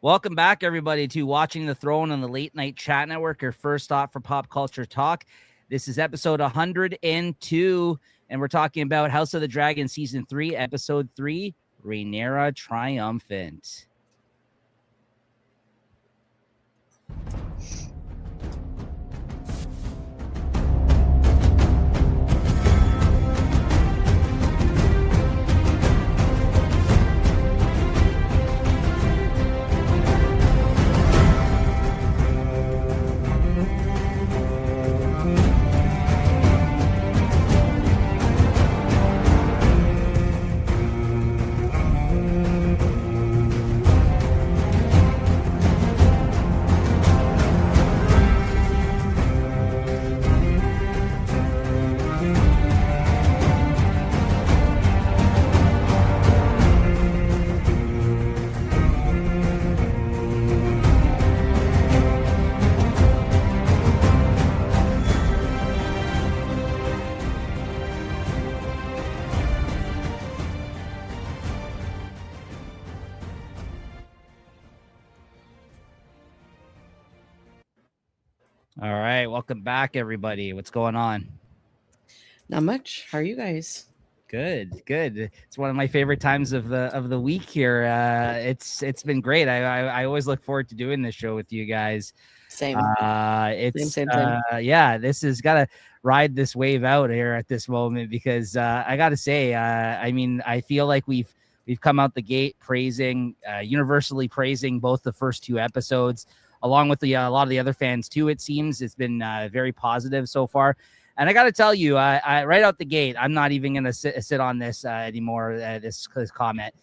Welcome back, everybody, to Watching the Throne on the Late Night Chat Network, your first stop for pop culture talk. This is episode 102, and we're talking about House of the Dragon Season 3, Episode 3, Rhaenyra Triumphant. All right, welcome back, everybody. What's going on? Not much. How are you guys? Good. It's one of my favorite times of the week here. It's been great. I always look forward to doing this show with you guys. Same. Same. Same. Yeah, this has got to ride this wave out here at this moment because I got to say, I mean, I feel like we've come out the gate praising, universally praising both the first two episodes, along with a lot of the other fans too. It seems it's been very positive so far. And I got to tell you, I right out the gate, I'm not even going to sit on this anymore. This comment.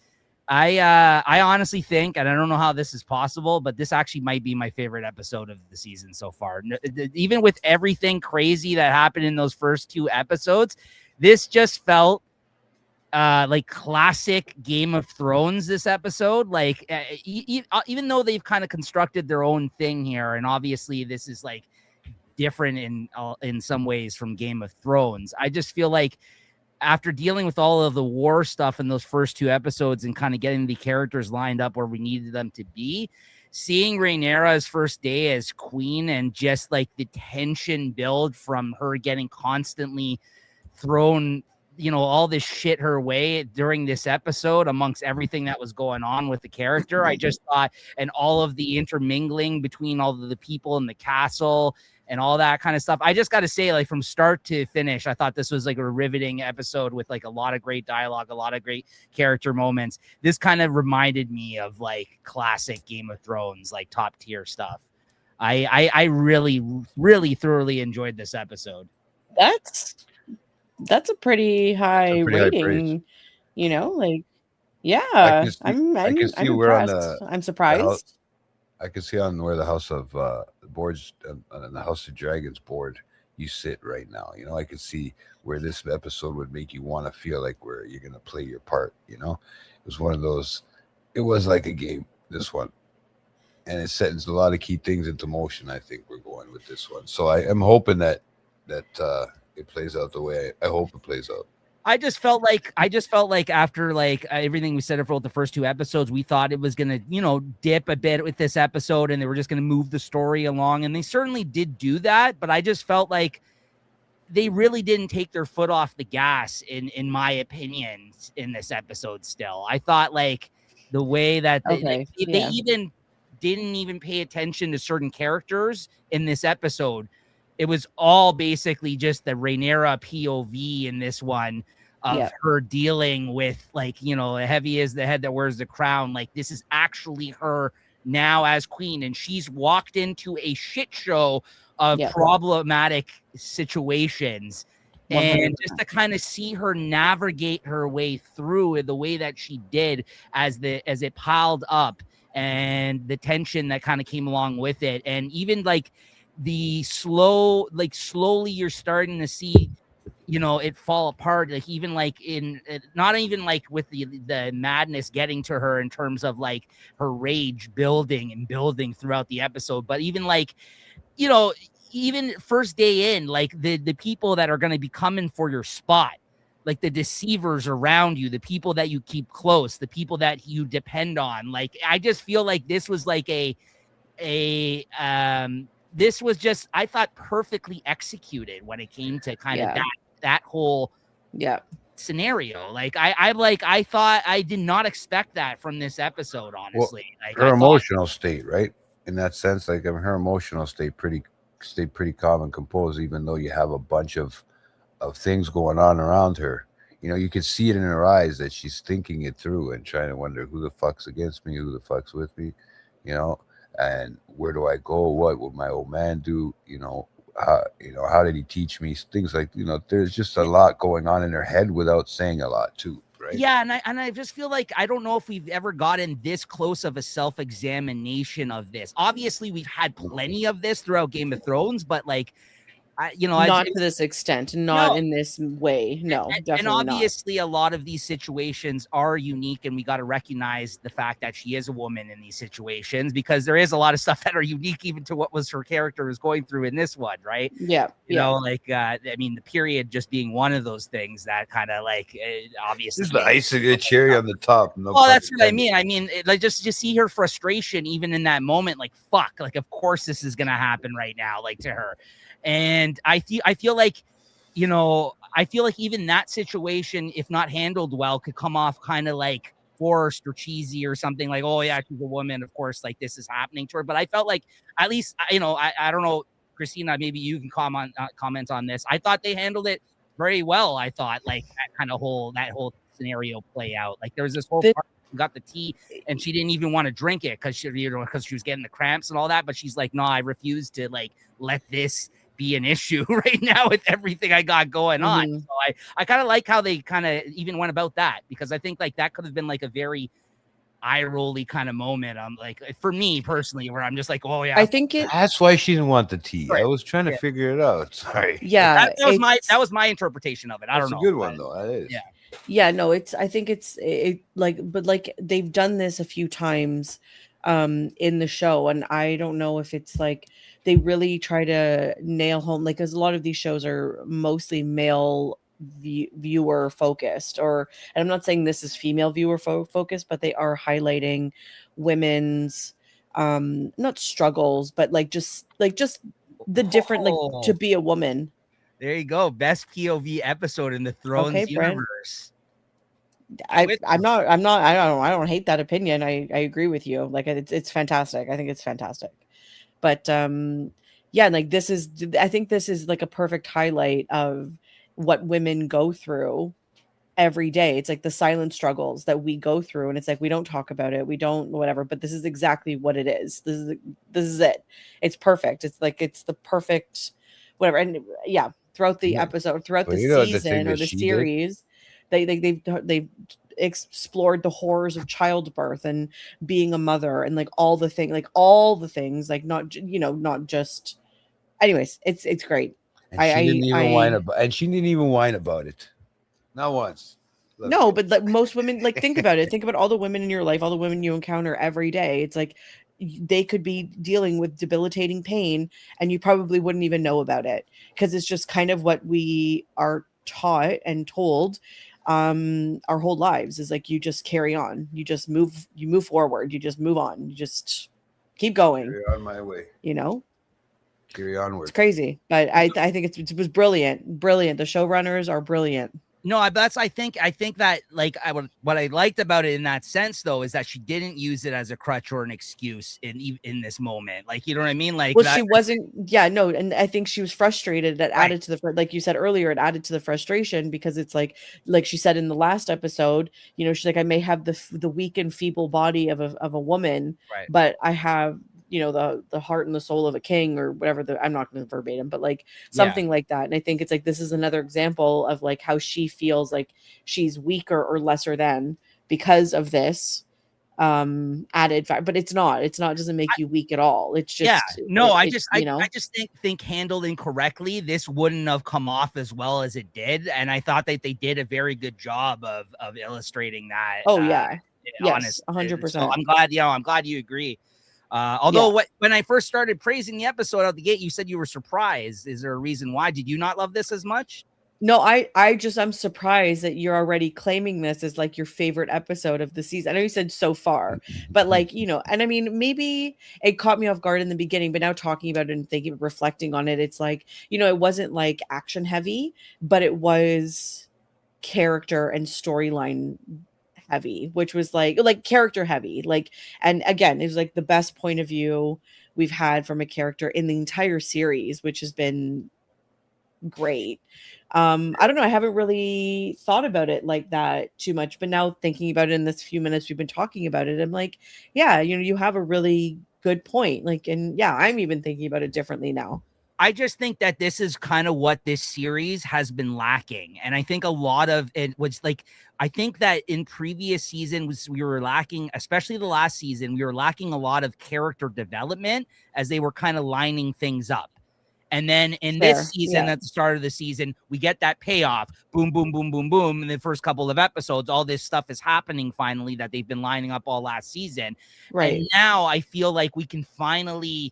I honestly think, and I don't know how this is possible, but this actually might be my favorite episode of the season so far. Even with everything crazy that happened in those first two episodes, this just felt like classic Game of Thrones. This episode, like even though they've kind of constructed their own thing here, and obviously this is like different in some ways from Game of Thrones. I just feel like after dealing with all of the war stuff in those first two episodes and kind of getting the characters lined up where we needed them to be, seeing Rhaenyra's first day as queen and just like the tension build from her getting constantly thrown, all this shit her way during this episode amongst everything that was going on with the character. I just thought, and all of the intermingling between all of the people in the castle and all that kind of stuff. I just got to say, like, from start to finish, I thought this was like a riveting episode with like a lot of great dialogue, a lot of great character moments. This kind of reminded me of like classic Game of Thrones, like top tier stuff. I really, really thoroughly enjoyed this episode. That's a pretty high rating, yeah. I'm impressed. I'm surprised. I can see on where the House of boards and the House of Dragons board you sit right now. I can see where this episode would make you want to feel like where you're going to play your part. It was one of those. It was like a game. This one, and it sets a lot of key things into motion. I think we're going with this one, so I am hoping that it plays out the way I hope it plays out. I just felt like after like everything we said for the first two episodes, we thought it was going to, dip a bit with this episode and they were just going to move the story along. And they certainly did do that. But I just felt like they really didn't take their foot off the gas in my opinion in this episode. Still, I thought like the way that they even didn't even pay attention to certain characters in this episode. It was all basically just the Rhaenyra POV in this one of her dealing with like, heavy is the head that wears the crown. Like this is actually her now as queen. And she's walked into a shit show of problematic situations. 100%. And just to kind of see her navigate her way through it the way that she did as it piled up and the tension that kind of came along with it. And even like, the slowly you're starting to see it fall apart, like even like in not even like with the madness getting to her in terms of like her rage building throughout the episode, but even like even first day in, like the people that are going to be coming for your spot, like the deceivers around you, the people that you keep close, the people that you depend on. Like, I just feel like this was like this was just, I thought, perfectly executed when it came to kind of that whole scenario. Like, I thought, I did not expect that from this episode, honestly. Well, like her emotional state, right? In that sense, like, I mean, her emotional state stayed pretty calm and composed, even though you have a bunch of things going on around her. You know, you can see it in her eyes that she's thinking it through and trying to wonder who the fuck's against me, who the fuck's with me, you know, and where do I go? What would my old man do? You know, how did he teach me things? Like, you know, there's just a lot going on in her head without saying a lot too. Right? Yeah, and I just feel like I don't know if we've ever gotten this close of a self-examination of this. Obviously, we've had plenty of this throughout Game of Thrones, but like, not to this extent, not in this way. No, definitely and obviously not. A lot of these situations are unique, and we got to recognize the fact that she is a woman in these situations, because there is a lot of stuff that are unique even to what was her character was going through in this one, right? Yeah. You know, like, I mean, the period just being one of those things that kind of like, obviously. This is the icing, the cherry on the top. No, well, that's what I mean. I mean, like, just see her frustration even in that moment. Like, fuck, like, of course this is going to happen right now, like, to her. And I feel like, you know, I feel like even that situation, if not handled well, could come off kind of like forced or cheesy or something, like, oh yeah, she's a woman, of course, like, this is happening to her. But I felt like, at least, you know, I don't know, Christina, maybe you can comment on this. I thought they handled it very well. I thought, like, that whole scenario play out. Like, there was this whole part who got the tea and she didn't even want to drink it because she was getting the cramps and all that. But she's like, no, I refuse to, like, let this be an issue right now with everything I got going on. So I kind of like how they kind of even went about that, because I think, like, that could have been like a very eye-rolly kind of moment. I'm like, for me personally, where I'm just like, oh yeah, I think that's why she didn't want the tea. Right. I was trying to figure it out. Sorry. Yeah, that was my interpretation of it. I don't know. It's a good one though. That is. Yeah. No, I think it's like, but like, they've done this a few times in the show, and I don't know if it's like they really try to nail home, like, because a lot of these shows are mostly male viewer focused, and I'm not saying this is female viewer focused, but they are highlighting women's not struggles, but like just the different, like, to be a woman. There you go. Best POV episode in the Thrones universe. I don't hate that opinion. I agree with you. Like, it's fantastic. I think it's fantastic. But yeah, like, I think this is like a perfect highlight of what women go through every day. It's like the silent struggles that we go through, and it's like, we don't talk about it, we don't whatever, but this is exactly what it is. This is it. It's perfect. It's like, it's the perfect whatever. And yeah, throughout the episode, throughout the season or the series, they've explored the horrors of childbirth and being a mother, and like all the things, like, not just, anyways, it's great. And she didn't even whine about it. Not once. No, but like, most women, like, think about it. Think about all the women in your life, all the women you encounter every day. It's like, they could be dealing with debilitating pain and you probably wouldn't even know about it, because it's just kind of what we are taught and told our whole lives, is like, you just carry on, you move forward, you just move on, you just keep going, carry on my way, carry onward. It's crazy, but I think it was brilliant. The showrunners are brilliant. No, I think that, like, what I liked about it in that sense, though, is that she didn't use it as a crutch or an excuse in this moment. Like, you know what I mean? Like, well, she wasn't. Yeah, no, and I think she was frustrated. That added to the, like you said earlier, it added to the frustration, because it's like she said in the last episode, you know, she's like, I may have the weak and feeble body of a woman, but I have, you know, the heart and the soul of a king, or whatever. I'm not going to verbatim, but like something like that. And I think it's like, this is another example of like how she feels like she's weaker or lesser than because of this added fact. But it's not. It doesn't make you weak at all. It's just I just think handled incorrectly, this wouldn't have come off as well as it did. And I thought that they did a very good job of illustrating that. Oh yeah, yes, 100%. So I'm glad you agree. Although when I first started praising the episode out the gate, you said you were surprised. Is there a reason why? Did you not love this as much? No, I'm surprised that you're already claiming this as like your favorite episode of the season. I know you said so far, but like, you know, and I mean, maybe it caught me off guard in the beginning, but now talking about it and thinking, reflecting on it, it's like, you know, it wasn't like action heavy, but it was character and storyline heavy, which was like character heavy. Like, and again, it was like the best point of view we've had from a character in the entire series, which has been great. I don't know, I haven't really thought about it like that too much, but now thinking about it in this few minutes we've been talking about it, I'm like, yeah, you know, you have a really good point. Like, and yeah, I'm even thinking about it differently now. I just think that this is kind of what this series has been lacking. And I think a lot of it was like, I think that in previous seasons, we were lacking, especially the last season, we were lacking a lot of character development as they were kind of lining things up. And then in this season, at the start of the season, we get that payoff. Boom, boom, boom, boom, boom. In the first couple of episodes, all this stuff is happening finally that they've been lining up all last season. Right. And now I feel like we can finally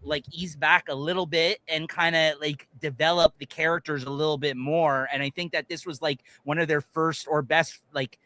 like ease back a little bit and kind of like develop the characters a little bit more. And I think that this was like one of their first or best like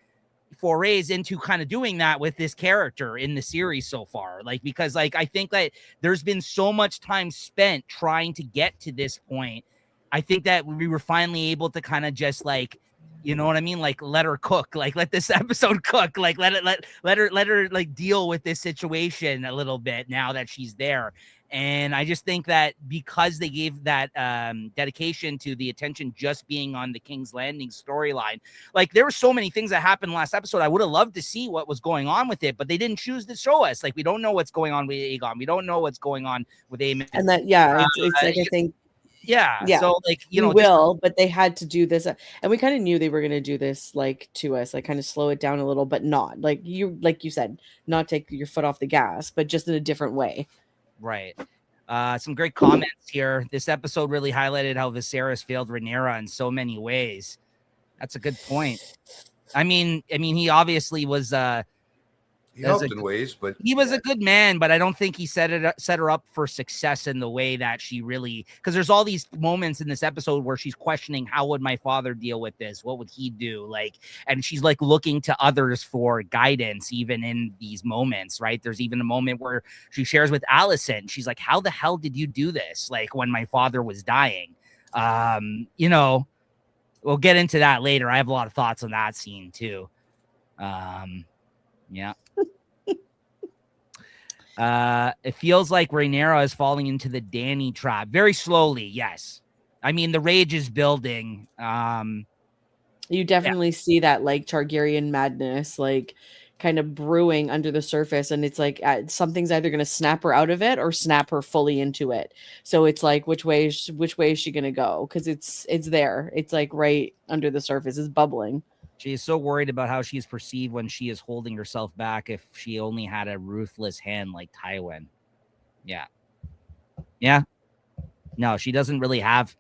forays into kind of doing that with this character in the series so far. Like, because like I think that there's been so much time spent trying to get to this point. I think that we were finally able to kind of just like, you know what I mean? Like let her cook, like let this episode cook, like let her like deal with this situation a little bit now that she's there. And I just think that because they gave that dedication to the attention just being on the King's Landing storyline, like there were so many things that happened last episode. I would have loved to see what was going on with it, but they didn't choose to show us. Like we don't know what's going on with Aegon. We don't know what's going on with Aemon. And that, yeah, it's like, I think, yeah. So like, you know, but they had to do this. And we kind of knew they were going to do this like to us, like kind of slow it down a little, but not like you said, not take your foot off the gas, but just in a different way. Right. Some great comments here. This episode really highlighted how Viserys failed Rhaenyra in so many ways. That's a good point. I mean, he obviously was he helped in ways, but he was a good man, but I don't think he set her up for success in the way that she really, because there's all these moments in this episode where she's questioning, how would my father deal with this? What would he do? Like, and she's like looking to others for guidance, even in these moments, right? There's even a moment where she shares with Allison. She's like, how the hell did you do this? Like when my father was dying, you know, we'll get into that later. I have a lot of thoughts on that scene too. Yeah. It feels like Rhaenyra is falling into the Dany trap very slowly. Yes. I mean, the rage is building. You definitely see that like Targaryen madness, like kind of brewing under the surface. And it's like something's either going to snap her out of it or snap her fully into it. So it's like, which way is she going to go? Cause it's there. It's like right under the surface is bubbling. She is so worried about how she is perceived when she is holding herself back if she only had a ruthless hand like Tywin. Yeah. Yeah. No, she doesn't really have,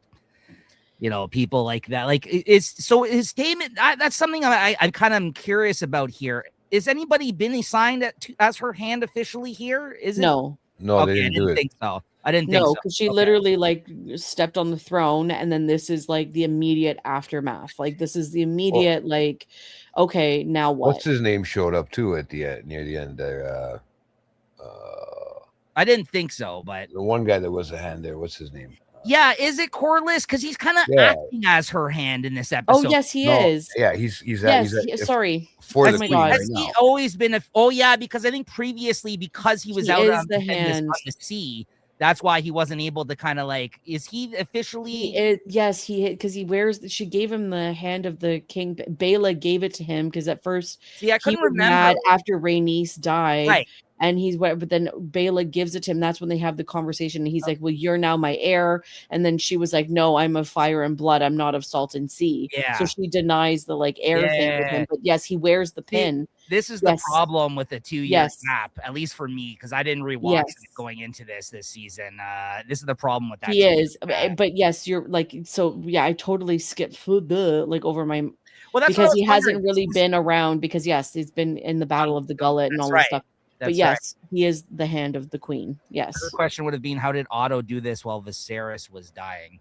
you know, people like that. Like it's so his statement. That's something I'm kind of curious about here. Is anybody been assigned as her hand officially here? Is it? No. No, okay, they didn't do it. Think so. I didn't think so. Because she literally like stepped on the throne, and then this is like the immediate aftermath. Like this is the immediate like, okay, now what? What's his name showed up too at the end, near the end there. I didn't think so, but the one guy that was a hand there, what's his name? Yeah, is it Corlys? Because he's kind of acting as her hand in this episode. Oh yes, he is. Yeah, he's sorry. For the queen right has now. He always been because I think previously because he was out on the sea, that's why he wasn't able to kind of like. Is he officially? Yes, because he wears. She gave him the hand of the king. Baela gave it to him because at first I couldn't remember mad after Rhaenys died. Right. And but then Baela gives it to him. That's when they have the conversation. And he's like, well, you're now my heir. And then she was like, no, I'm of fire and blood. I'm not of salt and sea. Yeah. So she denies the like heir thing with him. But yes, he wears the pin. This is the problem with the 2-year gap, at least for me, because I didn't rewatch it going into this season. This is the problem with that. He is. But yes, you're like, so yeah, I totally skipped like over my. Well, that's because he hasn't really been around because he's been in the Battle of the Gullet and all this stuff. But yes, he is the hand of the queen. Yes. The question would have been, how did Otto do this while Viserys was dying?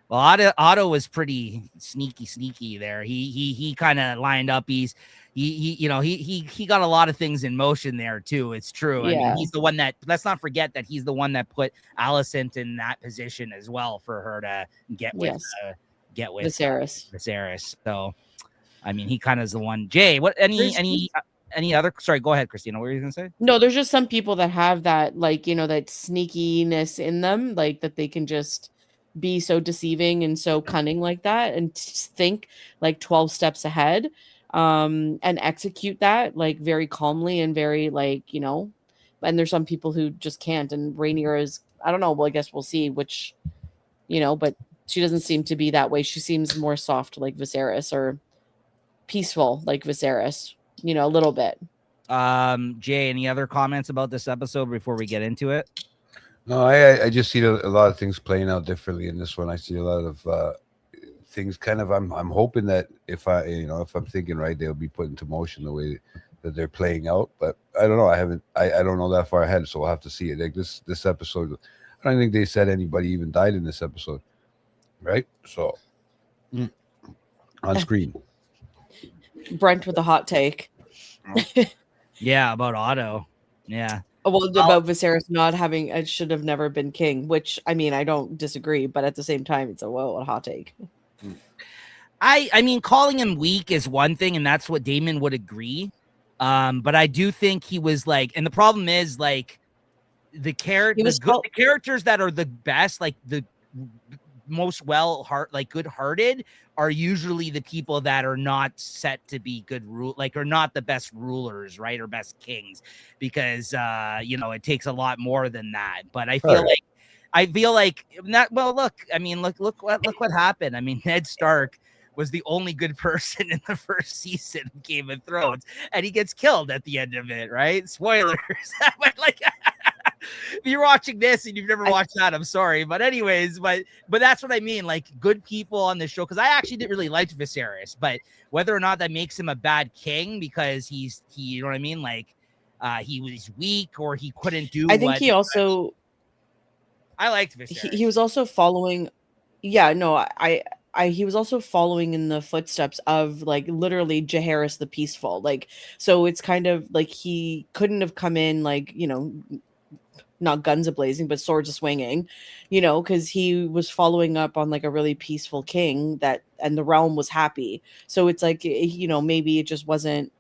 Well, Otto was pretty sneaky there. He kind of lined up. He got a lot of things in motion there too. It's true. I mean, he's the one that, let's not forget that he's the one that put Alicent in that position as well for her to get with Viserys. So, I mean, he kind of is the one. Jay, what any other? Sorry, go ahead, Christina. What were you gonna say? No, there's just some people that have that, like, that sneakiness in them, like that they can just be so deceiving and so cunning like that, and think like 12 steps ahead, and execute that like very calmly and very like, and there's some people who just can't. And Rhaenyra is, I don't know, well, I guess we'll see which, but she doesn't seem to be that way. She seems more soft like Viserys, or peaceful like Viserys, a little bit. Jay, any other comments about this episode before we get into it? No, I just see a lot of things playing out differently in this one. I see a lot of things kind of, I'm hoping that if I'm thinking right, they'll be put into motion the way that they're playing out. But I don't know. I don't know that far ahead, so we'll have to see it. Like this episode, I don't think they said anybody even died in this episode, right? So on screen. Brent with a hot take. Yeah, about Otto. Yeah. Well, about Viserys not having, it should have never been king, which, I mean, I don't disagree, but at the same time, it's a hot take. I mean, calling him weak is one thing, and that's what Daemon would agree. But I do think he was like, and the problem is like the characters that are the best, like the most good-hearted, are usually the people that are not set to be good are not the best rulers, right, or best kings, because it takes a lot more than that. But I feel like not. Well, look what happened. I mean, Ned Stark was the only good person in the first season of Game of Thrones, and he gets killed at the end of it, right? Spoilers. But like, if you're watching this and you've never watched that, I'm sorry. But anyways, but that's what I mean. Like, good people on the show, because I actually didn't really like Viserys, but whether or not that makes him a bad king because he you know what I mean? Like, he was weak or he couldn't do. I think he also. I liked Viserys. He was also following. Yeah, no, he was also following in the footsteps of like literally Jaehaerys the Peaceful. Like, so it's kind of like he couldn't have come in like, not guns a-blazing, but swords a-swinging, because he was following up on like a really peaceful king and the realm was happy. So it's like, maybe it just wasn't,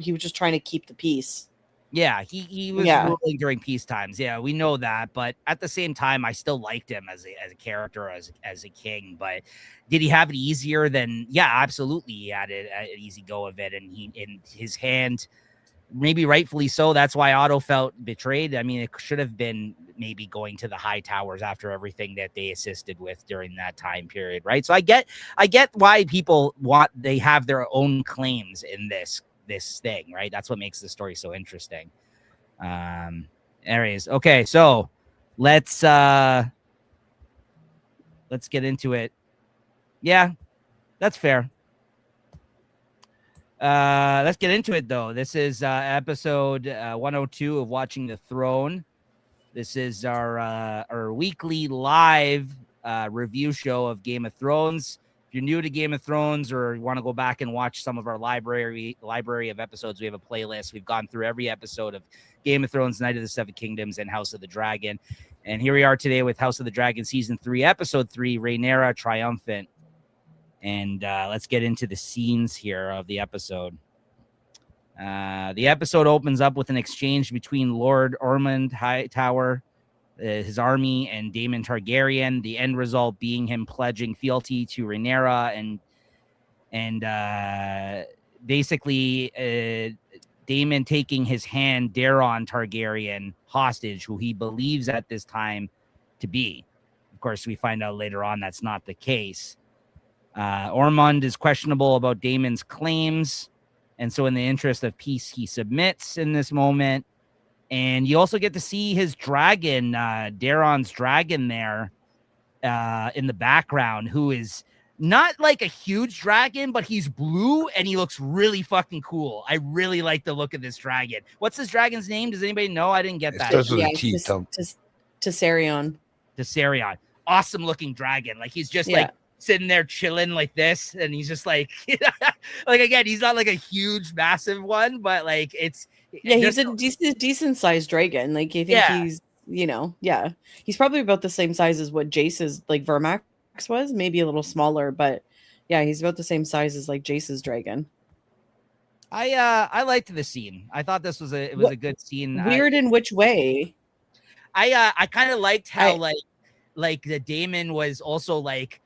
he was just trying to keep the peace. Yeah, he was ruling during peace times. Yeah, we know that. But at the same time, I still liked him as a character, as a king. But did he have it easier than? Yeah, absolutely. He had an easy go of it, and in his hand, maybe rightfully so. That's why Otto felt betrayed. I mean, it should have been maybe going to the high towers after everything that they assisted with during that time period, right? So I get why people they have their own claims in this thing, right? That's what makes the story so interesting. Anyways, okay, so let's get into it. Yeah, that's fair. Let's get into it though. This is episode 102 of Watching the Throne. This is our weekly live review show of Game of Thrones. If you're new to Game of Thrones or want to go back and watch some of our library of episodes, we have a playlist. We've gone through every episode of Game of Thrones, Night of the Seven Kingdoms, and House of the Dragon. And here we are today with House of the Dragon Season 3, Episode 3, Rhaenyra Triumphant. And let's get into the scenes here of the episode. The episode opens up with an exchange between Lord Ormond Hightower, his army, and Daemon Targaryen. The end result being him pledging fealty to Rhaenyra and basically Daemon taking his hand Daeron Targaryen hostage, who he believes at this time to be. Of course, we find out later on that's not the case. Ormond is questionable about Daemon's claims, and so in the interest of peace, he submits in this moment. And you also get to see his dragon, Daeron's dragon there in the background, who is not like a huge dragon, but he's blue and he looks really fucking cool. I really like the look of this dragon. What's this dragon's name? Does anybody know? I didn't get that. It starts with a T. Tessarion. Tessarion. awesome looking dragon. Like he's just like sitting there chilling like this, and he's just like, like again, he's not like a huge, massive one, but like he's a decent sized dragon. Like I think he's, he's probably about the same size as what Jace's like Vermax was, maybe a little smaller, but yeah, he's about the same size as like Jace's dragon. I liked the scene. I thought this was a good scene. Weird in which way? I kind of liked how like the Daemon was also like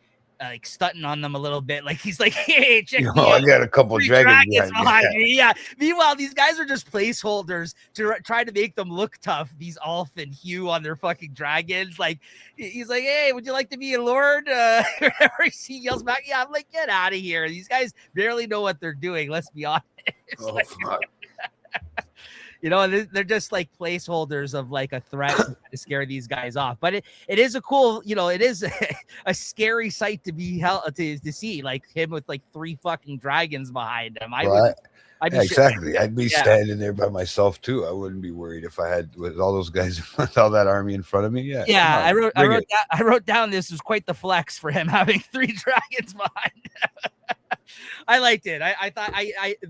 stunting on them a little bit. Like he's like, hey, check me out. I got a couple dragons behind me. Yeah. Meanwhile, these guys are just placeholders to try to make them look tough. These Ulf and Hugh on their fucking dragons. Like he's like, hey, would you like to be a lord? Whenever he yells back, yeah, I'm like, get out of here. These guys barely know what they're doing. Let's be honest. Fuck. You know, they're just like placeholders of like a threat to scare these guys off. But it is a cool, it is a scary sight to be to see, like him with like 3 fucking dragons behind him. Exactly. I'd be standing there by myself too. I wouldn't be worried if I had with all those guys with all that army in front of me. Yeah. I wrote down this was quite the flex for him having 3 dragons behind him. I liked it. I thought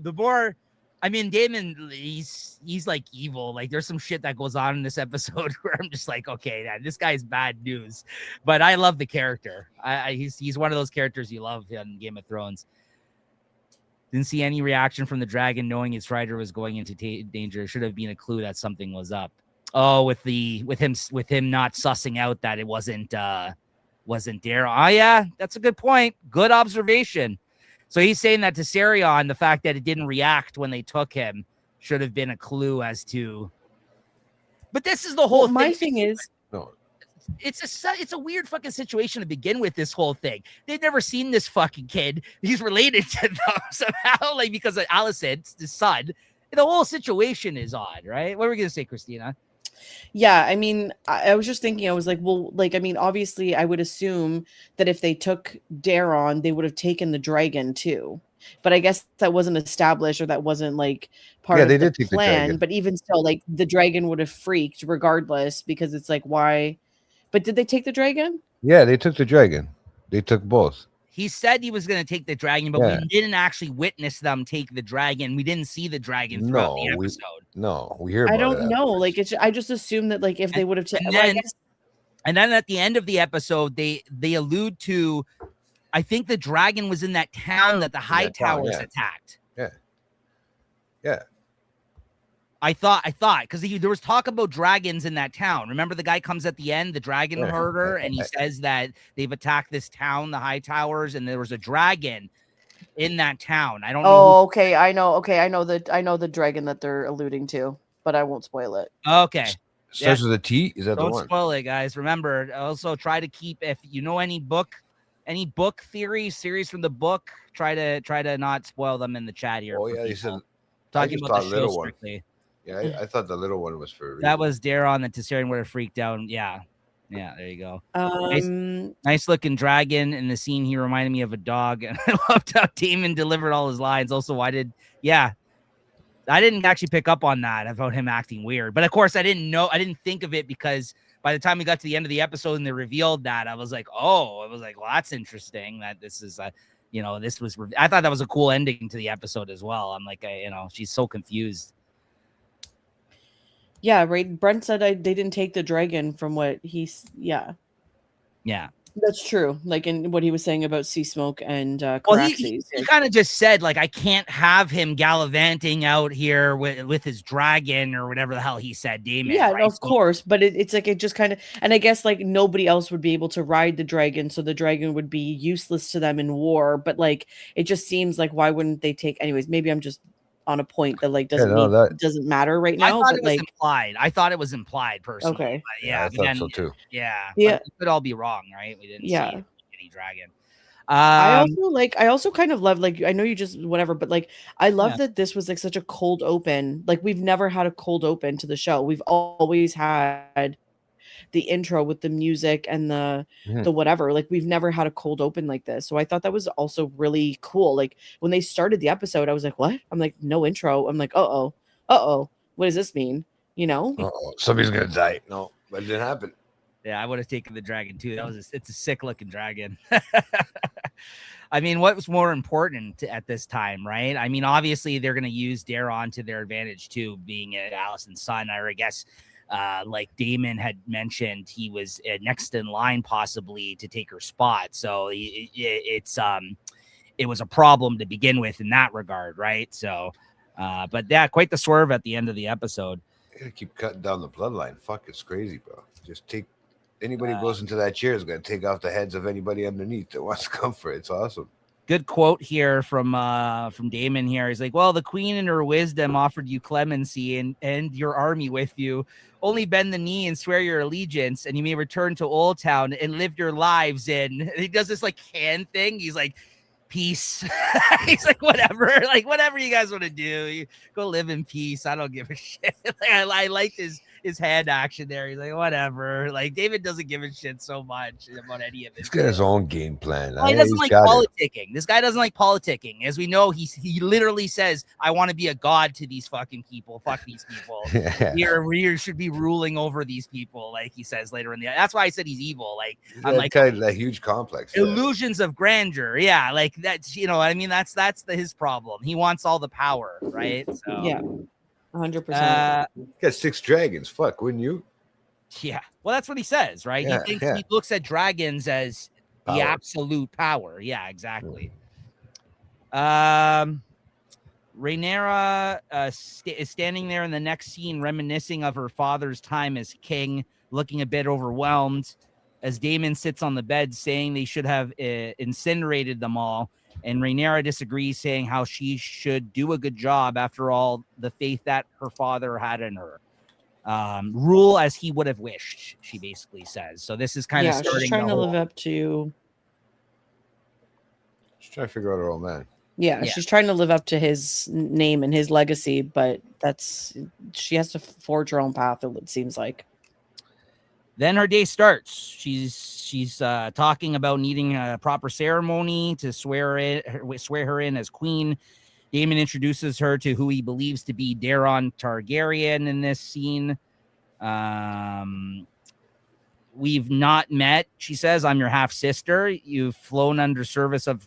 the more. I mean, Daemon, he's like evil. Like there's some shit that goes on in this episode where I'm just like, okay, man, this guy's bad news. But I love the character. He's one of those characters you love in Game of Thrones. Didn't see any reaction from the dragon knowing its rider was going into danger. It should have been a clue that something was up. Oh, with him not sussing out that it wasn't Daryl. Oh yeah, that's a good point. Good observation. So he's saying that to Serion, the fact that it didn't react when they took him should have been a clue as to. But this is the whole thing. My thing is, it's a weird fucking situation to begin with. This whole thing, they've never seen this fucking kid. He's related to them somehow, like because of Alicent's the son. The whole situation is odd, right? What were we gonna say, Christina? Yeah, I mean, I was just thinking, I was like, well, like, I mean, obviously, I would assume that if they took Daron, they would have taken the dragon too. But I guess that wasn't established, or that wasn't like part of the plan. But even still, like, the dragon would have freaked regardless, because it's like, why? But did they take the dragon? Yeah, they took the dragon. They took both. He said he was going to take the dragon, but we didn't actually witness them take the dragon. We didn't see the dragon throughout the episode. We hear about it. I don't know. Like, I just assumed that, like, if they would have taken, and then at the end of the episode, they allude to, I think the dragon was in that town that the High Towers attacked. Yeah. I thought, because there was talk about dragons in that town. Remember, the guy comes at the end, the dragon herder, and he says that they've attacked this town, the High Towers, and there was a dragon in that town. I don't know. Oh, okay. I know. Okay, I know the dragon that they're alluding to, but I won't spoil it. Okay. Starts with a T. Is that the one? Don't spoil it, guys. Remember, also try to keep, if you know any book theories, series from the book, try to not spoil them in the chat here. Oh yeah, he said talking about the show strictly. Yeah, I thought the little one was for. That was Daron that Tessarion would have freaked out. Yeah, there you go. Nice looking dragon in the scene. He reminded me of a dog, and I loved how Daemon delivered all his lines. Also, I didn't actually pick up on that about him acting weird. But of course, I didn't think of it because by the time we got to the end of the episode and they revealed that, I was like, well, that's interesting. That this is this was. I thought that was a cool ending to the episode as well. I'm like, she's so confused. Yeah, right. Brent said they didn't take the dragon from what he's. Yeah, that's true. Like in what he was saying about Sea Smoke and he kind of just said like, I can't have him gallivanting out here with his dragon or whatever the hell he said. Daemon. Yeah, right? Of course, but it's like it just kind of, and I guess like nobody else would be able to ride the dragon, so the dragon would be useless to them in war. But like it just seems like why wouldn't they take? Anyways, maybe I'm just on a point that like doesn't matter right now. I thought it was implied personally. Okay. But yeah, I thought so too. Yeah. It could all be wrong, right? We didn't see any dragon. I also kind of love, like, I know you just whatever, but like I love that this was like such a cold open. Like we've never had a cold open to the show. We've always had the intro with the music and the whatever. Like we've never had a cold open like this. So I thought that was also really cool. Like when they started the episode, I was like, what? I'm like, no intro. I'm like, uh-oh. What does this mean? Somebody's gonna die. No, but it didn't happen. Yeah, I would have taken the dragon too. It's a sick looking dragon. I mean, what was more important at this time, right? I mean, obviously they're going to use Daron to their advantage too, being Allison's son. Or I guess, like Damon had mentioned, he was next in line possibly to take her spot. So it was a problem to begin with in that regard, right? So, but yeah, quite the swerve at the end of the episode. You gotta keep cutting down the bloodline. Fuck, it's crazy, bro. Just take anybody who goes into that chair is gonna take off the heads of anybody underneath that wants to come for it. It's awesome. Good quote here from Damon here. He's like, well, the queen in her wisdom offered you clemency and your army with you. Only bend the knee and swear your allegiance, and you may return to Old Town and live your lives in. And he does this like hand thing. He's like, peace. He's like, whatever you guys want to do, you go live in peace. I don't give a shit. I like his hand action there. He's like, whatever. Like David doesn't give a shit so much about any of it. He's got his own game plan. Well, he doesn't like politicking. This guy doesn't like politicking. As we know, he literally says, I want to be a god to these fucking people. Fuck these people. We should be ruling over these people, like he says later in the. That's why I said he's evil. Like I'm like kind of that huge complex. Illusions of grandeur. Yeah, like that's I mean that's his problem. He wants all the power, right? So yeah, 100%. Got 6 dragons. Fuck, wouldn't you? Yeah. Well, that's what he says, right? Yeah, he thinks he looks at dragons as the absolute power. Yeah, exactly. Rhaenyra is standing there in the next scene, reminiscing of her father's time as king, looking a bit overwhelmed. As Damon sits on the bed saying they should have incinerated them all. And Rhaenyra disagrees, saying how she should do a good job after all the faith that her father had in her. Rule as he would have wished, she basically says. So this is kind of starting. She's trying to live up to. She's trying to figure out her old man. Yeah, she's trying to live up to his name and his legacy, but she has to forge her own path, it seems like. Then her day starts. She's talking about needing a proper ceremony to swear her in as queen. Daemon introduces her to who he believes to be Daron Targaryen in this scene. We've not met. She says, I'm your half sister. You've flown under service of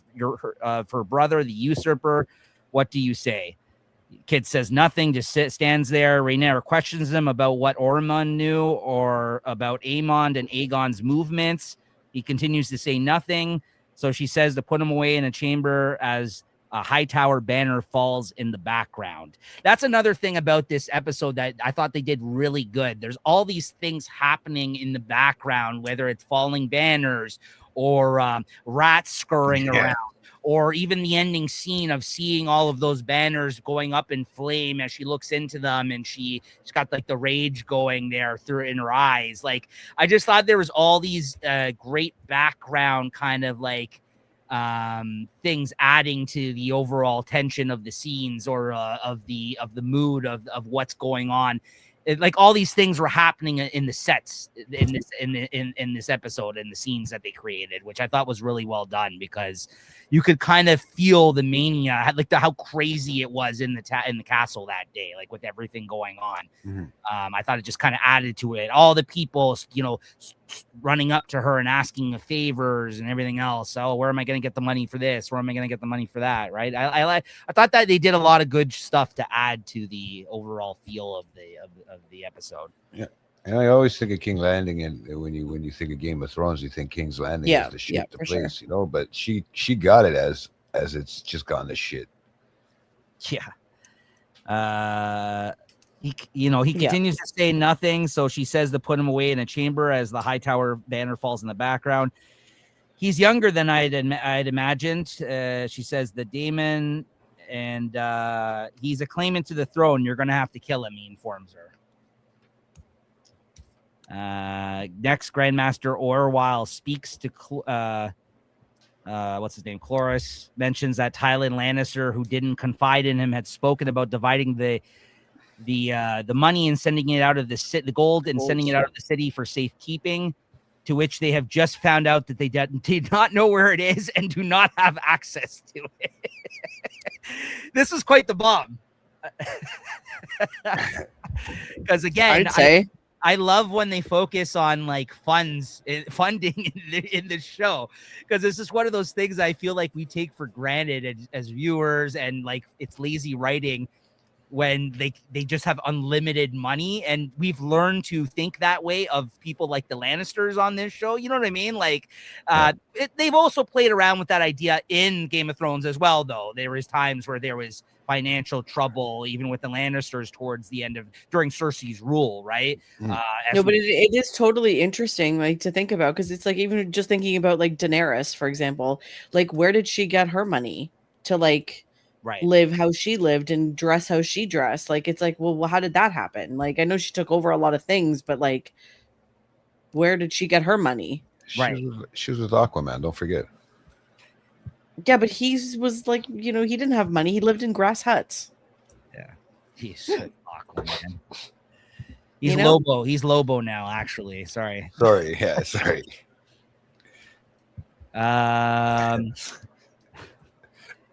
her brother, the usurper. What do you say? Kid says nothing, just stands there. Rhaenyra questions him about what Ormond knew or about Aemond and Aegon's movements. He continues to say nothing. So she says to put him away in a chamber as a Hightower banner falls in the background. That's another thing about this episode that I thought they did really good. There's all these things happening in the background, whether it's falling banners or rats scurrying around. Or even the ending scene of seeing all of those banners going up in flame as she looks into them, and she's got like the rage going there through in her eyes. Like I just thought there was all these great background kind of like things adding to the overall tension of the scenes or of the mood of what's going on. Like all these things were happening in the sets in this episode, and the scenes that they created, which I thought was really well done, because you could kind of feel the mania, like how crazy it was in the castle that day, like with everything going on. Mm-hmm. I thought it just kind of added to it. All the people, running up to her and asking favors and everything else. Oh, where am I going to get the money for this? Where am I going to get the money for that? Right. I thought that they did a lot of good stuff to add to the overall feel of the episode. Yeah. And I always think of King Landing, and when you think of Game of Thrones, you think King's Landing is the shit, the place, sure. But she got it as it's just gone to shit. Yeah. He continues to say nothing, so she says to put him away in a chamber as the Hightower banner falls in the background. He's younger than I'd imagined. She says the Daemon, and he's a claimant to the throne. You're going to have to kill him, he informs her. Next, Grandmaster Orwell speaks to what's his name? Cloris, mentions that Tywin Lannister, who didn't confide in him, had spoken about dividing the money and sending it out of the gold and sending it out of the city for safekeeping, to which they have just found out that they did not know where it is and do not have access to it. This is quite the bomb. Because again, I love when they focus on like funding in the show, because it's just one of those things I feel like we take for granted as viewers, and like it's lazy writing when they just have unlimited money, and we've learned to think that way of people like the Lannisters on this show. You know what I mean? Like, they've also played around with that idea in Game of Thrones as well, though. There was times where there was financial trouble, even with the Lannisters towards the end of during Cersei's rule, right? No, but it is totally interesting, like, to think about, because it's like, even just thinking about like Daenerys, for example, like, where did she get her money to like live how she lived and dress how she dressed? Like, it's like, well, how did that happen? Like, I know she took over a lot of things, but like, where did she get her money? She was with Aquaman, don't forget. Yeah, but he was like, he didn't have money. He lived in grass huts. Yeah, he's Aquaman. He's Lobo. He's Lobo now, actually. Sorry. Yeah, sorry.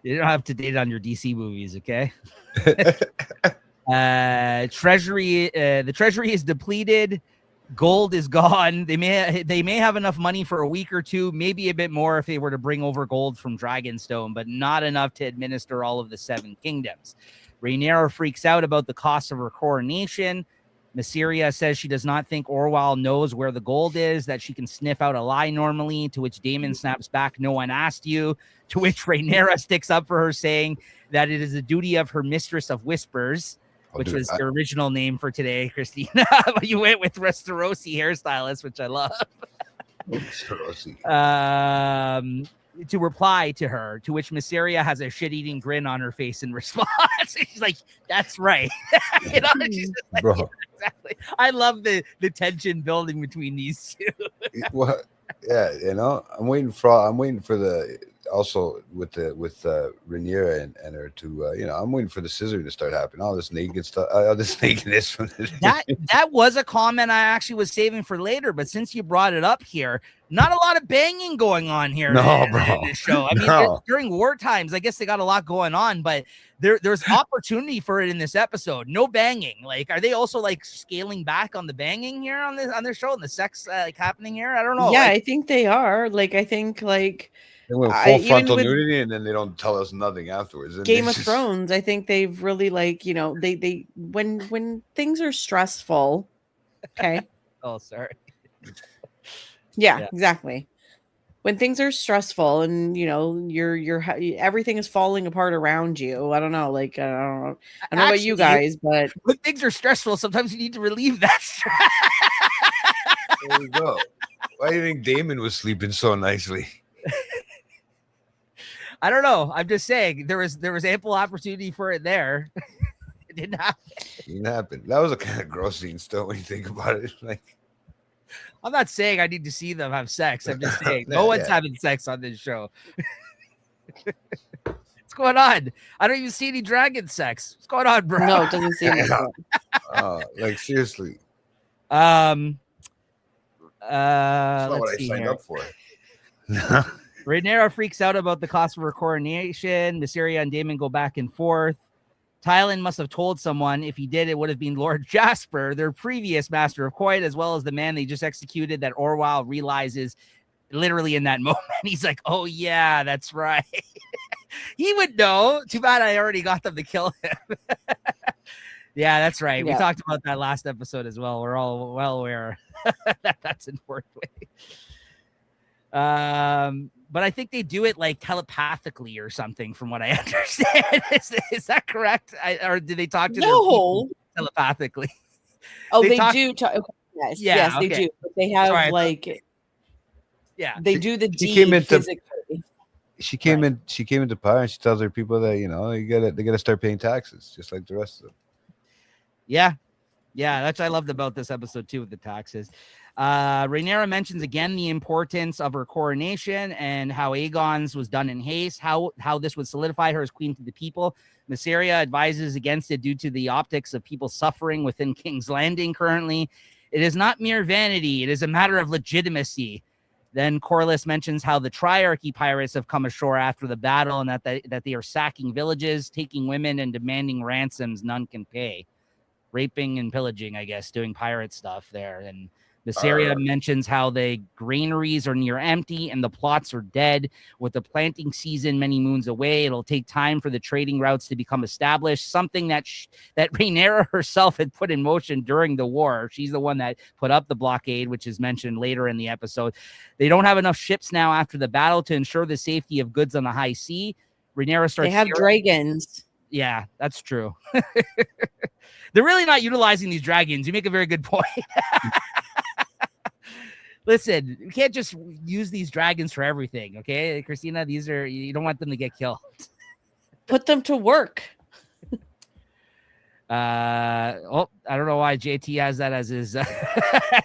You don't have to date on your DC movies, okay? Treasury. The treasury is depleted. Gold is gone. They may have enough money for a week or two, maybe a bit more if they were to bring over gold from Dragonstone, but not enough to administer all of the 7 kingdoms. Rhaenyra freaks out about the cost of her coronation. Mysaria says she does not think Orwell knows where the gold is, that she can sniff out a lie normally, to which Daemon snaps back, "No one asked you," to which Rhaenyra sticks up for her, saying that it is the duty of her Mistress of Whispers, which was your original name for today, Christina. But you went with Restarosi hairstylist, which I love. To reply to her, to which Mysaria has a shit-eating grin on her face in response. She's like, "That's right." She's just like, bro. Yeah, exactly. I love the tension building between these two. Well, yeah, I'm waiting for the also with Rhaenyra and her to I'm waiting for the scissor to start happening. All this naked stuff, all this nakedness from that was a comment I actually was saving for later, but since you brought it up here, not a lot of banging going on here in this show. I mean, during war times, I guess they got a lot going on, but there's opportunity for it in this episode. No banging. Like, are they also like scaling back on the banging here on this show and the sex like happening here? I don't know. Yeah, I think they are. Like, I think like they went full frontal nudity, and then they don't tell us nothing afterwards. Game of Thrones, I think they've really like, they when things are stressful. Okay. Oh, sorry. Yeah, exactly. When things are stressful and you're everything is falling apart around you. I don't know. Like, I don't know about you guys, but when things are stressful, sometimes you need to relieve that stress. There you go. Why do you think Daemon was sleeping so nicely? I don't know. I'm just saying there was ample opportunity for it there. It didn't happen. That was a kind of gross scene still when you think about it. Like, I'm not saying I need to see them have sex. I'm just saying no one's having sex on this show. What's going on? I don't even see any dragon sex. What's going on, bro? No, it doesn't seem like that. Like, seriously. That's not what I signed up for. Rhaenyra freaks out about the cost of her coronation. Mysaria and Daemon go back and forth. Tylan must have told someone. If he did, it would have been Lord Jasper, their previous master of Coit, as well as the man they just executed, that Orwell realizes literally in that moment. He's like, "Oh, yeah, that's right." He would know. Too bad I already got them to kill him. Yeah, that's right. Yeah. We talked about that last episode as well. We're all well aware that that's in fourth way. But I think they do it like telepathically or something, from what I understand. Is that correct? Or do they talk to their people telepathically? Oh, they do. Yes, yeah, yes, okay. They do. But they have they do the deed physically. She came into power, and she tells her people that they gotta start paying taxes just like the rest of them. Yeah, that's what I loved about this episode too, with the taxes. Rhaenyra mentions again the importance of her coronation and how Aegon's was done in haste, how this would solidify her as queen to the people. Mysaria advises against it due to the optics of people suffering within King's Landing currently. It is not mere vanity. It is a matter of legitimacy. Then Corlys mentions how the Triarchy pirates have come ashore after the battle, and that they are sacking villages, taking women, and demanding ransoms none can pay. raping and pillaging, I guess, doing pirate stuff there. And Viseria mentions how the granaries are near empty and the plots are dead. With the planting season many moons away, it'll take time for the trading routes to become established, something that that Rhaenyra herself had put in motion during the war. She's the one that put up the blockade, which is mentioned later in the episode. They don't have enough ships now after the battle to ensure the safety of goods on the high sea. Rhaenyra starts. They have dragons. Yeah, that's true. They're really not utilizing these dragons. You make a very good point. Listen, you can't just use these dragons for everything, okay, Christina? You don't want them to get killed. Put them to work. I don't know why JT has that as his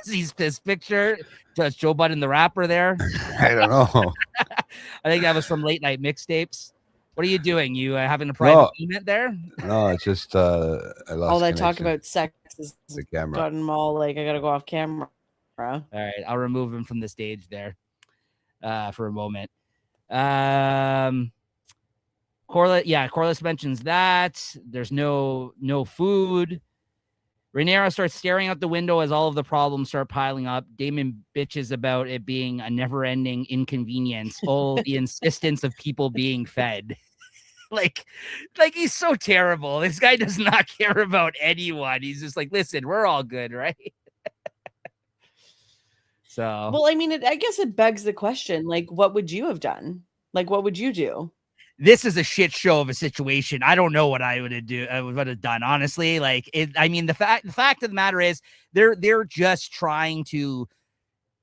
his picture. Just Joe Budden the rapper there. I don't know. I think that was from Late Night Mixtapes. What are you doing? You having a private moment there? No, it's just I lost all that talk about sex is the camera. gotten them all like I gotta go off camera. All right, I'll remove him from the stage there for a moment. Corliss mentions that there's no food. Rhaenyra starts staring out the window as all of the problems start piling up. Daemon bitches about it being a never-ending inconvenience. Oh, the insistence of people being fed. like he's so terrible. This guy does not care about anyone. He's just like, listen, we're all good, right? So, well, I mean, I guess it begs the question, like, what would you have done? Like, what would you do? This is a shit show of a situation. I don't know what I would have done, honestly. Like, I mean, the fact of the matter is, they're just trying to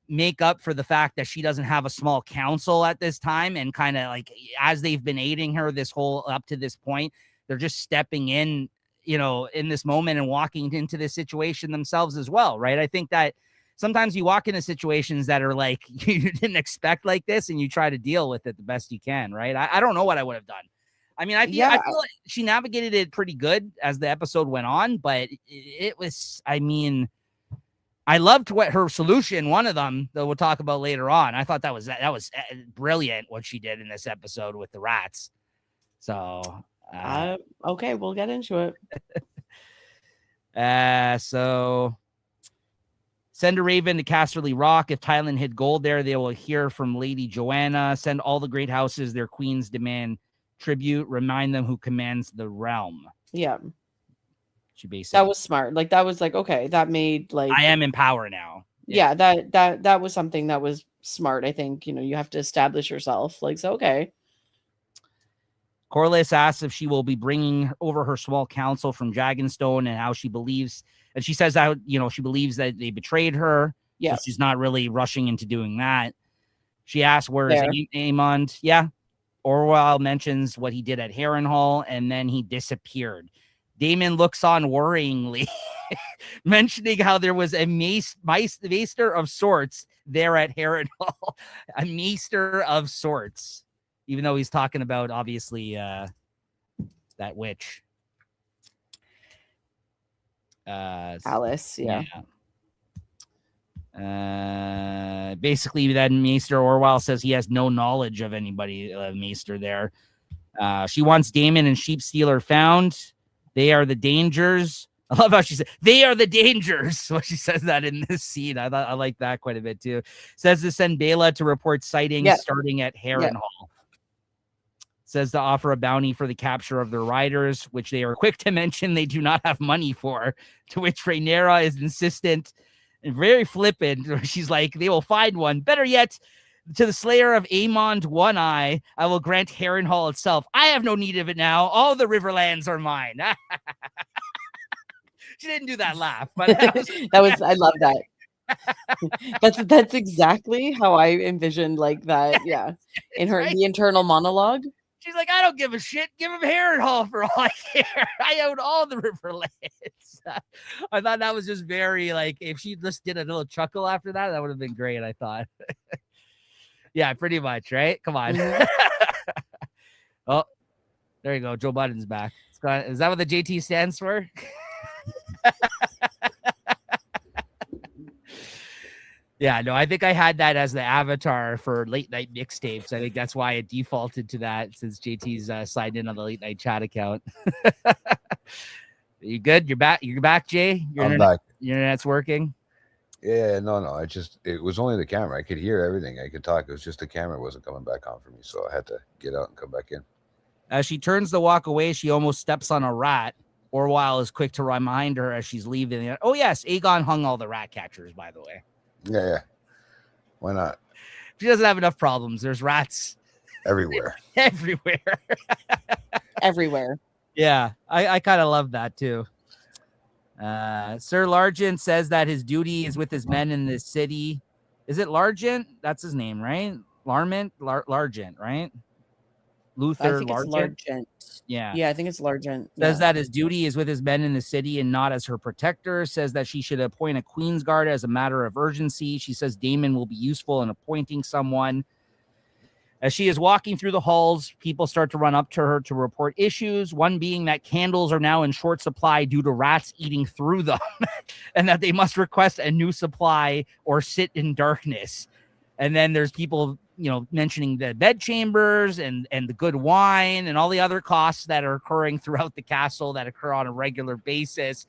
make up for the fact that she doesn't have a small council at this time, and kind of like as they've been aiding her this whole up to this point, they're just stepping in, in this moment and walking into this situation themselves as well, right? I think that sometimes you walk into situations that are like you didn't expect like this, and you try to deal with it the best you can, right? I don't know what I would have done. I mean, I feel like she navigated it pretty good as the episode went on, but it was, I mean, I loved what her solution, one of them that we'll talk about later on. I thought that was brilliant what she did in this episode with the rats. So, okay, we'll get into it. So send a raven to Casterly Rock. If Thailand hid gold there, they will hear from Lady Joanna. Send all the great houses their queens demand tribute. Remind them who commands the realm. Yeah. She basically, that was smart. Like, that was like, okay, that made like, I am in power now. Yeah, that was something that was smart. I think, you have to establish yourself. Like, so, okay. Corliss asks if she will be bringing over her small council from Dragonstone, and how she believes, and she says that, she believes that they betrayed her. Yeah. So she's not really rushing into doing that. She asks, where is Aemond? Yeah. Orwell mentions what he did at Harrenhal, and then he disappeared. Daemon looks on worryingly, mentioning how there was a maester of sorts there at Harrenhal. A maester of sorts. Even though he's talking about, obviously, that witch. Alice, yeah. Basically, that Maester Orwell says he has no knowledge of anybody, Maester there. She wants Daemon and Sheepstealer found. They are the dangers. I love how she said, they are the dangers. So she says that in this scene. I like that quite a bit, too. Says to send Bela to report sightings starting at Harrenhal. Says to offer a bounty for the capture of their riders, which they are quick to mention they do not have money for, to which Rhaenyra is insistent and very flippant. She's like, they will find one. Better yet, to the slayer of Aemond One Eye, I will grant Harrenhal itself. I have no need of it now. All the Riverlands are mine. She didn't do that laugh, but I love that. That's exactly how I envisioned like that. Yeah. In the internal monologue. She's like, I don't give a shit. Give him Harrenhal for all I care. I own all the Riverlands. I thought that was just very, like, if she just did a little chuckle after that, that would have been great, I thought. Yeah, pretty much, right? Come on. Oh, there you go. Joe Budden's back. Is that what the JT stands for? Yeah, no, I think I had that as the avatar for late night mixtapes. I think that's why it defaulted to that, since JT's signed in on the late night chat account. You good? You're back, Jay? I'm back. Your internet's working? Yeah, no. It was only the camera. I could hear everything. I could talk. It was just the camera wasn't coming back on for me. So I had to get out and come back in. As she turns to walk away, she almost steps on a rat. Orwell is quick to remind her as she's leaving. Oh, yes, Aegon hung all the rat catchers, by the way. Yeah. Why not? She doesn't have enough problems. There's rats everywhere. Everywhere. Yeah, I kind of love that, too. Sir Largent says that his duty is with his men in the city. Is it Largent? That's his name, right? Largent, right? Luther I think it's Largent. Yeah, I think it's Largent. Says that his duty is with his men in the city and not as her protector. Says that she should appoint a Queen's Guard as a matter of urgency. She says Daemon will be useful in appointing someone. As she is walking through the halls, people start to run up to her to report issues, one being that candles are now in short supply due to rats eating through them, and that they must request a new supply or sit in darkness. And then there's people, mentioning the bedchambers and the good wine and all the other costs that are occurring throughout the castle that occur on a regular basis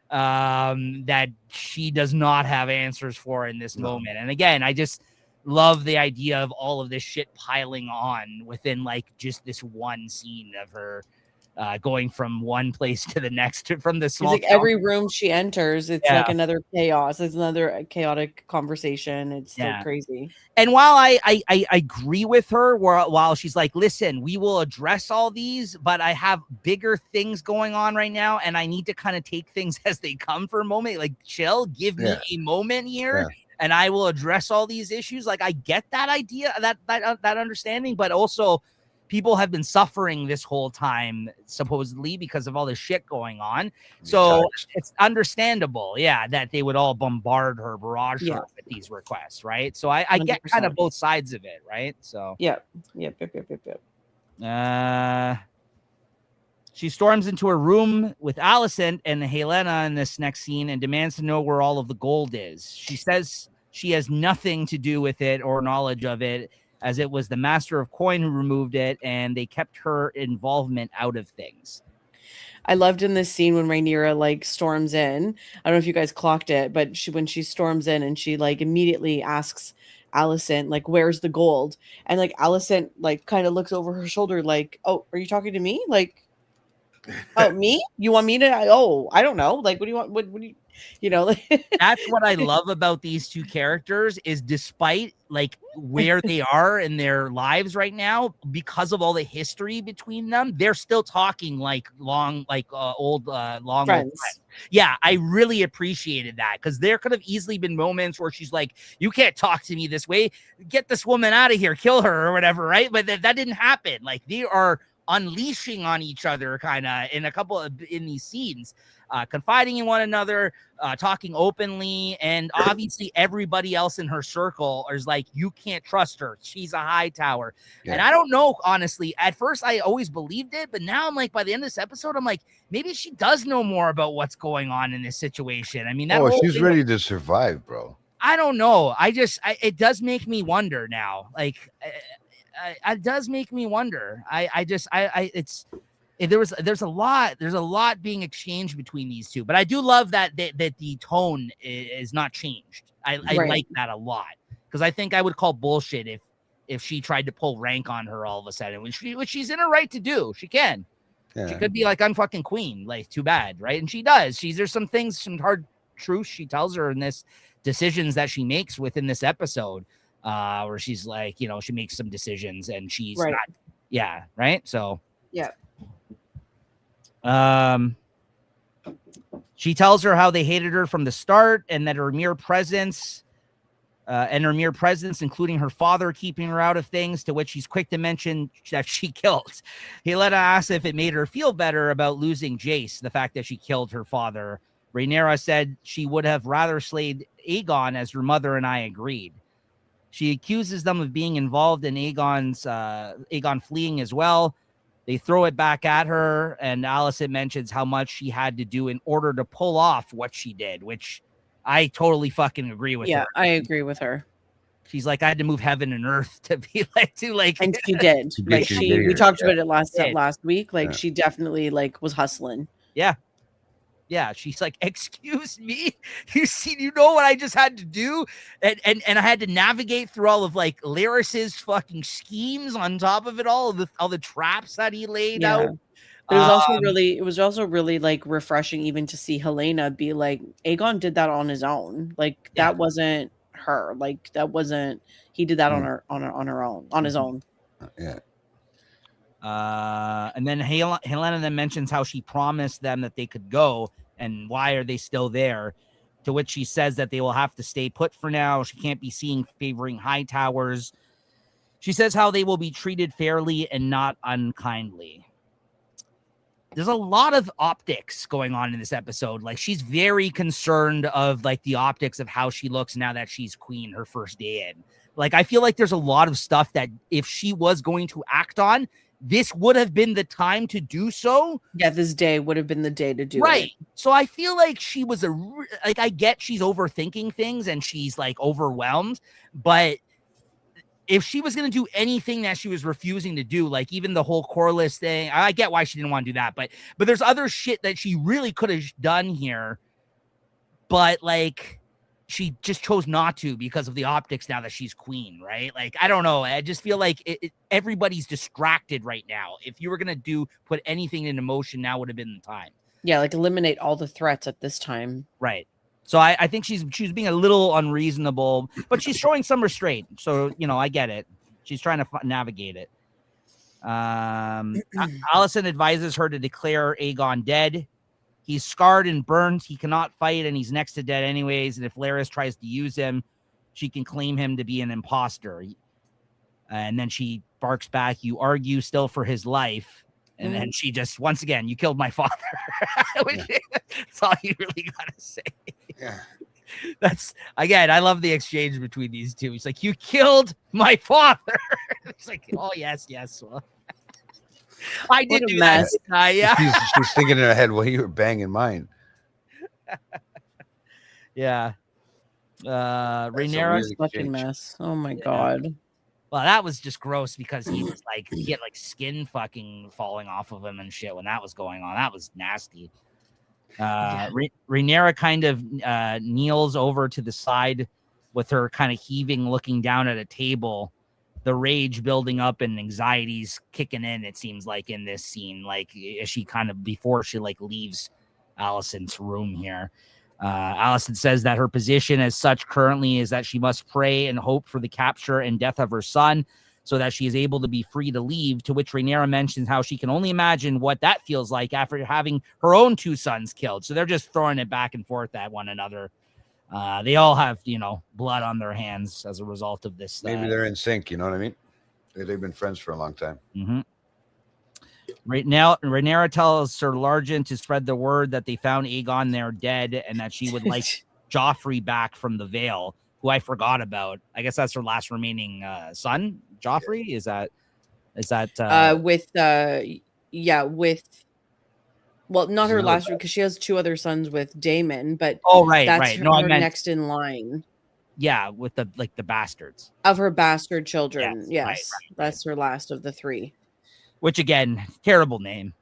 that she does not have answers for in this moment. And again, I just love the idea of all of this shit piling on within just this one scene of her going from one place to the next, from the small. It's like every room she enters, it's like another chaos. It's another chaotic conversation. It's so crazy. And while I agree with her, while she's like, listen, we will address all these, but I have bigger things going on right now, and I need to kind of take things as they come for a moment. Like, chill, give me a moment here. Yeah. And I will address all these issues. Like, I get that idea, that understanding, but also people have been suffering this whole time, supposedly, because of all this shit going on. So it's understandable, that they would all bombard her, barrage her with these requests, right? So I get kind of both sides of it, right? So Yep. She storms into her room with Alicent and Helena in this next scene and demands to know where all of the gold is. She says she has nothing to do with it or knowledge of it, as it was the Master of Coin who removed it, and they kept her involvement out of things. I loved in this scene when Rhaenyra storms in. I don't know if you guys clocked it, but when she storms in and she immediately asks Alicent, where's the gold? And Alicent kind of looks over her shoulder oh, are you talking to me? Oh, me? You want me to? I don't know. What do you want? What do you, That's what I love about these two characters is despite where they are in their lives right now, because of all the history between them, they're still talking long friends. Yeah, I really appreciated that because there could have easily been moments where she's like, you can't talk to me this way. Get this woman out of here, kill her or whatever, right? But that didn't happen. They are unleashing on each other kind of in these scenes, confiding in one another, talking openly, and obviously everybody else in her circle is you can't trust her, she's a high tower. And I don't know, honestly, at first I always believed it, but now I'm by the end of this episode I'm maybe she does know more about what's going on in this situation. I mean, she's ready to survive, bro. I don't know, it does make me wonder now, it does make me wonder. There's a lot being exchanged between these two, but I do love that the tone is not changed. I like that a lot because I think I would call bullshit if she tried to pull rank on her all of a sudden, which she's in her right to do. She can. Yeah. She could be I'm fucking queen. Too bad, right? And she does. There's some things, some hard truths she tells her in this decisions that she makes within this episode. Where she's she makes some decisions and she's not, right? So she tells her how they hated her from the start and that her mere presence, including her father keeping her out of things, to which she's quick to mention that she killed. Helena asks if it made her feel better about losing Jace, the fact that she killed her father. Rhaenyra said she would have rather slayed Aegon, as her mother and I agreed. She accuses them of being involved in Aegon fleeing as well. They throw it back at her, and Alicent mentions how much she had to do in order to pull off what she did, which I totally fucking agree with her. Yeah, I agree with her. She's I had to move heaven and earth to be and she did. We talked about it last week. She definitely was hustling. Yeah. Yeah, she's like, excuse me, you know what I just had to do, and I had to navigate through all of like Larys's fucking schemes on top of it all the traps that he laid out. But it was also really like refreshing even to see Helena be like, Aegon did that on his own. Like that wasn't her. Like that wasn't, he did that on his own. Yeah. And then Helena then mentions how she promised them that they could go, and why are they still there? To which she says that they will have to stay put for now. She can't be seen favoring high towers. She says how they will be treated fairly and not unkindly. There's a lot of optics going on in this episode. Like she's very concerned of like the optics of how she looks now that she's queen her first day in. Like I feel like there's a lot of stuff that if she was going to act on, this would have been the time to do so. Yeah, this day would have been the day to do it. Right. So I feel like she was I get she's overthinking things and she's like overwhelmed, but if she was going to do anything that she was refusing to do, like even the whole Corliss thing, I get why she didn't want to do that, but there's other shit that she really could have done here, but like she just chose not to because of the optics now that she's queen, right? Like, I don't know. I just feel like everybody's distracted right now. If you were going to put anything into motion, now would have been the time. Yeah, like eliminate all the threats at this time. Right. So I think she's being a little unreasonable, but she's showing some restraint. So, I get it. She's trying to navigate it. Alicent advises her to declare Aegon dead. He's scarred and burned. He cannot fight, and he's next to dead anyways. And if Larys tries to use him, she can claim him to be an imposter. And then she barks back, "You argue still for his life." And then she just, once again, "You killed my father." That's all you really got to say. Yeah. That's, again, I love the exchange between these two. He's like, "You killed my father." It's like, oh, yes. Well, I did do that. Yeah. She's thinking in her head, well, you were banging mine. Yeah. Rhaenyra. Fucking mess. Oh my God. Well, that was just gross because he was like, he had like skin fucking falling off of him and shit when that was going on. That was nasty. Rhaenyra kind of kneels over to the side with her kind of heaving, looking down at a table. The rage building up and anxieties kicking in, it seems like, in this scene, like as she kind of, before she like leaves Alicent's room here. Alicent says that her position as such currently is that she must pray and hope for the capture and death of her son so that she is able to be free to leave, to which Rhaenyra mentions how she can only imagine what that feels like after having her own two sons killed. So they're just throwing it back and forth at one another. They all have, blood on their hands as a result of this. Maybe they're in sync, you know what I mean? They've been friends for a long time. Mm-hmm. Right now, Rhaenyra tells Sir Largent to spread the word that they found Aegon there dead and that she would like Joffrey back from the Vale, who I forgot about. I guess that's her last remaining son, Joffrey. Is that well, not her last one because she has two other sons with Daemon, but that's her next in line. Yeah, with the bastards of her bastard children. Yes, that's her last of the three. Which again, terrible name.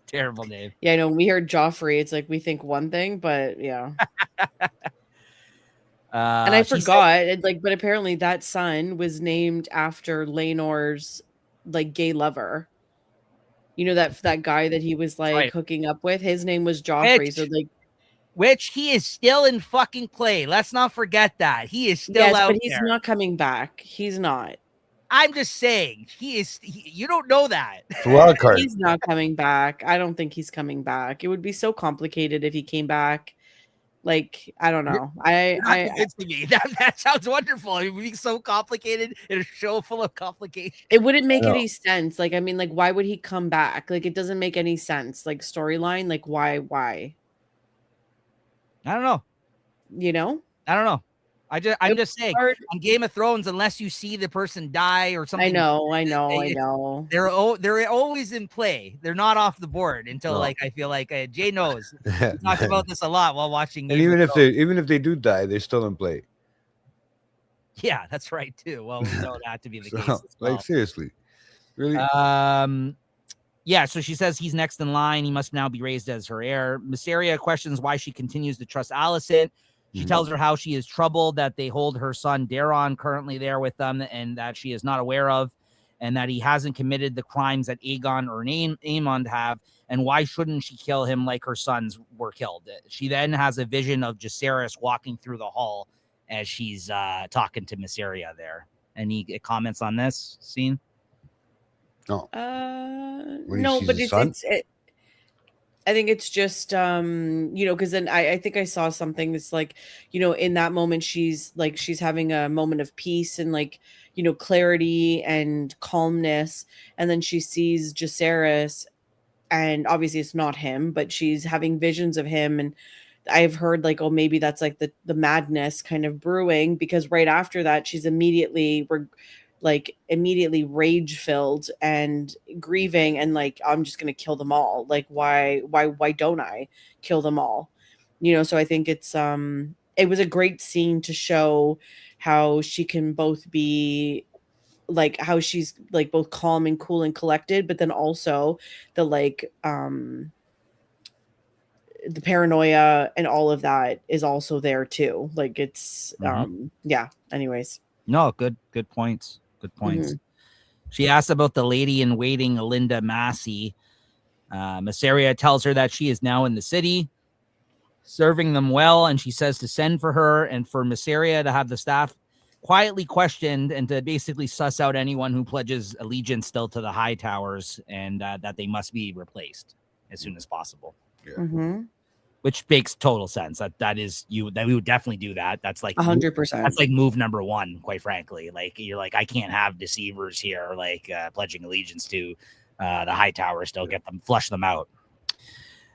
Terrible name. Yeah, I know. When we heard Joffrey, it's like we think one thing, but yeah. And I forgot, but apparently that son was named after Laenor's like gay lover. You know that guy that he was like hooking up with. His name was Joffrey. Which he is still in fucking play. Let's not forget that he is still out. But he's not coming back. He's not. I'm just saying you don't know that. Wild card. He's not coming back. I don't think he's coming back. It would be so complicated if he came back. Like, I don't know. That sounds wonderful. It would be so complicated in a show full of complications. It wouldn't make any sense. Like, I mean, like, why would he come back? Like, it doesn't make any sense. Like, storyline, like, why? I don't know. I don't know. I'm just saying, on Game of Thrones, unless you see the person die or something. I know. They're always in play. They're not off the board until I feel like Jay knows. We talked about this a lot while watching. And even if they do die, they're still in play. Yeah, that's right too. Well, we know that to be the case. Like seriously, really. Yeah, so she says he's next in line. He must now be raised as her heir. Mysaria questions why she continues to trust Alicent. She tells her how she is troubled that they hold her son Daron currently there with them and that she is not aware of, and that he hasn't committed the crimes that Aegon or Aemond have, and why shouldn't she kill him like her sons were killed? She then has a vision of Jacaerys walking through the hall as she's talking to Mysaria there. Any comments on this scene? No. No, but I think it's just because then I think I saw something that's like, in that moment she's having a moment of peace and clarity and calmness, and then she sees Jacaerys, and obviously it's not him, but she's having visions of him, and I've heard oh, maybe that's the madness kind of brewing, because right after that she's immediately rage filled and grieving, and I'm just gonna kill them all. Why don't I kill them all? So I think it was a great scene to show how she can both be how she's both calm and cool and collected, but then also the paranoia and all of that is also there too. It's yeah. Anyways. No, good points. Good points. She asks about the lady in waiting, Alinda Massey. Mysaria tells her that she is now in the city, serving them well, and she says to send for her and for Mysaria to have the staff quietly questioned and to basically suss out anyone who pledges allegiance still to the High Towers, and that they must be replaced as soon as possible. Yeah. Which makes total sense. That we would definitely do that. That's 100%. That's move number one, quite frankly. You're I can't have deceivers here, pledging allegiance to the High Tower. Still get them, flush them out.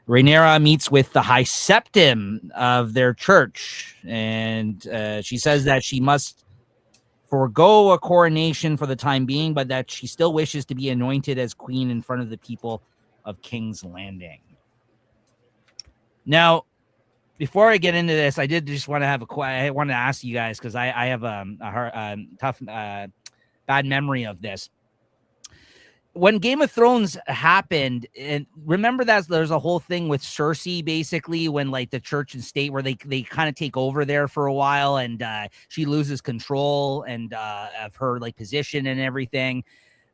Rhaenyra meets with the High Septim of their church, and she says that she must forego a coronation for the time being, but that she still wishes to be anointed as queen in front of the people of King's Landing. Now, before I get into this, I did just want to I want to ask you guys, because I have a tough, bad memory of this. When Game of Thrones happened, and remember that there's a whole thing with Cersei, basically, when the church and state where they kind of take over there for a while, and she loses control and of her position and everything,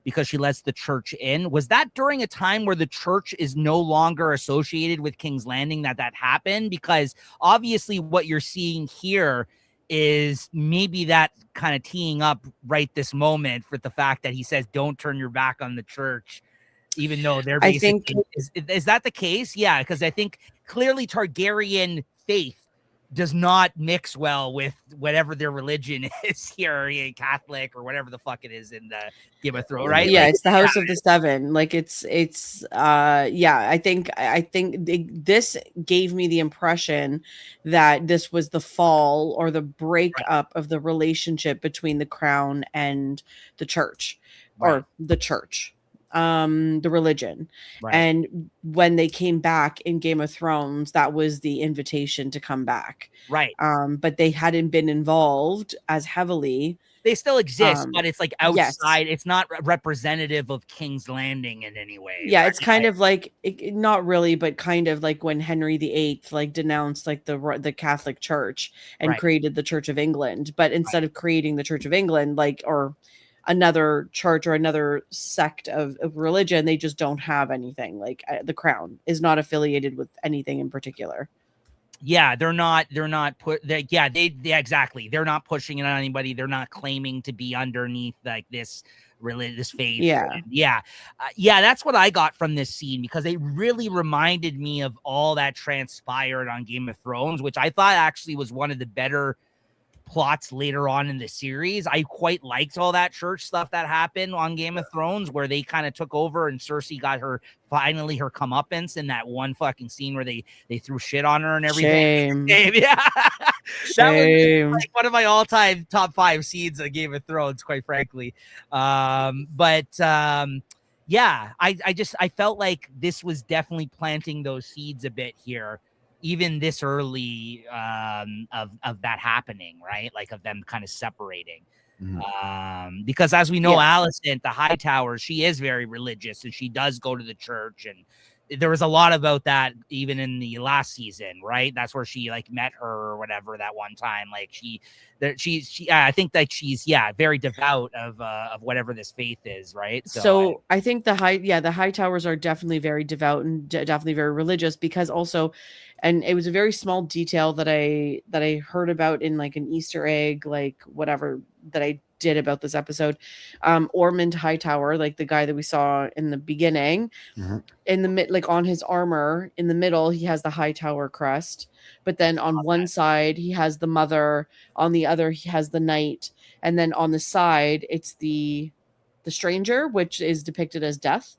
because she lets the church in. Was that during a time where the church is no longer associated with King's Landing that happened? Because obviously what you're seeing here is maybe that kind of teeing up right this moment for the fact that he says, don't turn your back on the church, even though they're basically, is that the case? Yeah, because I think clearly Targaryen faith does not mix well with whatever their religion is here, Catholic or whatever the fuck it is in the Game of Thrones, right? Yeah, it's the House of the Seven. I think this gave me the impression that this was the fall or the breakup of the relationship between the crown and the church, or the church. The religion. And when they came back in Game of Thrones, that was the invitation to come back. But they hadn't been involved as heavily. They still exist, but it's outside. Yes. It's not representative of King's Landing in any way. Yeah, it's kind of not really, but kind of when Henry VIII denounced the Catholic Church and created the Church of England. But instead of creating the Church of England, or another church or another sect of religion, they just don't have anything. The crown is not affiliated with anything in particular. Yeah, exactly. They're not pushing it on anybody. They're not claiming to be underneath this religious faith. Yeah. That's what I got from this scene, because it really reminded me of all that transpired on Game of Thrones, which I thought actually was one of the better plots later on in the series. I quite liked all that church stuff that happened on Game of Thrones, where they kind of took over and Cersei got finally her comeuppance in that one fucking scene where they threw shit on her and everything. Shame. Yeah. That was one of my all-time top 5 scenes of Game of Thrones, quite frankly. I felt like this was definitely planting those seeds a bit here, even this early of that happening, right? Of them kind of separating. Because as we know, Alicent, the Hightower, she is very religious and she does go to the church, and there was a lot about that even in the last season, right? That's where she like met her or whatever that one time. Like she I think that she's very devout of whatever this faith is, right? So I think the Hightowers are definitely very devout and definitely very religious, because also, and it was a very small detail that I heard about in like an Easter egg, like whatever that I did about this episode. Ormond Hightower, like the guy that we saw in the beginning, in the like on his armor in the middle, he has the Hightower crest, but then on one side he has the mother, on the other he has the knight, and then on the side it's the stranger, which is depicted as death.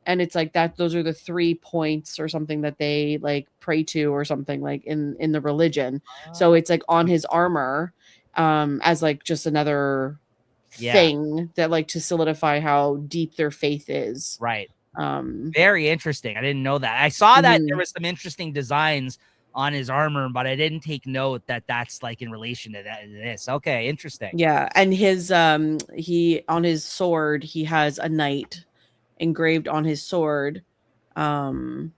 And it's like that, those are the 3 points or something that they like pray to or something like in the religion. So it's like on his armor, as like just another thing that like to solidify how deep their faith is. Right. Very interesting. I didn't know that. I saw that there was some interesting designs on his armor, but I didn't take note that that's like in relation to this. Okay, interesting. Yeah, and his he on his sword, he has a knight engraved on his sword. Yeah.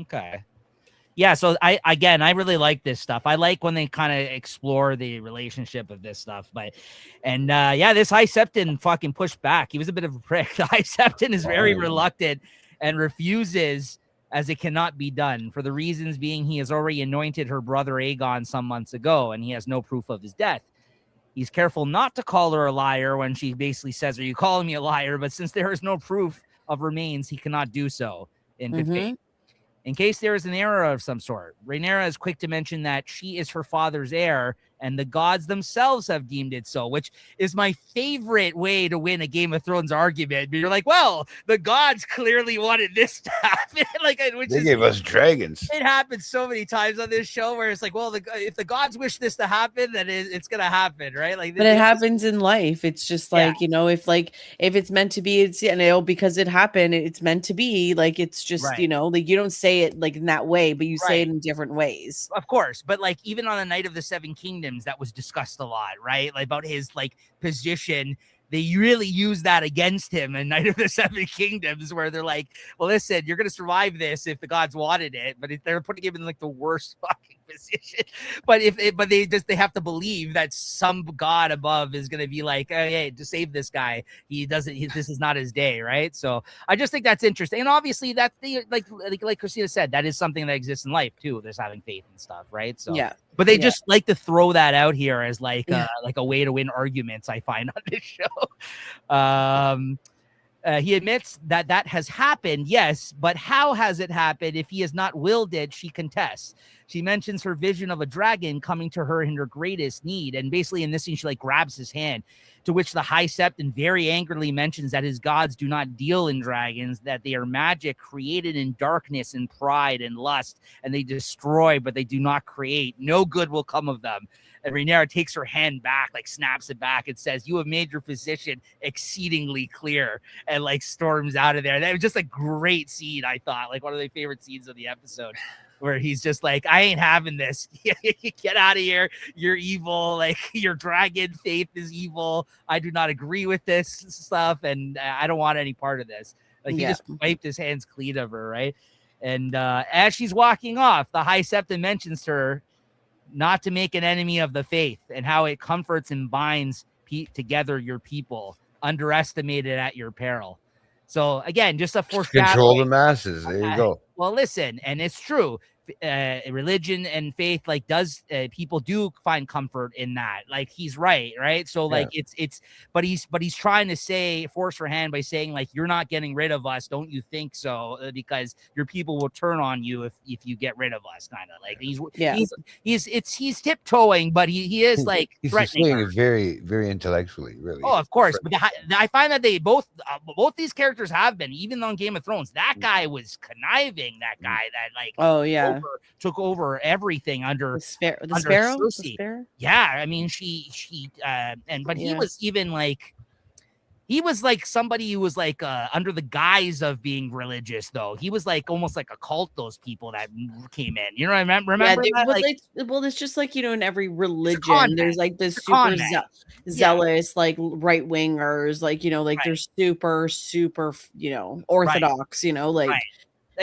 Okay. Yeah, so I really like this stuff. I like when they kind of explore the relationship of this stuff. This High Septon fucking pushed back. He was a bit of a prick. The High Septon is very reluctant and refuses, as it cannot be done, for the reasons being he has already anointed her brother Aegon some months ago, and he has no proof of his death. He's careful not to call her a liar when she basically says, "Are you calling me a liar?" But since there is no proof of remains, he cannot do so in good faith. In case there is an error of some sort, Rhaenyra is quick to mention that she is her father's heir, and the gods themselves have deemed it so, which is my favorite way to win a Game of Thrones argument. But you're like, well, the gods clearly wanted this to happen. They gave us dragons. It happens so many times on this show where it's like, well, if the gods wish this to happen, then it's going to happen, right? Like, but it happens in life. It's just like, if it's meant to be, it's, because it happened, it's meant to be. Like, it's just, like, you don't say it like in that way, but you say it in different ways. Of course. But like, even on the Night of the Seven Kingdoms, that was discussed a lot, right? Like about his like position. They really use that against him in Night of the Seven Kingdoms, where they're like, well, listen, you're going to survive this if the gods wanted it, but if they're putting him in like the worst fucking position. But they have to believe that some god above is going to be like, oh, hey, to save this guy. This is not his day, right? So I just think that's interesting. And obviously that's like Christina said, that is something that exists in life too. There's having faith and stuff, right? So but they just like to throw that out here as like a way to win arguments, I find, on this show. He admits that has happened, yes, but how has it happened? If he has not willed it, she contests. She mentions her vision of a dragon coming to her in her greatest need. And basically in this scene, she like grabs his hand, to which the High Septon very angrily mentions that his gods do not deal in dragons, that they are magic created in darkness and pride and lust, and they destroy, but they do not create. No good will come of them. And Rhaenyra takes her hand back, like snaps it back and says, "You have made your position exceedingly clear," and like storms out of there. That was just a great scene, I thought, like one of my favorite scenes of the episode, where he's just like, I ain't having this. Get out of here. You're evil. Like, your dragon faith is evil. I do not agree with this stuff, and I don't want any part of this. Like, he just wiped his hands clean of her, right? And as she's walking off, the High Septon mentions to her not to make an enemy of the faith, and how it comforts and binds together your people, underestimated at your peril. So again, just a foreshadowing. Control the masses. There you go. Well, listen, and it's true. Religion and faith, like, people do find comfort in that. Like, he's right. So like, but he's trying to force her hand by saying, like, you're not getting rid of us, don't you think so? Because your people will turn on you if you get rid of us, kind of like he's tiptoeing, but he is like he's threatening saying her. it very, very intellectually, really. Oh, of course. But I find that they both these characters have been, even on Game of Thrones. That guy was conniving. That guy that like, took over everything under the under Sparrow. Cersei. Yeah, I mean, he was even like, He was like somebody who was like under the guise of being religious, though. He was like almost like a cult, those people that came in. You know, remember Yeah, that? well, it's just like, in every religion, there's like this super zealous, like right wingers, like, they're super, super, orthodox, like.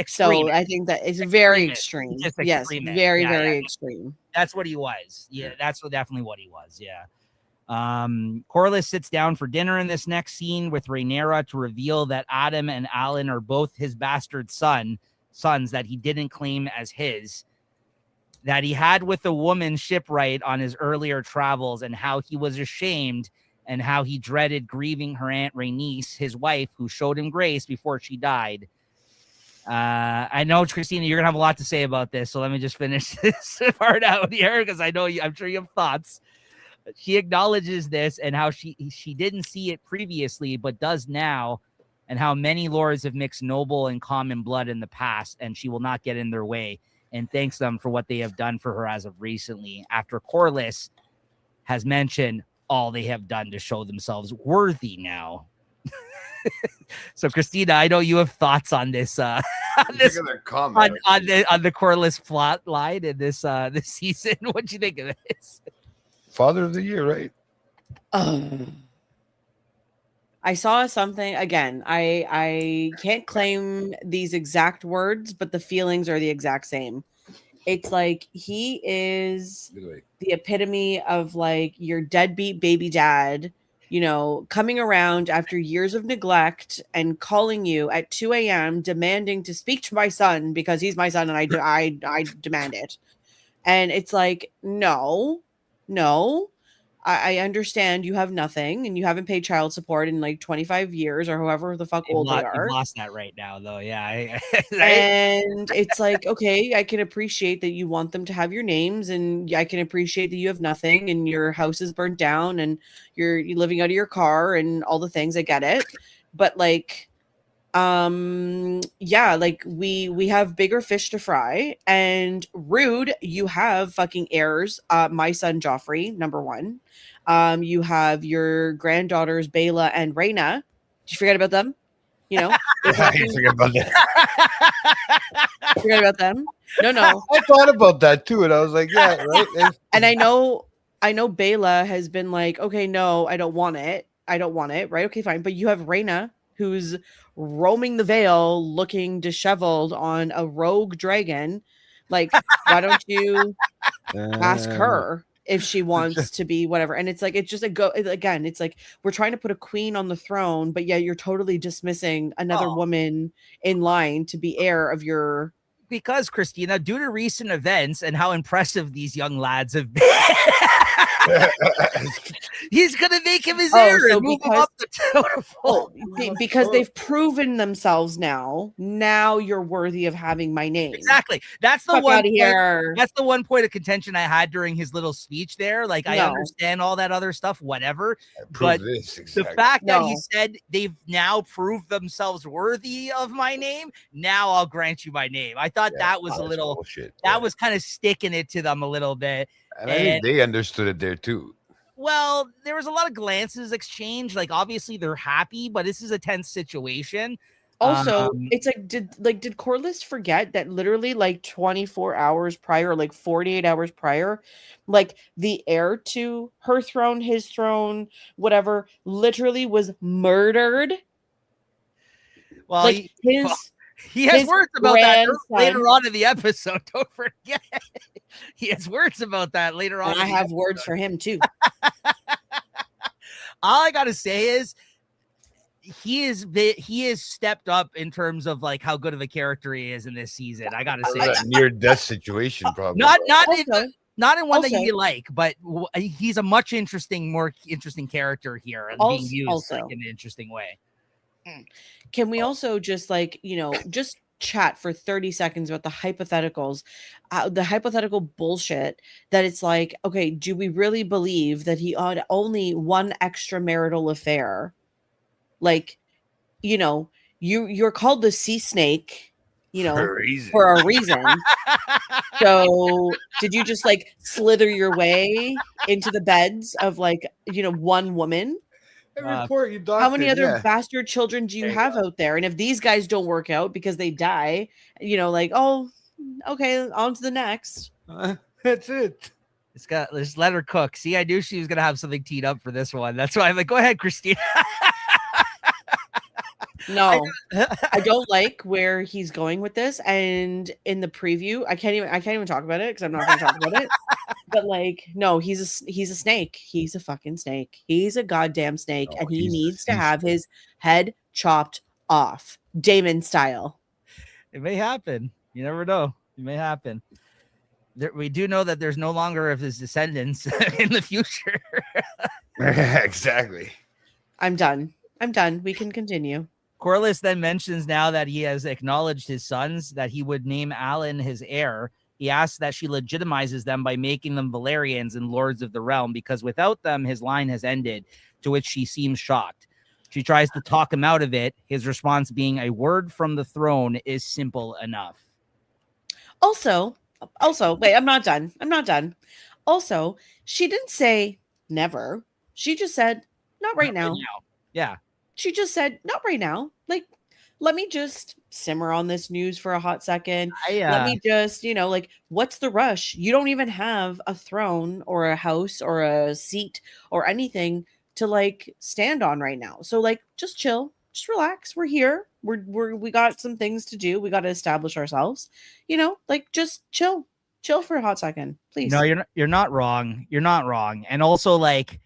So I think that it's very extreme. Yes, very, very extreme. That's what he was. Yeah, that's definitely what he was. Yeah. Corlys sits down for dinner in this next scene with Rhaenyra to reveal that Adam and Alan are both his bastard sons that he didn't claim as his, that he had with a woman shipwright on his earlier travels, and how he was ashamed and how he dreaded grieving her Aunt Rhaenys, his wife, who showed him grace before she died. I know, Christina, you're gonna have a lot to say about this, so let me just finish this part out here, because I'm sure you have thoughts. She acknowledges this and how she didn't see it previously, but does now, and how many lords have mixed noble and common blood in the past, and she will not get in their way, and thanks them for what they have done for her as of recently, after Corlys has mentioned all they have done to show themselves worthy now. So, Christina, I know you have thoughts on this on the Corlys plot line in this season. What do you think of this? Father of the Year, right? I saw something again. I can't claim these exact words, but the feelings are the exact same. It's like he is the epitome of like your deadbeat baby dad, coming around after years of neglect and calling you at 2 a.m. demanding to speak to my son because he's my son and I demand it. And it's like, no. I understand you have nothing and you haven't paid child support in like 25 years or however the fuck old they are. You've lost that right now, though. Yeah. And it's like, okay, I can appreciate that you want them to have your names, and I can appreciate that you have nothing and your house is burnt down and you're living out of your car and all the things. I get it. But like, yeah, like we have bigger fish to fry. And rude, you have fucking heirs, my son Joffrey, number one. You have your granddaughters Baela and Rhaena. Did you forget about them? I forget about that. Forget about them. No. I thought about that too, and I was like, yeah, right. And I know Baela has been like, okay, no, I don't want it, right? Okay, fine. But you have Rhaena, who's roaming the Vale looking disheveled on a rogue dragon. Like, why don't you ask her if she wants to be whatever? And it's like, it's just again, it's like we're trying to put a queen on the throne, but yeah, you're totally dismissing another woman in line to be heir of your... Because, Christina, due to recent events and how impressive these young lads have been, he's gonna make him his heir and move him up the totem pole. Because they've proven themselves now. Now you're worthy of having my name. Exactly. That's the one here. That's the one point of contention I had during his little speech there. Like, I understand all that other stuff, whatever. But the fact that he said they've now proved themselves worthy of my name, now I'll grant you my name. I thought that was a little bullshit. That was kind of sticking it to them a little bit. And I think they understood it there too. Well, there was a lot of glances exchanged. Like, obviously they're happy, but this is a tense situation. Also, it's like, did Corlys forget that literally like 24 hours prior, like 48 hours prior, like the heir to her throne, his throne, whatever, literally was murdered? Well, like he has words about that later on in the episode. Don't forget. He has words about that later on. And I have words for him too. All I gotta say is he is stepped up in terms of like how good of a character he is in this season. I gotta say, that near death situation, probably not in one that you like, but he's a more interesting character here and being used like, in an interesting way. Can we also just like, just chat for 30 seconds about the hypotheticals, the hypothetical bullshit that it's like, okay, do we really believe that he had only one extramarital affair? Like, you're called the sea snake, for a reason. So did you just like slither your way into the beds of like, one woman? report you doctor. How many other yeah. bastard children do you have out there? And if these guys don't work out because they die, like, oh, okay, on to the next. That's it. Let's let her cook. See, I knew she was gonna have something teed up for this one. That's why I'm like, go ahead, Christina. No, I don't like where he's going with this. And in the preview, I can't even talk about it because I'm not going to talk about it. But like, no, he's a snake. He's a fucking snake. He's a goddamn snake, and he needs to have his head chopped off, Damon style. It may happen. You never know. It may happen. We do know that there's no longer of his descendants in the future. Exactly. I'm done. We can continue. Corlys then mentions now that he has acknowledged his sons, that he would name Alan his heir. He asks that she legitimizes them by making them Valyrians and lords of the realm, because without them, his line has ended, to which she seems shocked. She tries to talk him out of it, his response being, a word from the throne is simple enough. Also, wait, I'm not done. Also, she didn't say never. She just said, not right now. Yeah. She just said, not right now. Like, let me just simmer on this news for a hot second. Let me just, like, what's the rush? You don't even have a throne or a house or a seat or anything to like stand on right now. So like, just chill, just relax. We're here. We got some things to do. We got to establish ourselves, like just chill for a hot second, please. No, you're not wrong. You're not wrong. And also like,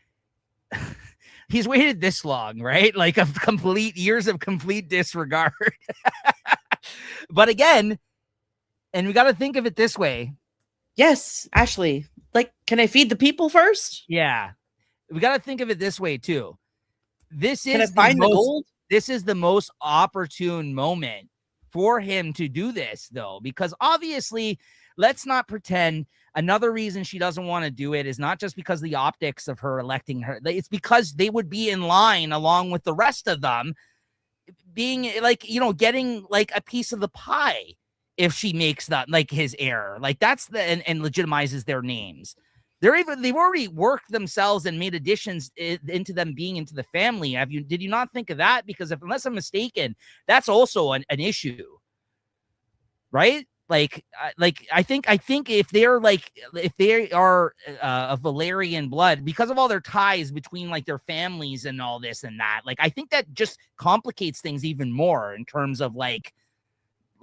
he's waited this long, right? Like years of complete disregard. But again, and we got to think of it this way. Yes, Ashley, like, can I feed the people first? Yeah. We got to think of it this way too. This is the gold? This is the most opportune moment for him to do this though, because obviously, let's not pretend. Another reason she doesn't want to do it is not just because of the optics of her electing her. It's because they would be in line along with the rest of them, being like, getting like a piece of the pie if she makes that like his heir. Like that's and legitimizes their names. They've already worked themselves and made additions into them being into the family. Did you not think of that? Because unless I'm mistaken, that's also an issue, right? Like I think if they are of Valyrian blood, because of all their ties between like their families and all this and that, like I think that just complicates things even more in terms of like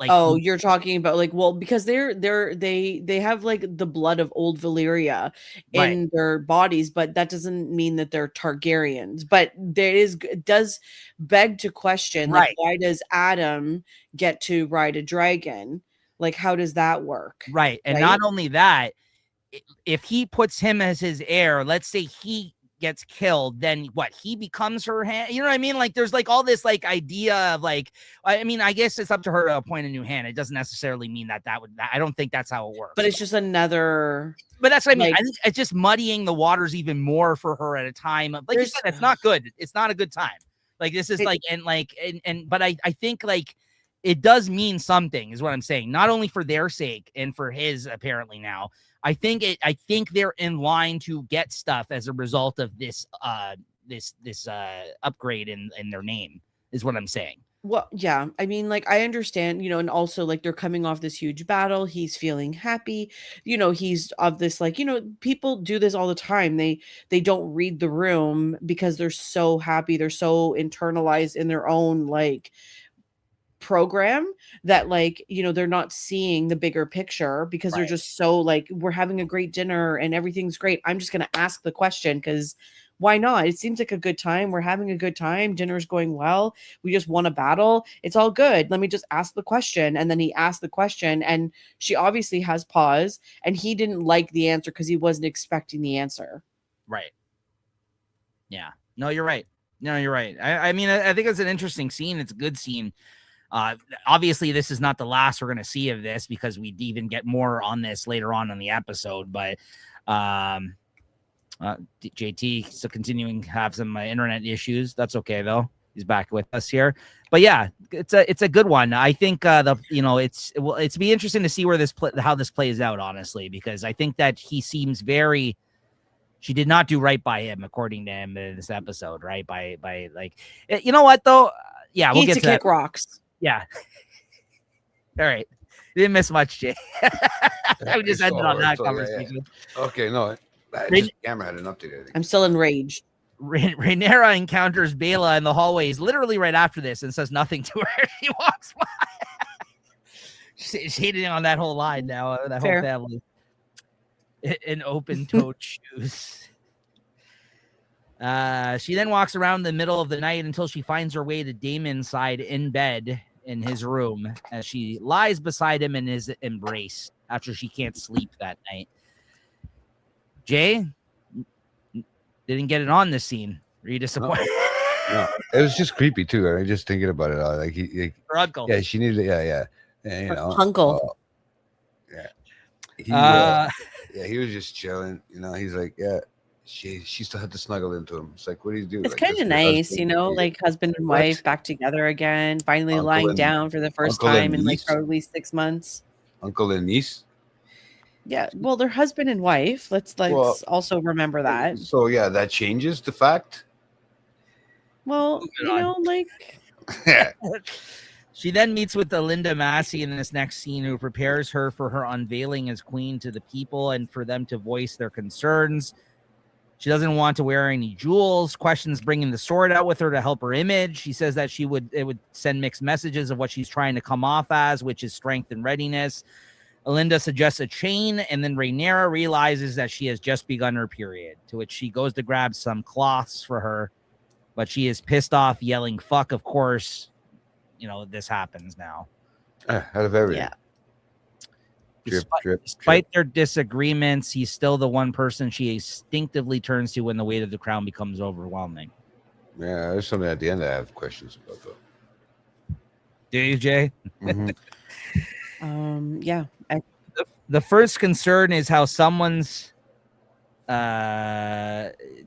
oh, you're talking about like, well, because they have like the blood of old Valyria in their bodies, but that doesn't mean that they're Targaryens. But it does beg to question, like, why does Adam get to ride a dragon? Like, how does that work? Right. And not only that, if he puts him as his heir, let's say he gets killed, then what? He becomes her hand. You know what I mean? Like, there's like all this like idea of like, I mean, I guess it's up to her to appoint a new hand. It doesn't necessarily mean that I don't think that's how it works. But it's just another. But that's what I mean. I think it's just muddying the waters even more for her at a time. Like you said, it's not good. It's not a good time. Like this is but I think like, it does mean something is what I'm saying, not only for their sake and for his apparently now. I think they're in line to get stuff as a result of this upgrade in their name is what I'm saying. Well, yeah, I mean, like, I understand, and also like they're coming off this huge battle. He's feeling happy, he's of this, like, people do this all the time. They don't read the room because they're so happy. They're so internalized in their own like program that like they're not seeing the bigger picture because they're just so like, we're having a great dinner and everything's great. I'm just going to ask the question because why not? It seems like a good time. We're having a good time. Dinner's going well. We just won a battle. It's all good. Let me just ask the question. And then he asked the question and she obviously has pause and he didn't like the answer because he wasn't expecting the answer. Right. Yeah. No, you're right. I mean, I think it's an interesting scene. It's a good scene. Obviously this is not the last we're going to see of this because we even get more on this later on in the episode, but JT still continuing to have some internet issues. That's okay though. He's back with us here, but yeah, it's a good one. I think it's be interesting to see where how this plays out, honestly, because I think that he seems very She did not do right by him, according to him in this episode, right? By like, you know what though? Yeah, we'll He get needs to to that. kick rocks. Yeah. All right. Didn't miss much, Jay. I just ended on that conversation. Yeah. Okay, no. Camera had an update, I think. I'm still enraged. Rhaenyra encounters Bela in the hallways literally right after this and says nothing to her. She walks by. She's hating on that whole line now, that Fair. whole family. In open-toed shoes. She then walks around the middle of the night until she finds her way to Daemon's side in bed in his room as she lies beside him in his embrace after she can't sleep that night. Jay didn't get it on this scene. Were you disappointed? No, it was just creepy too. I mean, just thinking about it, like Her uncle. Yeah, she needed. Yeah. And, you know, Uncle. yeah, he was just chilling. You know, he's like, yeah, she still had to snuggle into him. It's like, what do you do? It's like, kind of nice, you know, like husband and wife back together again, finally lying down for the first time in like probably 6 months. Uncle and niece. Yeah, well, they're husband and wife. Let's also remember that. So yeah, that changes the fact. Well, you know, like. She then meets with Linda Massey in this next scene, who prepares her for her unveiling as queen to the people and for them to voice their concerns. She doesn't want to wear any jewels, questions bringing the sword out with her to help her image. She says that it would send mixed messages of what she's trying to come off as, which is strength and readiness. Linda suggests a chain, and then Rhaenyra realizes that she has just begun her period, to which she goes to grab some cloths for her, but she is pissed off, yelling, fuck, of course. You know, this happens now. Out of everything. Yeah. Despite their disagreements, he's still the one person she instinctively turns to when the weight of the crown becomes overwhelming. Yeah, there's something at the end I have questions about, though. Do you, Jay? Mm-hmm. Yeah. The first concern is how someone's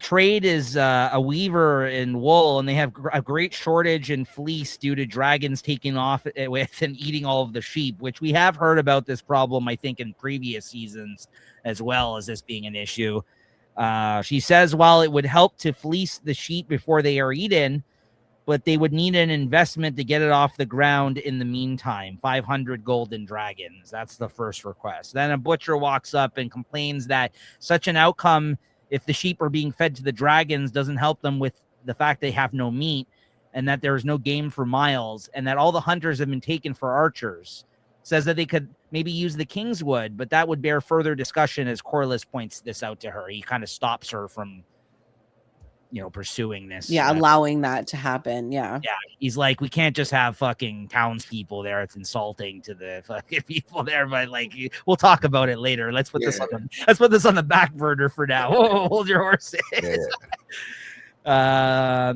trade is a weaver in wool, and they have a great shortage in fleece due to dragons taking off with and eating all of the sheep, which we have heard about this problem, I think, in previous seasons as well as this being an issue. She says while it would help to fleece the sheep before they are eaten, but they would need an investment to get it off the ground in the meantime. 500 golden dragons. That's the first request. Then a butcher walks up and complains that such an outcome, if the sheep are being fed to the dragons, doesn't help them with the fact they have no meat and that there is no game for miles and that all the hunters have been taken for archers. Says that they could maybe use the king's wood, but that would bear further discussion as Corlys points this out to her. He kind of stops her from pursuing this. Yeah, allowing that to happen. Yeah. Yeah. He's like, we can't just have fucking townspeople there. It's insulting to the fucking people there, but like, we'll talk about it later. Let's put this on the back burner for now. Whoa, hold your horses. Yeah.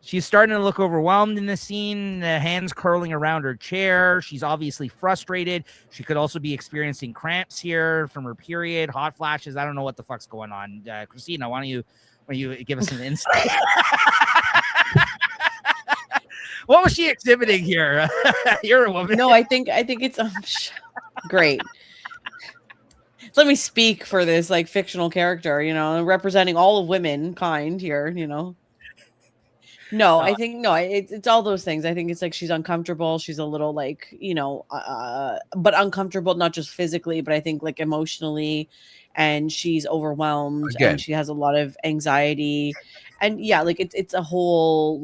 She's starting to look overwhelmed in the scene, the hands curling around her chair. She's obviously frustrated. She could also be experiencing cramps here from her period, hot flashes. I don't know what the fuck's going on. Christina, why don't you give us some insight? What was she exhibiting here? You're a woman. No, I think it's great. So let me speak for this like fictional character, representing all of womankind here, No, I think it's all those things. I think it's like she's uncomfortable. She's a little like, but uncomfortable, not just physically, but I think like emotionally, and she's overwhelmed and she has a lot of anxiety. And yeah, like it's a whole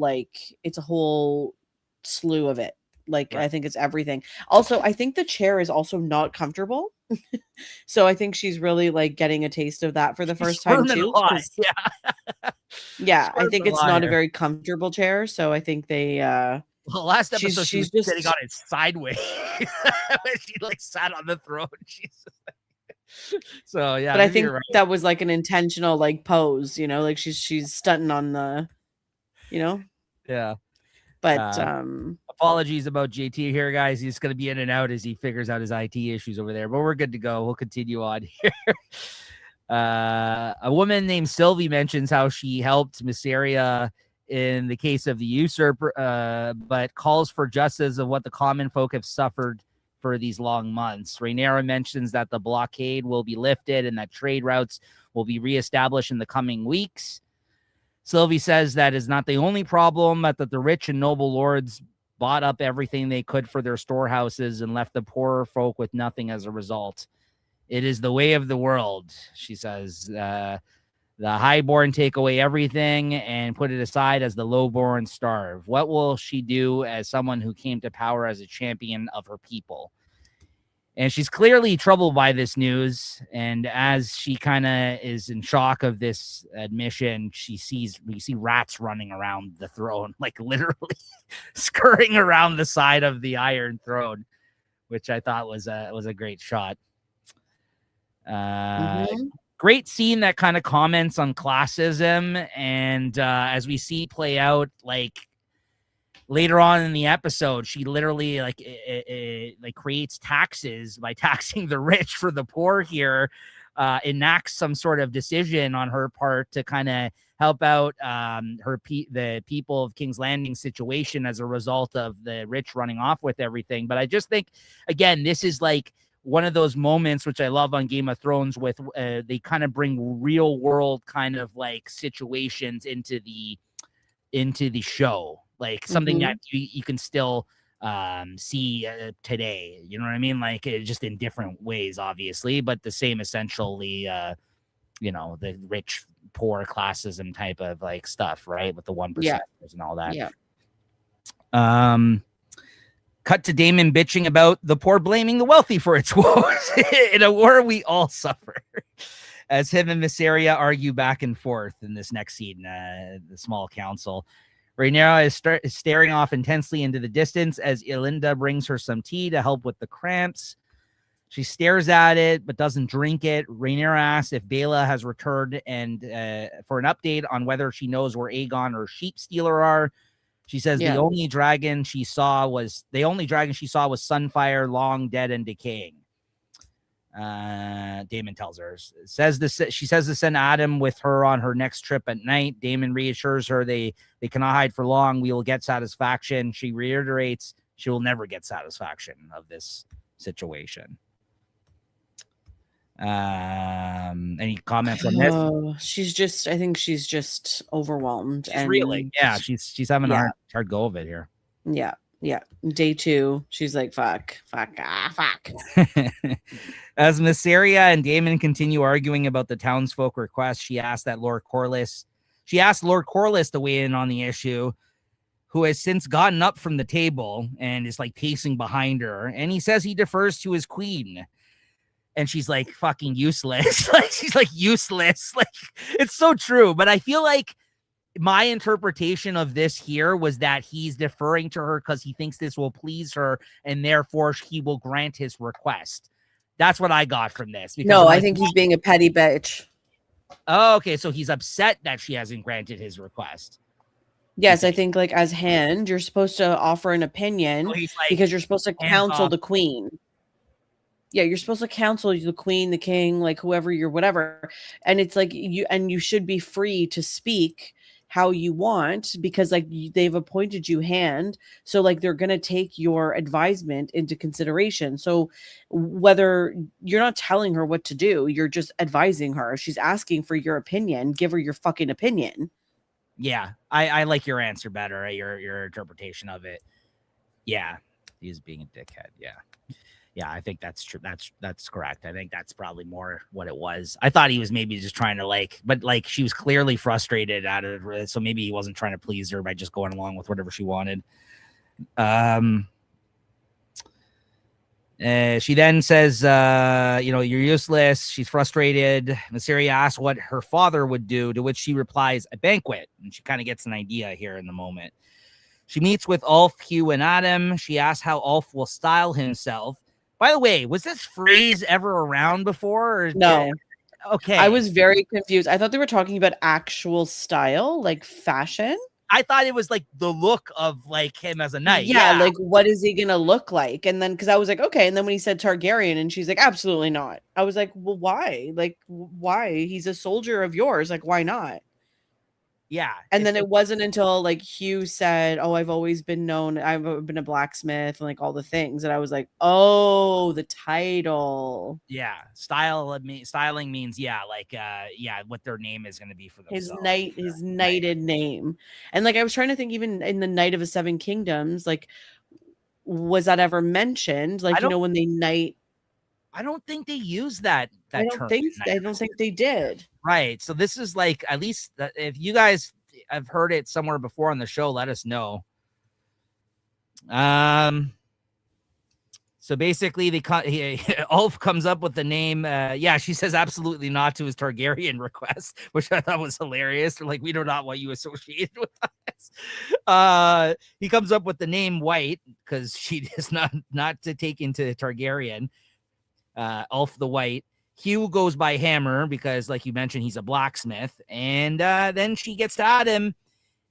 slew of it. Like, right. I think it's everything. Also, I think the chair is also not comfortable. So I think she's really like getting a taste of that for the first time too. Yeah, I think it's not a very comfortable chair. So I think they well, last episode she's just sitting on it sideways. She like sat on the throne. So yeah, but I think that was like an intentional like pose, like she's stunting on the, yeah. But apologies about JT here, guys. He's going to be in and out as he figures out his IT issues over there, but we're good to go. We'll continue on here. A woman named Sylvie mentions how she helped Mysaria in the case of the usurper, but calls for justice of what the common folk have suffered for these long months. Rhaenyra mentions that the blockade will be lifted and that trade routes will be reestablished in the coming weeks. Sylvie says that is not the only problem, but that the rich and noble lords bought up everything they could for their storehouses and left the poorer folk with nothing as a result. It is the way of the world, she says. The highborn take away everything and put it aside as the lowborn starve. What will she do as someone who came to power as a champion of her people? And she's clearly troubled by this news. And as she kind of is in shock of this admission, we see rats running around the throne, like literally scurrying around the side of the Iron Throne, which I thought was a great shot. Great scene that kind of comments on classism. And as we see play out, like, later on in the episode, she literally like creates taxes by taxing the rich for the poor here, enacts some sort of decision on her part to kind of help out the people of King's Landing situation as a result of the rich running off with everything. But I just think, again, this is like one of those moments which I love on Game of Thrones with they kind of bring real world kind of like situations into the show. Like something that you can still see today. You know what I mean? Like just in different ways, obviously, but the same essentially, the rich, poor classism type of like stuff, right? With the 1% and all that. Yeah. Cut to Daemon bitching about the poor blaming the wealthy for its woes in a war we all suffer. As him and Mysaria argue back and forth in this next scene, the small council. Rhaenyra is staring off intensely into the distance as Elinda brings her some tea to help with the cramps. She stares at it, but doesn't drink it. Rhaenyra asks if Baela has returned and for an update on whether she knows where Aegon or Sheep Stealer are. She says the only dragon she saw was Sunfire, long dead and decaying. Daemon tells her. She says to send Adam with her on her next trip at night. Daemon reassures her they cannot hide for long. We will get satisfaction. She reiterates she will never get satisfaction of this situation. Any comments on this? I think she's just overwhelmed. She's reeling. Yeah, she's having a hard go of it here. Yeah. Day 2, she's like, fuck. As Mysaria and Daemon continue arguing about the townsfolk request, she asked Lord Corlys to weigh in on the issue, who has since gotten up from the table and is like pacing behind her. And he says he defers to his queen. And she's like fucking useless. Like she's like useless. Like it's so true. But I feel like my interpretation of this here was that he's deferring to her because he thinks this will please her and therefore he will grant his request. That's what I got from this. No, I think he's being a petty bitch. Oh, okay. So he's upset that she hasn't granted his request. Yes, I think like as hand, you're supposed to offer an opinion because you're supposed to counsel the queen. Yeah, you're supposed to counsel the queen, the king, like whoever you're, whatever. And it's like you should be free to speak how you want because like they've appointed you hand. So like they're going to take your advisement into consideration. So whether you're not telling her what to do, you're just advising her. She's asking for your opinion. Give her your fucking opinion. Yeah, I like your answer better, your interpretation of it. Yeah, he's being a dickhead. Yeah, I think that's true. That's correct. I think that's probably more what it was. I thought he was maybe just trying to but she was clearly frustrated at it. So maybe he wasn't trying to please her by just going along with whatever she wanted. She then says, you're useless. She's frustrated. Mysaria asks what her father would do, to which she replies, a banquet. And she kind of gets an idea here in the moment. She meets with Ulf, Hugh, and Adam. She asks how Ulf will style himself. By the way, was this phrase ever around before? Or no. Okay. I was very confused. I thought they were talking about actual style, like fashion. I thought it was like the look of like him as a knight. Yeah, like what is he gonna look like? And then because I was like, okay. And then when he said Targaryen, and she's like, absolutely not. I was like, well, why? Like, why? He's a soldier of yours. Like, why not? Yeah. And then it wasn't until like Hugh said, "Oh, I've always been known. I've been a blacksmith and like all the things." And I was like, "Oh, the title." Yeah. Styling means, yeah, like, yeah, what their name is going to be for themselves. His knighted name. And like I was trying to think, even in the Knight of the Seven Kingdoms, like, was that ever mentioned? Like, when they knight. I don't think they use that I term. I don't think they did. Right. So this is like, at least if you guys have heard it somewhere before on the show, let us know. So basically, Ulf comes up with the name. Yeah, she says absolutely not to his Targaryen request, which I thought was hilarious. Like, we do not want you associated with us. He comes up with the name White because she is not to take into Targaryen. Ulf the White. Hugh goes by Hammer because, like you mentioned, he's a blacksmith. And then she gets to Adam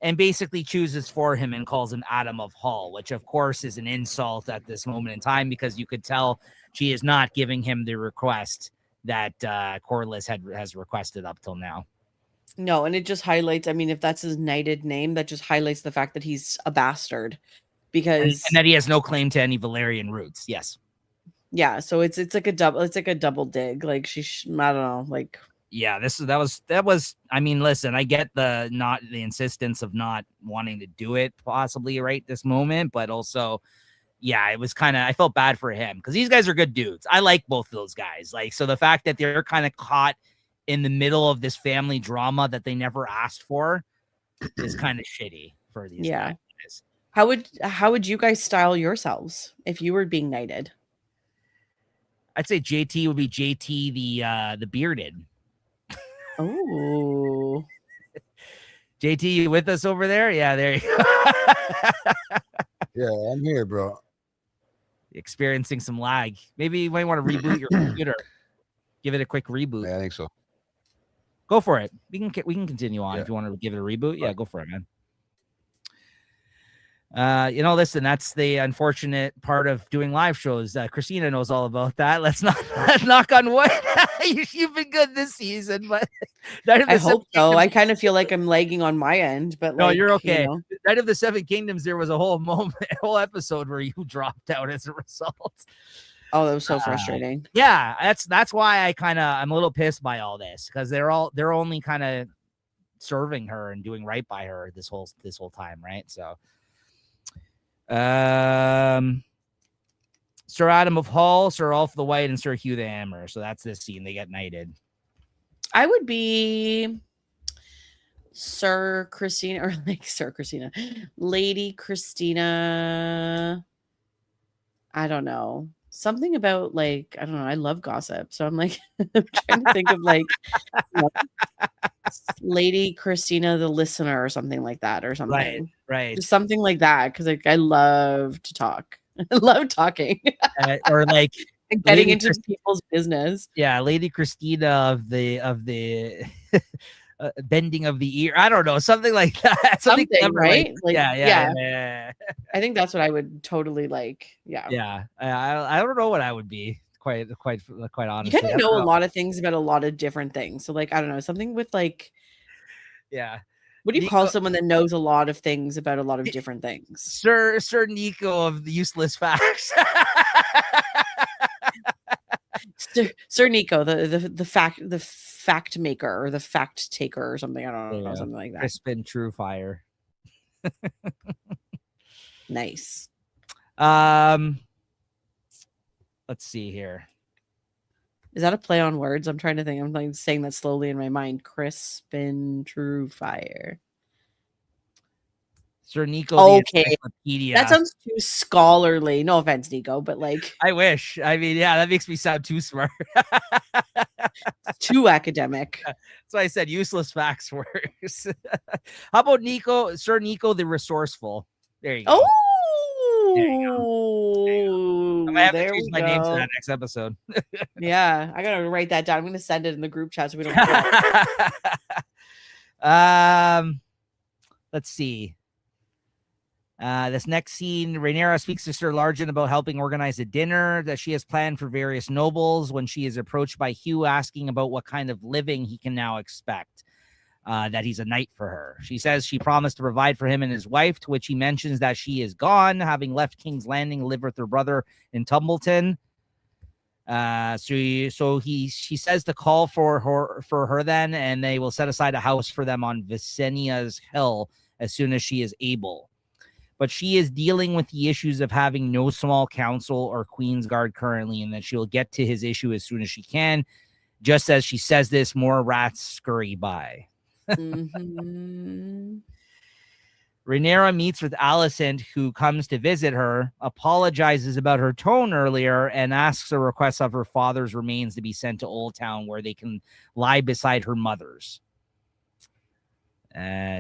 and basically chooses for him and calls him Adam of Hall, which, of course, is an insult at this moment in time because you could tell she is not giving him the request that Corlys has requested up till now. No, and it just highlights, I mean, if that's his knighted name, that just highlights the fact that he's a bastard. Because and that he has no claim to any Valyrian roots. Yes. Yeah, so it's like a double dig. Like I don't know, like, yeah, that was I mean, listen, I get the insistence of not wanting to do it possibly right this moment, but also, yeah, it was kind of, I felt bad for him because these guys are good dudes. I like both of those guys. Like, so the fact that they're kind of caught in the middle of this family drama that they never asked for is kind of shitty for these guys. How would you guys style yourselves if you were being knighted? I'd say JT would be JT the bearded. Oh, JT, you with us over there? Yeah, there you go. Yeah, I'm here, bro. Experiencing some lag. Maybe you might want to reboot your computer. Give it a quick reboot. Yeah, I think so. Go for it. We can continue on if you want to give it a reboot. Yeah, go for it, man. Listen, that's the unfortunate part of doing live shows. Christina knows all about that. Let's knock on wood. You've been good this season, but I hope so. I kind of feel like I'm lagging on my end, but no, you're okay. Night of the Seven Kingdoms, there was a whole episode where you dropped out as a result. Oh, that was so frustrating. Yeah, that's why I'm a little pissed by all this because they're only kind of serving her and doing right by her this whole time, right? So. Sir Adam of Hall, Sir Ulf the White, and Sir Hugh the Hammer. So that's this scene. They get knighted. I would be Sir Christina, or like Sir Christina, Lady Christina. I don't know. Something about, like, I don't know. I love gossip. So I'm like, I'm trying to think of like Lady Christina the Listener or something like that, or something. Right. Just something like that. Cause like I love to talk. I love talking. Or like getting into people's business. Yeah, Lady Christina of the bending of the ear. I don't know, something like that. Something right? Like, yeah. I think that's what I would totally like. Yeah. Yeah. I don't know what I would be. Quite honestly. You kind of know a lot of things about a lot of different things. So like, I don't know, something with like, yeah. What do you call someone that knows a lot of things about a lot of different things? Sir Nico of the Useless Facts. Sir Nico, the fact maker or the fact taker or something. I don't know, something like that. Crispin True Fire. Nice. Let's see here. Is that a play on words? I'm trying to think. I'm like saying that slowly in my mind. Crispin True Fire. Sir Nico. Okay. That sounds too scholarly. No offense, Nico, but like. I wish. I mean, yeah, that makes me sound too smart. Too academic. That's why I said useless facts works. How about Nico, Sir Nico the Resourceful? There you go. Oh, I have to change my name to that next episode. Yeah, I gotta write that down. I'm gonna send it in the group chat so we don't. Let's see. This next scene, Rhaenyra speaks to Sir Largen about helping organize a dinner that she has planned for various nobles when she is approached by Hugh asking about what kind of living he can now expect. that he's a knight for her. She says she promised to provide for him and his wife, to which he mentions that she is gone, having left King's Landing to live with her brother in Tumbleton. She says to call for her then, and they will set aside a house for them on Visenia's Hill as soon as she is able. But she is dealing with the issues of having no small council or Queen's Guard currently, and that she'll get to his issue as soon as she can. Just as she says this, more rats scurry by. Mm-hmm. Rhaenyra meets with Alicent, who comes to visit her, apologizes about her tone earlier, and asks a request of her father's remains to be sent to Old Town, where they can lie beside her mother's.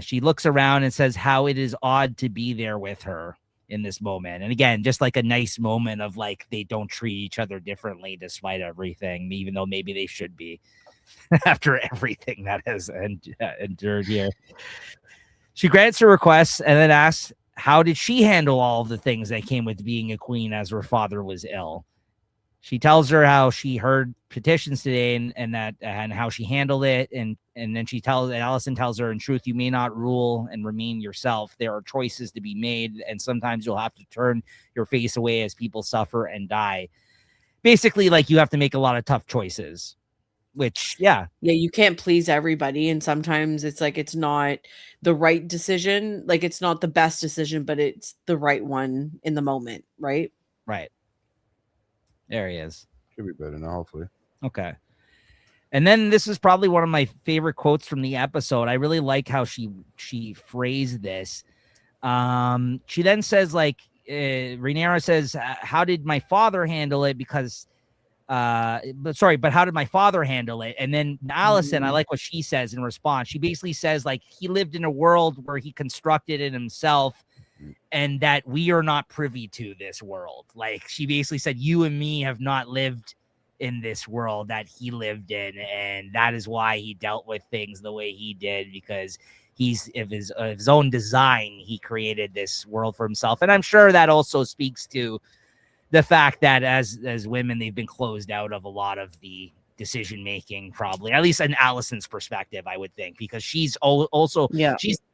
She looks around and says how it is odd to be there with her in this moment. And again, just like a nice moment of like they don't treat each other differently despite everything, even though maybe they should be after everything that has endured here. She grants her request and then asks how did she handle all of the things that came with being a queen as her father was ill. She tells her how she heard petitions today and how she handled it. And then Alicent tells her, in truth, you may not rule and remain yourself. There are choices to be made, and sometimes you'll have to turn your face away as people suffer and die. Basically, like you have to make a lot of tough choices, which, yeah, you can't please everybody. And sometimes it's like, it's not the right decision. Like it's not the best decision, but it's the right one in the moment. Right. Right. There he is. Should be better now, hopefully. Okay. And then this is probably one of my favorite quotes from the episode. I really like how she phrased this. She then says, like, Rhaenyra says, how did my father handle it? Because, but how did my father handle it? And then Alicent, I like what she says in response. She basically says, like, he lived in a world where he constructed it himself, and that we are not privy to this world. Like she basically said, you and me have not lived in this world that he lived in. And that is why he dealt with things the way he did, because he's of his own design. He created this world for himself. And I'm sure that also speaks to the fact that as women, they've been closed out of a lot of the decision making, probably, at least in Alicent's perspective, I would think, because she's also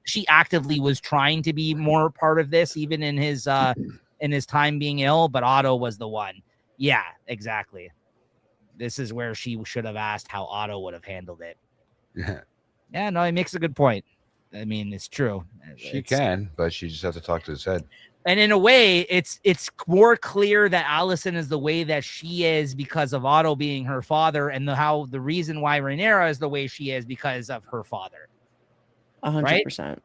she actively was trying to be more part of this, even in his time being ill. But Otto was the one. Yeah, exactly. This is where she should have asked how Otto would have handled it. Yeah, no, he makes a good point. I mean, it's true. She can, but she just has to talk to his head. And in a way, it's more clear that Alicent is the way that she is because of Otto being her father, and the reason why Rhaenyra is the way she is because of her father. 100%.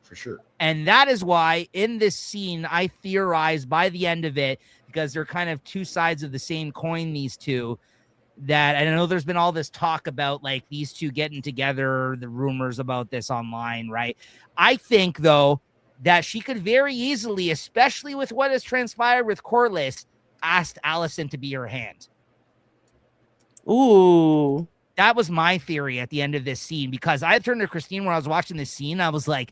For sure. And that is why in this scene, I theorize by the end of it, because they're kind of two sides of the same coin, these two, that I know there's been all this talk about like these two getting together, the rumors about this online, right? I think, though, that she could very easily, especially with what has transpired with Corlys, asked Alicent to be her hand. Ooh. That was my theory at the end of this scene, because I turned to Christine when I was watching this scene. I was like,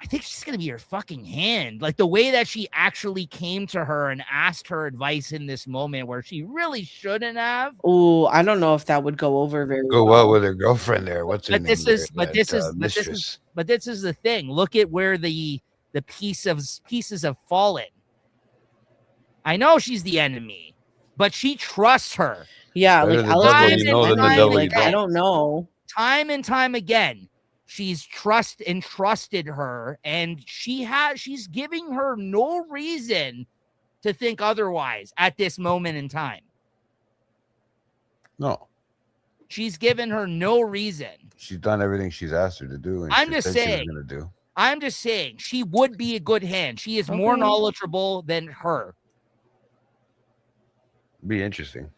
I think she's going to be her fucking hand. Like the way that she actually came to her and asked her advice in this moment where she really shouldn't have. Oh, I don't know if that would go over very well with her girlfriend there. What's her name? This is the thing. Look at where the pieces have fallen. I know she's the enemy, but she trusts her. Yeah, like I don't know. Time and time again, she's entrusted her, and she's giving her no reason to think otherwise at this moment in time. No. She's given her no reason. She's done everything she's asked her to do. And I'm just saying she would be a good hand. She is more knowledgeable than her. Be interesting.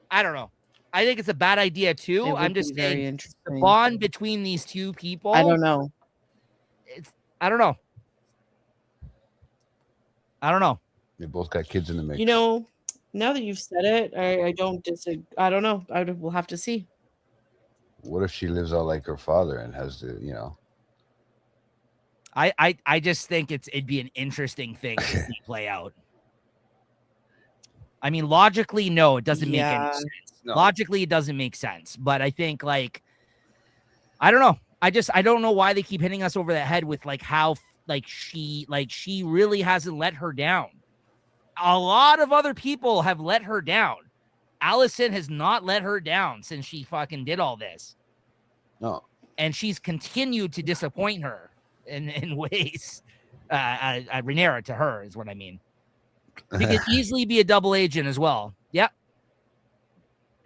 I don't know. I think it's a bad idea too. I'm just saying the bond between these two people. I don't know. I don't know. They both got kids in the mix. You know, now that you've said it, I don't disagree. I don't know. We'll have to see. What if she lives out like her father and has to, you know? I just think it'd be an interesting thing to see play out. I mean, logically, no, it doesn't make any sense. No. Logically, it doesn't make sense. But I think, like, I don't know. I don't know why they keep hitting us over the head with like how she really hasn't let her down. A lot of other people have let her down. Alicent has not let her down since she fucking did all this. No. And she's continued to disappoint her in ways. Rhaenyra to her is what I mean. She could easily be a double agent as well. Yep.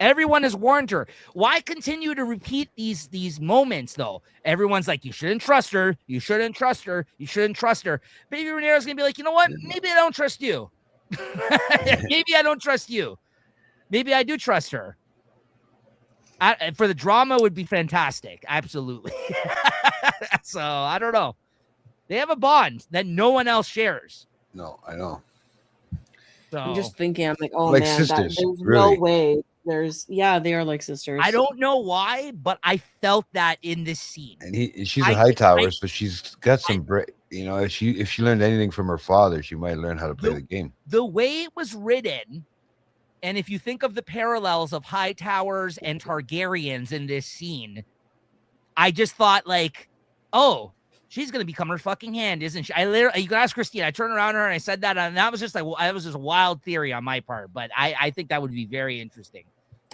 Everyone has warned her. Why continue to repeat these moments, though? Everyone's like, you shouldn't trust her. You shouldn't trust her. You shouldn't trust her. Baby Rhaenyra's going to be like, you know what? Maybe I don't trust you. Maybe I don't trust you. Maybe I do trust her. For the drama would be fantastic. Absolutely. So, I don't know. They have a bond that no one else shares. No, I know. So, I'm just thinking, I'm like, oh like man, sisters, there's really. no way. They are like sisters. I don't know why, but I felt that in this scene. And she's a Hightower, so she's got some you know, if she learned anything from her father, she might learn how to play the game. The way it was written, and if you think of the parallels of Hightowers and Targaryens in this scene, I just thought like, oh, she's gonna become her fucking hand, isn't she? You can ask Christine. I turned around to her and I said that, and that was just like, that was just a wild theory on my part, but I think that would be very interesting.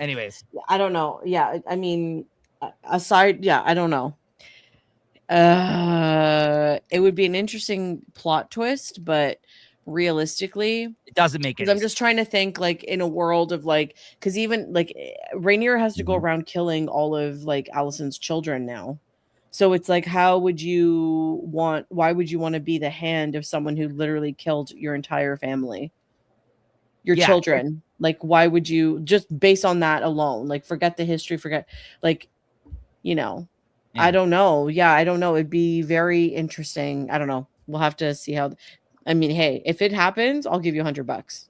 Anyways, I don't know. Yeah, I mean, aside, yeah, I don't know. It would be an interesting plot twist, but realistically, it doesn't make it. I'm just trying to think, like, in a world of like, because even like Rhaenyra has to go around killing all of like Alicent's children now. So it's like, why would you want to be the hand of someone who literally killed your entire family? Your children. Like, why would you, just based on that alone, like, forget the history, like, you know, I don't know. Yeah, I don't know. It'd be very interesting. I don't know. We'll have to see how, I mean, hey, if it happens, I'll give you $100.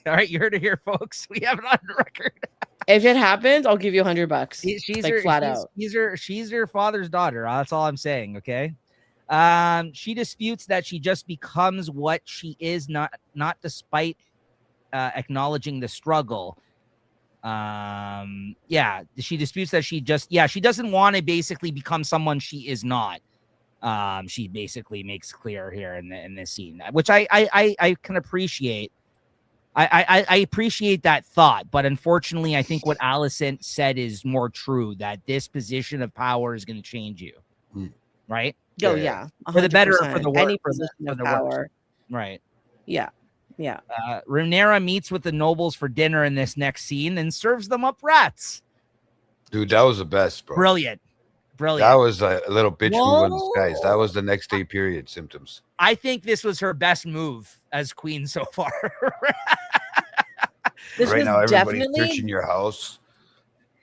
All right, you heard it here, folks. We have it on record. If it happens, I'll give you $100. She's like, flat out. She's her father's daughter. That's all I'm saying. Okay. She disputes that she just becomes what she is, not despite acknowledging the struggle. She disputes that she doesn't want to basically become someone she is not. She basically makes clear here in this scene, which I can appreciate. I appreciate that thought, but unfortunately, I think what Alicent said is more true, that this position of power is going to change you, right? Oh yeah, 100%. For the better, or for the worse, any position of power, right? Yeah. Rhaenyra meets with the nobles for dinner in this next scene and serves them up rats. Dude, that was the best, bro. Brilliant. That was a little bitch move in disguise. That was the next day period symptoms. I think this was her best move as queen so far. Right now, everybody's searching your house.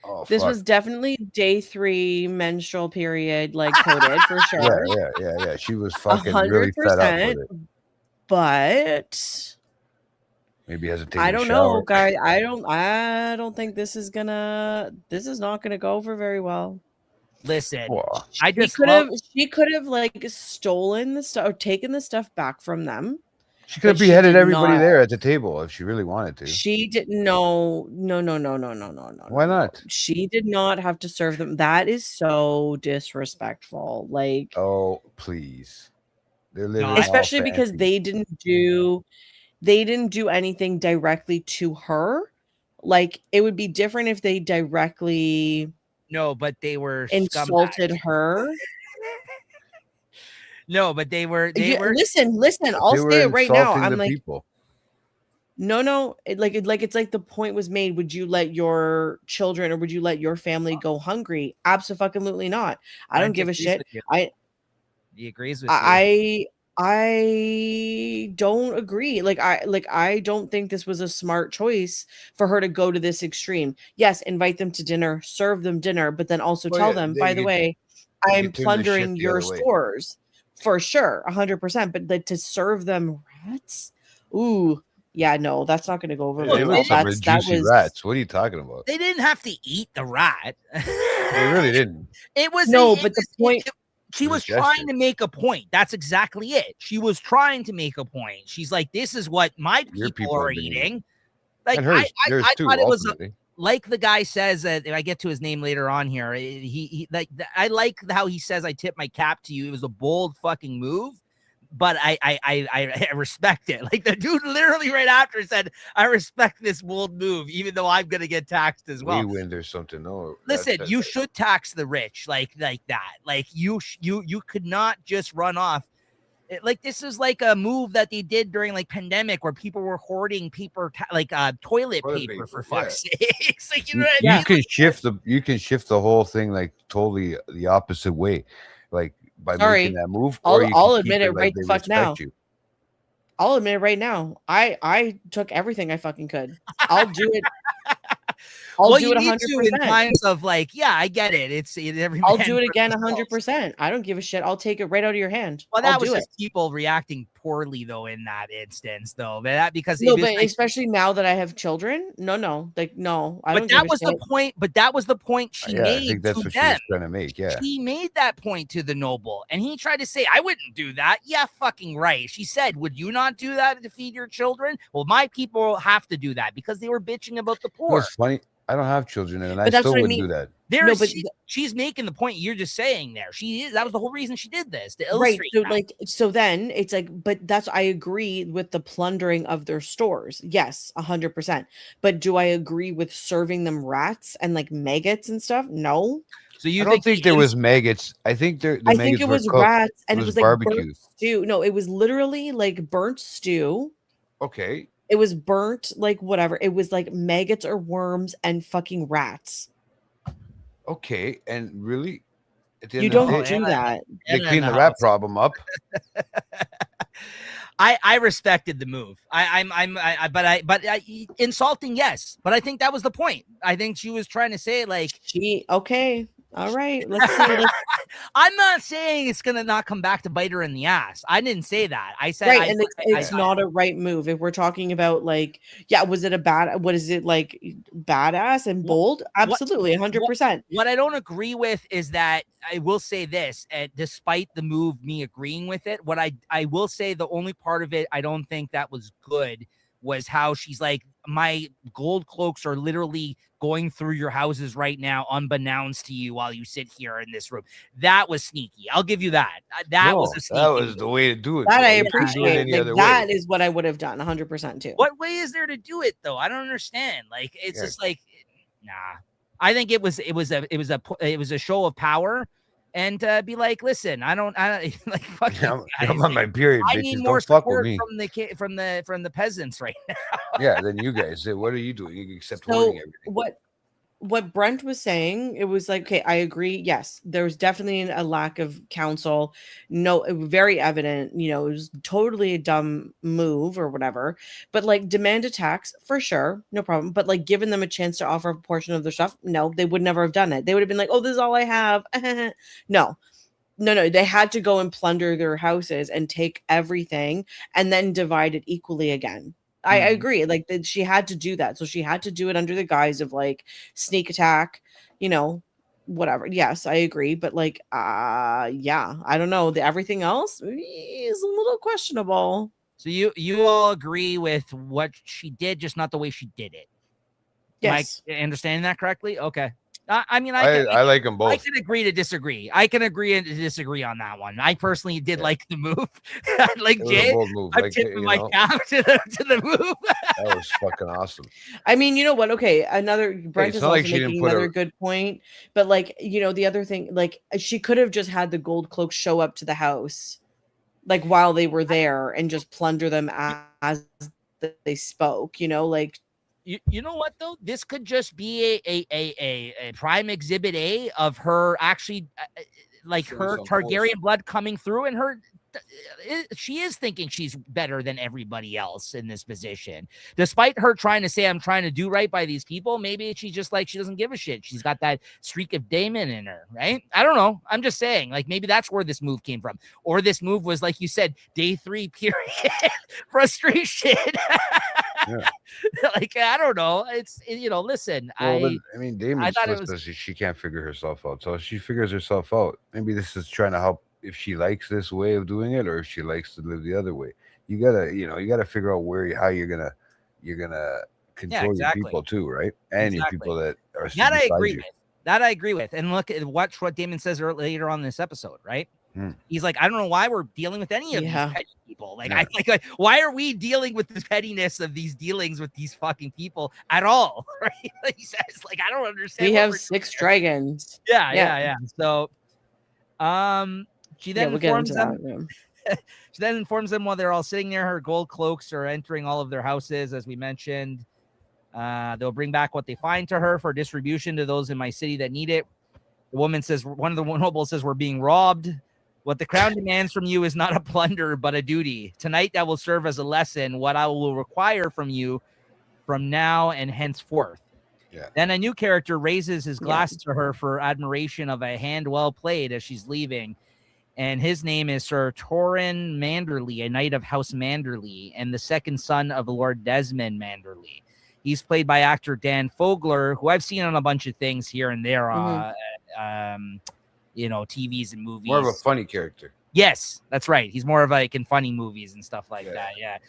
Oh, this was definitely day 3 menstrual period, like, coded for sure. Yeah. She was fucking 100%, really fed up with it. But maybe hasn't taken I don't know, guys. I don't think this is not gonna go over very well. Listen, she could have like stolen the stuff or taken the stuff back from them. She could have beheaded everybody there at the table if she really wanted to. She didn't. No. Why not? She did not have to serve them. That is so disrespectful. Like, oh please, they're especially because they didn't do anything directly to her. Like, it would be different if they directly. No, but they were insulted her. No, but they were. Listen. I'll say it right now. I'm like, people. No. It's like the point was made. Would you let your children or would you let your family go hungry? Absolutely not. I don't give a shit. He agrees with you. I don't agree. I don't think this was a smart choice for her to go to this extreme. Yes, invite them to dinner, serve them dinner, but then also tell them, by the way, I'm plundering your stores for sure, 100%. But to serve them rats, ooh, yeah, no, that's not going to go over. They were juicy rats. What are you talking about? They didn't have to eat the rat. They really didn't. It was but the point. She was trying to make a point. That's exactly it. She was trying to make a point. She's like, this is what my people are eating. Like, and hers too, like the guy says that I get to his name later on here. He like I like how he says I tip my cap to you. It was a bold fucking move, but I respect it. Like the dude literally right after said, I respect this bold move, even though I'm gonna get taxed as well. We win or something. No, listen, you should tax the rich like that. Like you could not just run off. Like this is like a move that they did during like pandemic where people were hoarding toilet paper for fuck's sakes. Like, you know what I mean? You can shift the whole thing like totally the opposite way, like by making that move. I'll admit it right the fuck now. I'll admit it right now. I took everything I fucking could. I'll do it. I'll do it 100% in times of like, yeah, I get it. I'll do it again 100%. I don't give a shit. I'll take it right out of your hand. Well, that was just people reacting poorly though in that instance though. But especially now that I have children. No. But that was the point. But that was the point she made. I think that's what she was trying to make. Yeah, she made that point to the noble, and he tried to say, "I wouldn't do that." Yeah, fucking right. She said, "Would you not do that to feed your children?" Well, my people have to do that because they were bitching about the poor. It's funny. I don't have children, and I still wouldn't do that. She's making the point you're just saying there. That was the whole reason she did this, to illustrate that. So then it's like, but I agree with the plundering of their stores. Yes, 100%. But do I agree with serving them rats and like maggots and stuff? No. So I don't think there was maggots. I think it was rats, and it was like barbecue stew. No, it was literally like burnt stew. Okay. It was burnt, like whatever. It was like maggots or worms and fucking rats. Okay, and really, you don't do that. They clean the rat problem up. I respected the move. But insulting, yes. But I think that was the point. I think she was trying to say like okay. All right, let's see. I'm not saying it's gonna not come back to bite her in the ass. I didn't say that. I said and it's not a right move. If we're talking about like, was it what is it like badass and bold? Absolutely, 100%. What I don't agree with is that I will say this, despite the move, me agreeing with it, what I will say the only part of it I don't think that was good was how she's like, my gold cloaks are literally going through your houses right now, unbeknownst to you, while you sit here in this room. That was sneaky. I'll give you that. That was the way to do it. That I appreciate. That is what I would have done 100% too. What way is there to do it though? I don't understand. Like, it's just like, nah. I think it was a show of power. And be like, listen, I like fucking. I'm on my period. I need more support from the peasants right now. Yeah, then you guys, what are you doing? You accept hoarding everything. What Brent was saying, it was like, okay, I agree. Yes, there's definitely a lack of counsel. No, very evident. You know, it was totally a dumb move or whatever. But like, demand a tax for sure, no problem. But like, giving them a chance to offer a portion of their stuff, no, they would never have done it. They would have been like, oh, this is all I have. No, they had to go and plunder their houses and take everything and then divide it equally again. I agree. Like she had to do that. So she had to do it under the guise of like sneak attack, whatever. Yes, I agree. But like, I don't know. Everything else is a little questionable. So you all agree with what she did, just not the way she did it. Yes. Am I understanding that correctly? Okay. I mean, I like them both. I can agree to disagree. I can agree and disagree on that one. I personally did like the move. Like Jay, I'm tipping my cap to the move. That was fucking awesome. I mean, you know what? Okay, Brent is also making another good point. But like, the other thing, like she could have just had the gold cloak show up to the house, like while they were there, and just plunder them as they spoke. Like. You know what though? This could just be a prime exhibit A of her actually, her Targaryen blood coming through, and she is thinking she's better than everybody else in this position, despite her trying to say I'm trying to do right by these people. Maybe she's just like she doesn't give a shit. She's got that streak of Daemon in her, right? I don't know. I'm just saying, like maybe that's where this move came from, or this move was like you said, day 3 period frustration. Yeah. Like I don't know. It's listen. Well, Damon's she can't figure herself out. So if she figures herself out, maybe this is trying to help if she likes this way of doing it or if she likes to live the other way. You gotta figure out how you're gonna control your people too, right? And your people that are that I agree with. That I agree with. And look at what Damon says later on in this episode, right? He's like, I don't know why we're dealing with any of these petty people. Like, I like, why are we dealing with the pettiness of these dealings with these fucking people at all? Right? Like he says, like, I don't understand. We have 6 dragons. Yeah. So, she then informs them. She then informs them while they're all sitting there. Her gold cloaks are entering all of their houses, as we mentioned. They'll bring back what they find to her for distribution to those in my city that need it. The woman says, one of the nobles says, we're being robbed. What the crown demands from you is not a plunder, but a duty. Tonight, that will serve as a lesson, what I will require from you from now and henceforth. Yeah. Then a new character raises his glass to her for admiration of a hand well played as she's leaving. And his name is Sir Torrin Manderley, a knight of House Manderley, and the second son of Lord Desmond Manderley. He's played by actor Dan Fogler, who I've seen on a bunch of things here and there, TVs and movies. More of a funny character. Yes, that's right. He's more of like in funny movies and stuff like that. Yeah.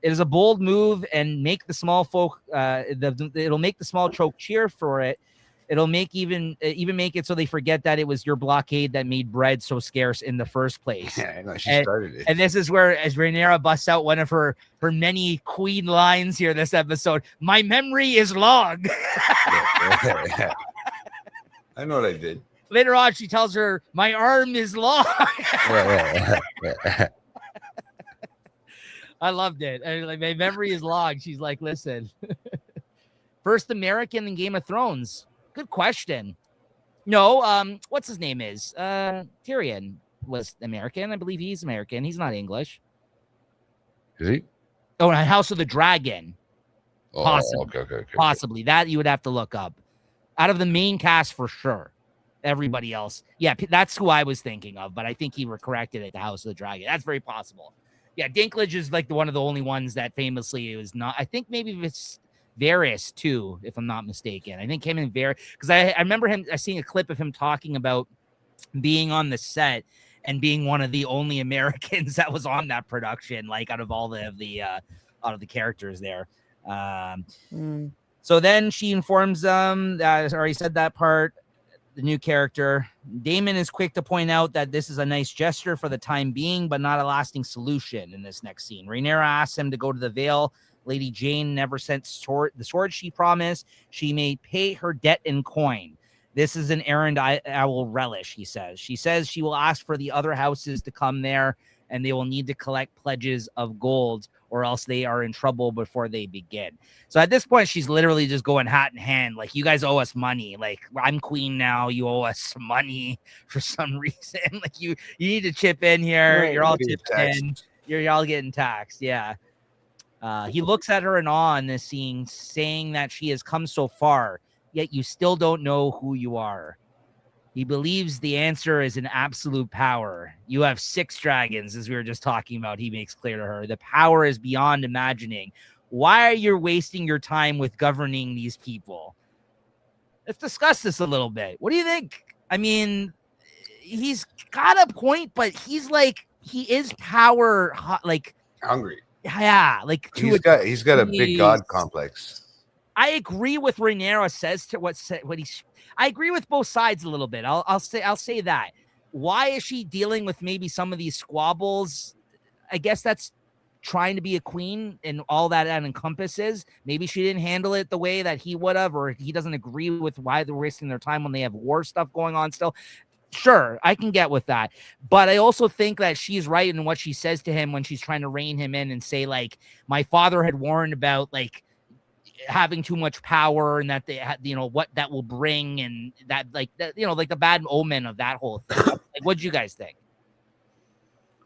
It is a bold move and make the small folk. It'll make the small folk cheer for it. It'll make even make it so they forget that it was your blockade that made bread so scarce in the first place. Yeah, I know, she started it. And this is where, as Rhaenyra busts out one of her many queen lines here this episode, my memory is long. Yeah. I know what I did. Later on, she tells her, my arm is long. I loved it. And like, my memory is long. She's like, listen. First American in Game of Thrones. Good question. No, what's his name is? Tyrion was American. I believe he's American. He's not English. Is he? Oh, House of the Dragon. Oh, possibly. Okay. Possibly. That you would have to look up. Out of the main cast, for sure. Everybody else. Yeah, that's who I was thinking of, but I think he corrected it, the House of the Dragon. That's very possible. Yeah, Dinklage is like one of the only ones that famously was not. I think maybe it's Varys too, if I'm not mistaken. I think him and Varys, because I remember I seeing a clip of him talking about being on the set and being one of the only Americans that was on that production, like out of all the characters there. So then she informs them that I already said that part. The new character Damon is quick to point out that this is a nice gesture for the time being, but not a lasting solution. In this next scene, Rhaenyra asks him to go to the Vale. Lady Jane never sent the sword she promised. She may pay her debt in coin. This is an errand I will relish, he says. She says she will ask for the other houses to come there, and they will need to collect pledges of gold, or else they are in trouble before they begin. So at this point, she's literally just going hat in hand. Like, you guys owe us money. Like, I'm queen now. You owe us money for some reason. Like, you need to chip in here. Right, you're all chipped in. You're all getting taxed. Yeah. He looks at her in awe in this scene, saying that she has come so far, yet you still don't know who you are. He believes the answer is in absolute power. You have 6 dragons, as we were just talking about. He makes clear to her. The power is beyond imagining. Why are you wasting your time with governing these people? Let's discuss this a little bit. What do you think? I mean, he's got a point, but he's like, he is power, like hungry. Yeah, like he's got a big god complex. I agree with Rhaenyra says to what he's. I agree with both sides a little bit. I'll say that. Why is she dealing with maybe some of these squabbles? I guess that's trying to be a queen and all that encompasses. Maybe she didn't handle it the way that he would have, or he doesn't agree with why they're wasting their time when they have war stuff going on still. Sure, I can get with that. But I also think that she's right in what she says to him when she's trying to rein him in and say, like, my father had warned about, like, having too much power and that they had, what that will bring, and that, like, that, like the bad omen of that whole thing. Like, what'd you guys think?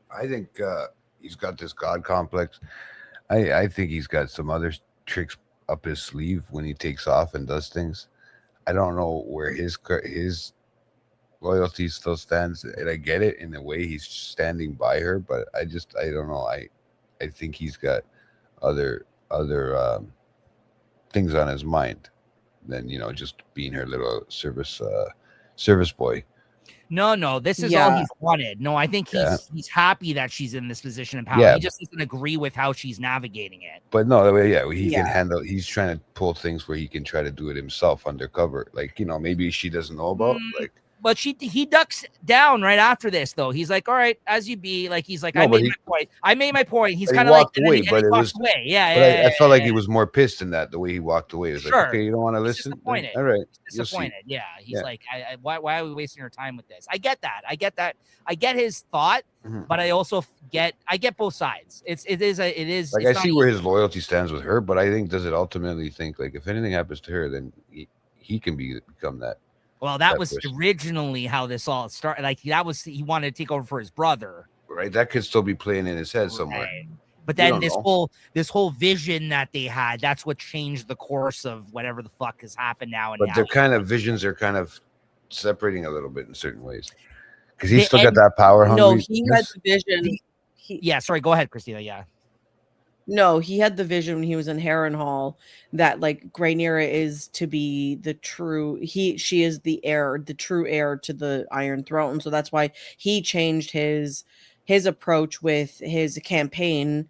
I think he's got this god complex. I think he's got some other tricks up his sleeve when he takes off and does things. I don't know where his loyalty still stands, and I get it in the way he's standing by her, but I don't know. I think he's got other things on his mind than just being her little service boy. No, this is all he's wanted. No, I think he's happy that she's in this position of power. Yeah. He just doesn't agree with how she's navigating it. But no, he can handle. He's trying to pull things where he can try to do it himself undercover. Like, you know, maybe she doesn't know about. Like, but he ducks down right after this, though. He's like, "All right, as you be." Like, he's like, "I made my point. I made my point." He's kind of like, away, but he walked away. Yeah, but I felt like he was more pissed than that. The way he walked away, it was like, okay, you don't want to listen. Disappointed. All right, disappointed. Yeah, he's like, why are we wasting our time with this? I get that. I get his thought, but I also get both sides. It is. Like, I see where his loyalty stands with her, but I think does it ultimately think like if anything happens to her, then he can become that. Well, that was originally how this all started. Like, he wanted to take over for his brother. Right. That could still be playing in his head somewhere. Right. But then this whole vision that they had, that's what changed the course of whatever the fuck has happened now. And but their kind of visions are kind of separating a little bit in certain ways. Because he's still got that power. No, he had the vision. Sorry, go ahead, Christina. Yeah. No, he had the vision when he was in Harrenhal that like Rhaenyra is to be the true she is the heir, the true heir to the Iron Throne. So that's why he changed his approach with his campaign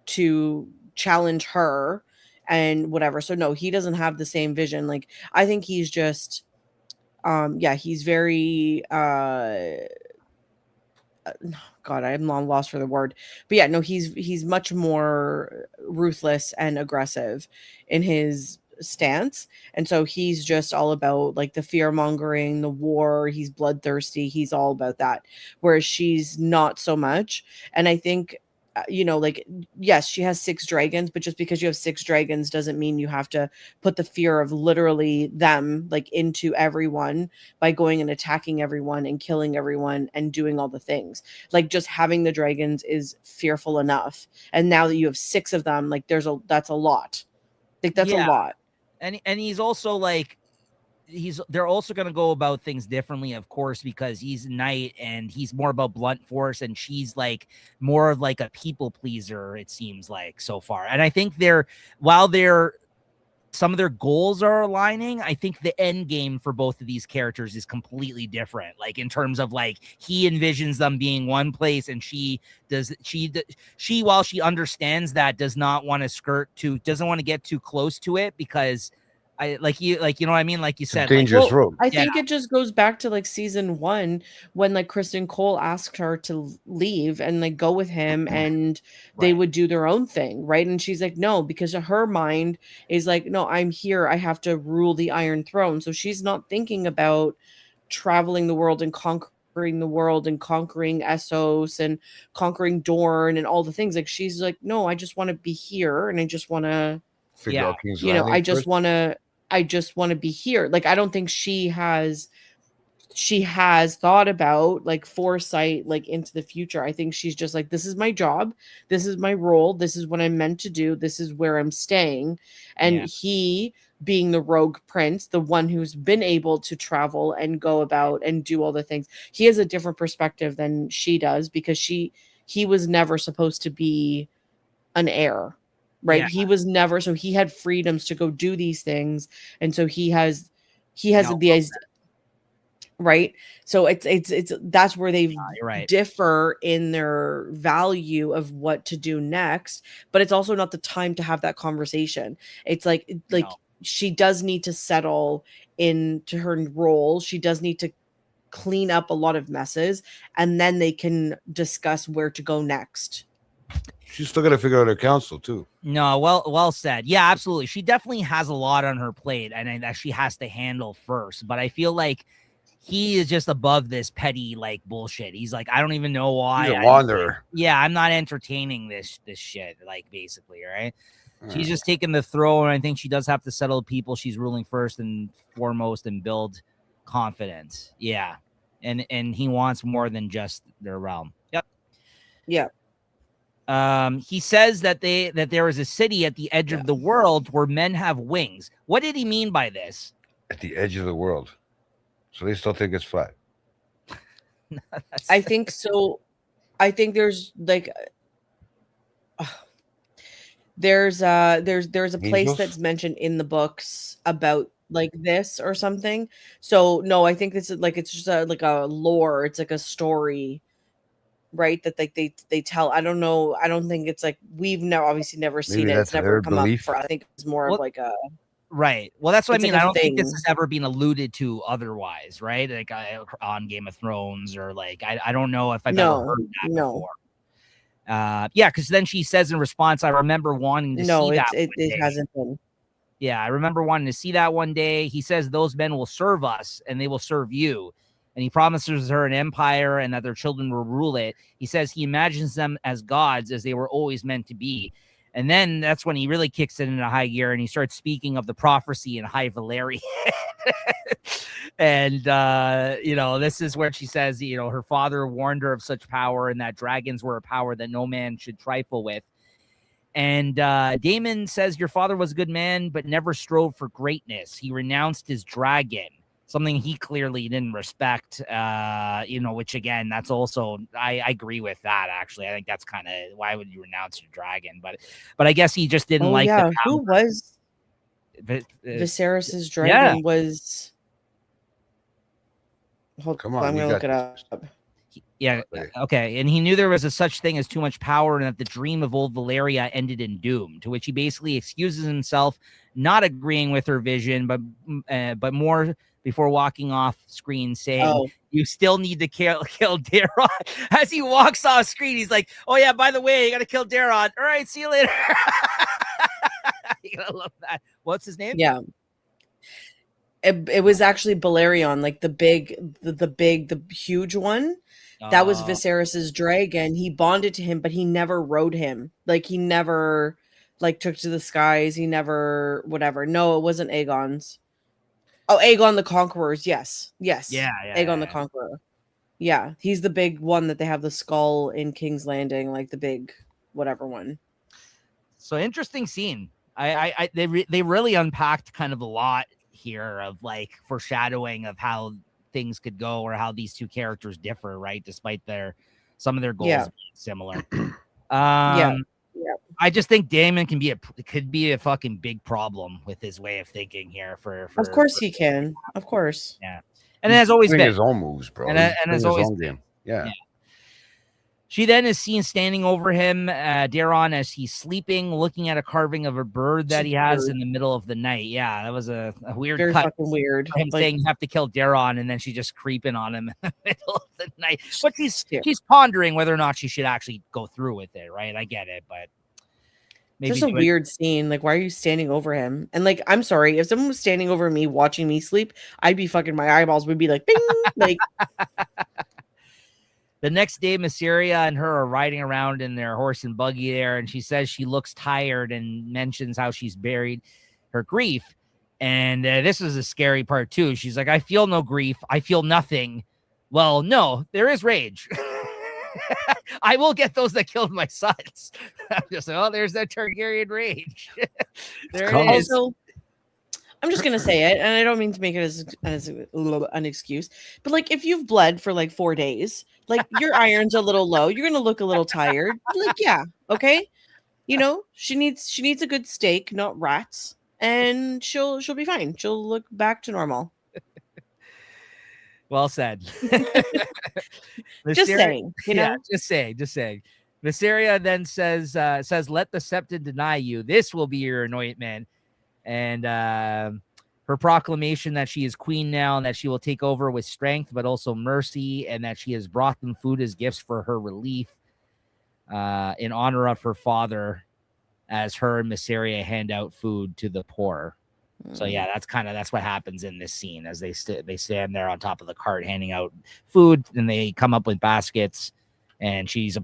to challenge her and whatever. So no, he doesn't have the same vision. Like, I think he's just he's very God, I'm lost for the word. But yeah, no, he's much more ruthless and aggressive in his stance. And so he's just all about like the fear mongering, the war. He's bloodthirsty. He's all about that. Whereas she's not so much. And I think, you know, like, yes, she has 6 dragons, but just because you have 6 dragons doesn't mean you have to put the fear of literally them like into everyone by going and attacking everyone and killing everyone and doing all the things. Like, just having the dragons is fearful enough. And now that you have 6 of them, like that's a lot. Like, that's a lot. And he's also like, they're also going to go about things differently, of course, because he's a knight and he's more about blunt force, and she's like more of like a people pleaser, it seems like, so far. And I think while some of their goals are aligning, I think the end game for both of these characters is completely different. Like, in terms of like, he envisions them being one place, and she while she understands that, does not want to doesn't want to get too close to it, because you know what I mean? Like you said, dangerous road. I think it just goes back to like season 1 when like Kristen Cole asked her to leave and like go with him, and they would do their own thing, right? And she's like, no, because her mind is like, no, I'm here. I have to rule the Iron Throne. So she's not thinking about traveling the world and conquering the world and conquering Essos and conquering Dorne and all the things. Like, she's like, no, I just want to be here, and I just want to figure out King's Landing. You know, I just want to be here. Like, I don't think she has thought about like foresight, like into the future. I think she's just like, this is my job. This is my role. This is what I'm meant to do. This is where I'm staying. And he, being the rogue prince, the one who's been able to travel and go about and do all the things, he has a different perspective than she does, because he was never supposed to be an heir. Right. He was never. So he had freedoms to go do these things. And so he has the right. So it's that's where they differ in their value of what to do next. But it's also not the time to have that conversation. It's like she does need to settle into her role. She does need to clean up a lot of messes, and then they can discuss where to go next. She's still got to figure out her counsel too. No, well said. Yeah, absolutely. She definitely has a lot on her plate, and that she has to handle first. But I feel like he is just above this petty like bullshit. He's like, I don't even know why. He's a wanderer. I'm not entertaining this shit. Like, basically, right? She's just taking the throne. I think she does have to settle people she's ruling first and foremost and build confidence. Yeah, and he wants more than just their realm. Yep. Yeah. He says that there is a city at the edge of the world where men have wings. What did he mean by this? At the edge of the world. So they still think it's flat. I think so. I think there's like there's a place that's mentioned in the books about like this or something. So no, I think this is like it's just like a lore. It's like a story, right? That like they tell. I don't know. I don't think it's like we've obviously never seen Maybe it. It's that's never their come belief. up for. I think it's more of Well, like a right. Well, that's what I it's mean. like I a don't think this thing. has ever been alluded to otherwise, right? Like on Game of Thrones, or like I don't know if I've ever heard that before. Yeah, because then she says in response, "I remember wanting to see that one it day." hasn't been. Yeah, I remember wanting to see that one day. He says those men will serve us and they will serve you. And he promises her an empire and that their children will rule it. He says he imagines them as gods, as they were always meant to be. And then that's when he really kicks it into high gear and he starts speaking of the prophecy in High Valyrian. And, you know, this is where she says, you know, her father warned her of such power and that dragons were a power that no man should trifle with. And Daemon says, your father was a good man, but never strove for greatness. He renounced his dragon, something he clearly didn't respect, you know, which again, that's also, I agree with that, actually. I think that's kind of, why would you renounce your dragon? But I guess he just didn't like the power. Who was Viserys's dragon? Yeah. Was Come on, I'm gonna look it up. Yeah, okay. And he knew there was a such thing as too much power and that the dream of old Valyria ended in doom, to which he basically excuses himself, not agreeing with her vision, but more before walking off screen saying, you still need to kill Daron. As he walks off screen, he's like, oh yeah, by the way, you got to kill Daron. All right, see you later. You gotta love that. What's his name? Yeah. It was actually Balerion, like the huge one. That was Viserys's dragon. He bonded to him, but he never rode him. Like he never like took to the skies. He never whatever. No, it wasn't Aegon's. Oh, Aegon the Conqueror's. Yes. Yeah. Aegon the Conqueror. Yeah, he's the big one that they have the skull in King's Landing, like the big whatever one. So interesting scene. They really unpacked kind of a lot here of like foreshadowing of how things could go or how these two characters differ, right? Despite some of their goals being similar. Yeah. I just think Daemon could be a fucking big problem with his way of thinking here. Of course he can. Of course. Yeah. And it has always been his own moves, bro. And has always been. Game. Yeah. She then is seen standing over him, Daron, as he's sleeping, looking at a carving of a bird that he has in the middle of the night. Yeah, that was a weird Very cut. fucking weird. Him saying you have to kill Daron, and then she just creeping on him in the middle of the night. But she's pondering whether or not she should actually go through with it, right? I get it, but maybe just a weird scene. Like, why are you standing over him? And like, I'm sorry, if someone was standing over me watching me sleep, I'd be fucking, my eyeballs would be like, bing, like. The next day, Mysaria and her are riding around in their horse and buggy there, and she says she looks tired and mentions how she's buried her grief. And this is a scary part, too. She's like, I feel no grief. I feel nothing. Well, no, there is rage. I will get those that killed my sons. I'm just like, oh, there's that Targaryen rage. There it is. Also, I'm just gonna say it, and I don't mean to make it as an excuse, but like if you've bled for like 4 days, like your iron's a little low, you're gonna look a little tired. Like, yeah, okay, you know, she needs a good steak, not rats, and she'll be fine. She'll look back to normal. Well said. Just saying, you know? Just saying. Mysaria then says, let the Septon deny you. This will be your anointment. And her proclamation that she is queen now and that she will take over with strength, but also mercy, and that she has brought them food as gifts for her relief in honor of her father, as her and Mysaria hand out food to the poor. So yeah, that's what happens in this scene as they stand there on top of the cart handing out food, and they come up with baskets, and she's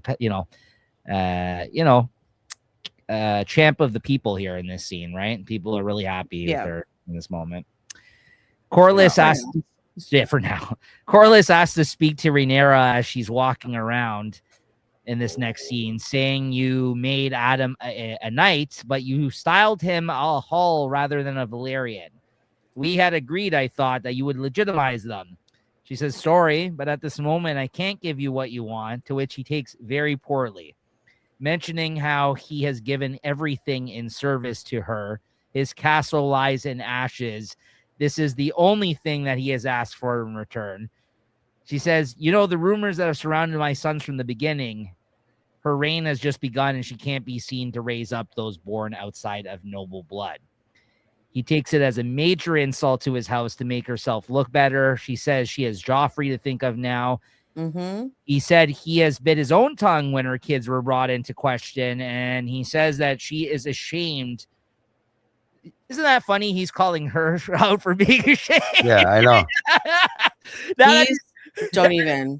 champ of the people here in this scene, right? People are really happy with her in this moment. Corlys Corlys asks to speak to Rhaenyra as she's walking around in this next scene, saying you made Adam a knight, but you styled him a Hull rather than a Valyrian. We had agreed, I thought, that you would legitimize them. She says, sorry, but at this moment, I can't give you what you want, to which he takes very poorly, mentioning how he has given everything in service to her. His castle lies in ashes, This is the only thing that he has asked for in return. She says, you know, the rumors that have surrounded my sons from the beginning, her reign has just begun and she can't be seen to raise up those born outside of noble blood. He takes it as a major insult to his house to make herself look better. She says she has Joffrey to think of now. Mm-hmm. He said he has bit his own tongue when her kids were brought into question, and he says that she is ashamed. Isn't that funny? He's calling her out for being ashamed. Yeah, I know. Don't even.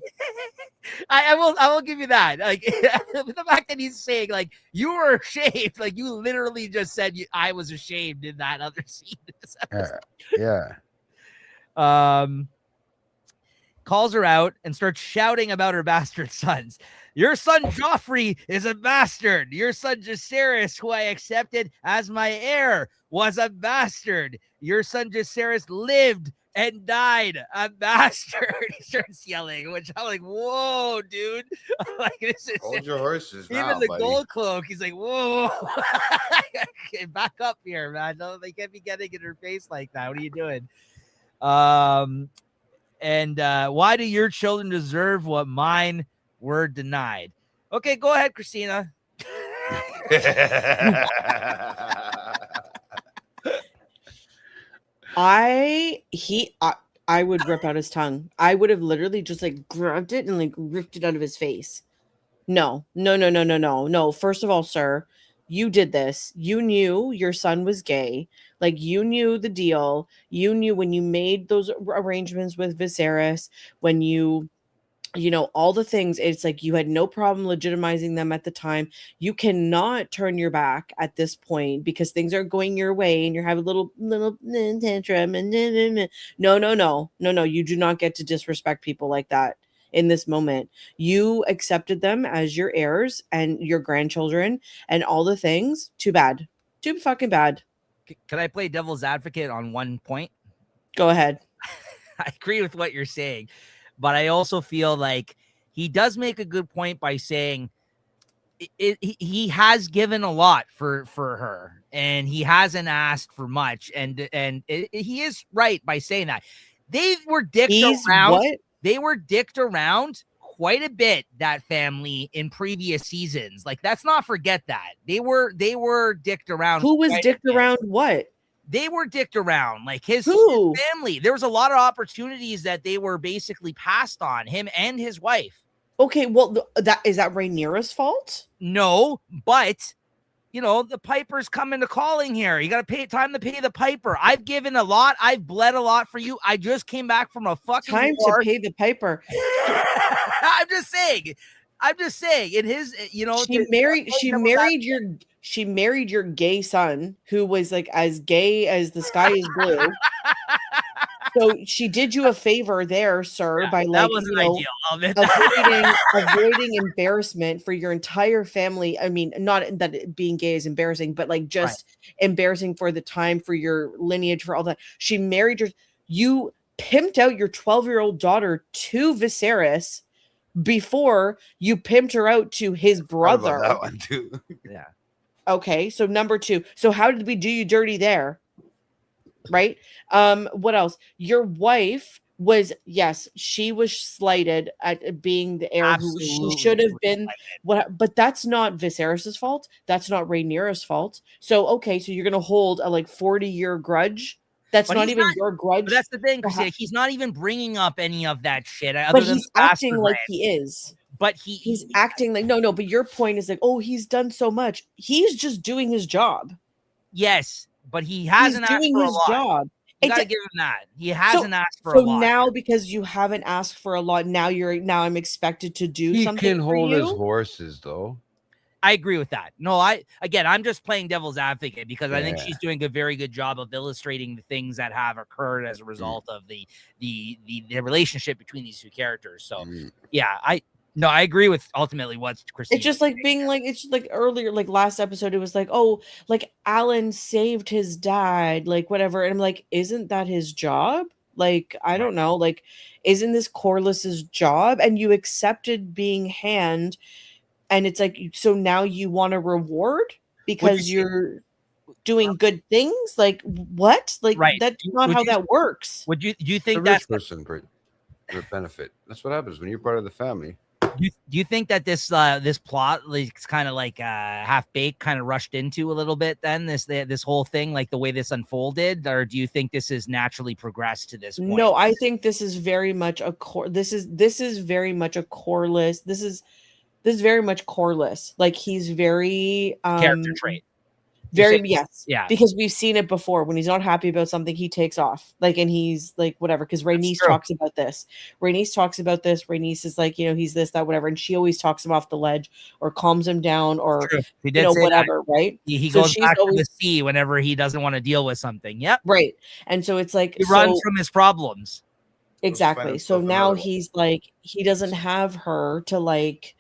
I will give you that. Like the fact that he's saying like you were ashamed, like you literally just said I was ashamed in that other scene. Yeah. Calls her out and starts shouting about her bastard sons. Your son Joffrey is a bastard. Your son Jacaerys, who I accepted as my heir, was a bastard. Your son Jacaerys lived and died a bastard. He starts yelling, which I'm like, whoa, dude. Like this is Hold your horses. Even now, the buddy. gold cloak, he's like, whoa. Okay, back up here, man. No, they can't be getting in her face like that. What are you doing? And why do your children deserve what mine were denied? Okay, go ahead, Christina. I would rip out his tongue. I would have literally just like grabbed it and like ripped it out of his face. No. First of all, sir, you did this. You knew your son was gay. Like you knew the deal. You knew when you made those arrangements with Viserys, when you know, all the things, it's like you had no problem legitimizing them at the time. You cannot turn your back at this point because things are going your way and you're having a little tantrum and no. You do not get to disrespect people like that in this moment. You accepted them as your heirs and your grandchildren and all the things. Too bad. Too fucking bad. Can I play devil's advocate on one point? Go ahead. I agree with what you're saying, but I also feel like he does make a good point by saying he has given a lot for her and he hasn't asked for much. And he is right by saying that. They were dicked around. What? They were dicked around quite a bit, that family, in previous seasons. Like, let's not forget that. They were dicked around. Who was dicked around what? They were dicked around, like his family. There was a lot of opportunities that they were basically passed on, him and his wife. Okay, well, that Rhaenyra's fault? No, but you know, the piper's coming to calling here. You got to time to pay the piper. I've given a lot. I've bled a lot for you. I just came back from a fucking time war. To pay the piper. I'm just saying. In his, you know, she married your gay son, who was like as gay as the sky is blue. So she did you a favor there, sir, by like, avoiding embarrassment for your entire family. I mean, not that being gay is embarrassing, but like just embarrassing for the time, for your lineage, for all that. She married you pimped out your 12-year-old daughter to Viserys before you pimped her out to his brother. That one too. Yeah. Okay, so number 2. So how did we do you dirty there? Right? What else? Your wife was, yes, she was slighted at being the heir. Absolutely. Who she should have been. But that's not Viserys's fault. That's not Rhaenyra's fault. So okay, so you're gonna hold a like 40-year grudge. That's not even your grudge. But that's the thing, Christina. He's not even bringing up any of that shit. But he's acting like he is. But he's acting like no. But your point is like, oh, he's done so much. He's just doing his job. Yes, but he hasn't asked for a lot. Job. You gotta give him that. He hasn't asked for a lot. So now, because you haven't asked for a lot, now I'm expected to do something. He can hold his horses, though. I agree with that. No, I'm just playing devil's advocate because I think she's doing a very good job of illustrating the things that have occurred as a result of the relationship between these two characters. So I agree with ultimately what's Christina. It's just like being like, it's like earlier, like last episode, it was like, oh, like Alan saved his dad, like whatever. And I'm like, isn't that his job? Like, I don't know. Like, isn't this Corliss's job? And you accepted being Hand. And it's like, so now you want a reward because you're. doing good things. Like what? Like Right. that's not how that works. Do you The think rich that's person benefit? That's what happens when you're part of the family. do you think that this plot like kind of like half baked, kind of rushed into a little bit? Then this whole thing, like the way this unfolded, or do you think this is naturally progressed to this point? No, I think this is very much a core. This is very much a coreless. This is very much coreless. Like he's very Character trait. Very yes, yeah, because we've seen it before. When he's not happy about something, he takes off. Like, and he's like whatever. Because Rhaenys talks about this. Rhaenys is like, he's this, that, whatever, and she always talks him off the ledge or calms him down or whatever. That. Right? He goes back to the sea whenever he doesn't want to deal with something. Yep. Right. And so it's like he runs from his problems. Exactly. So now he's like, he doesn't have her to like,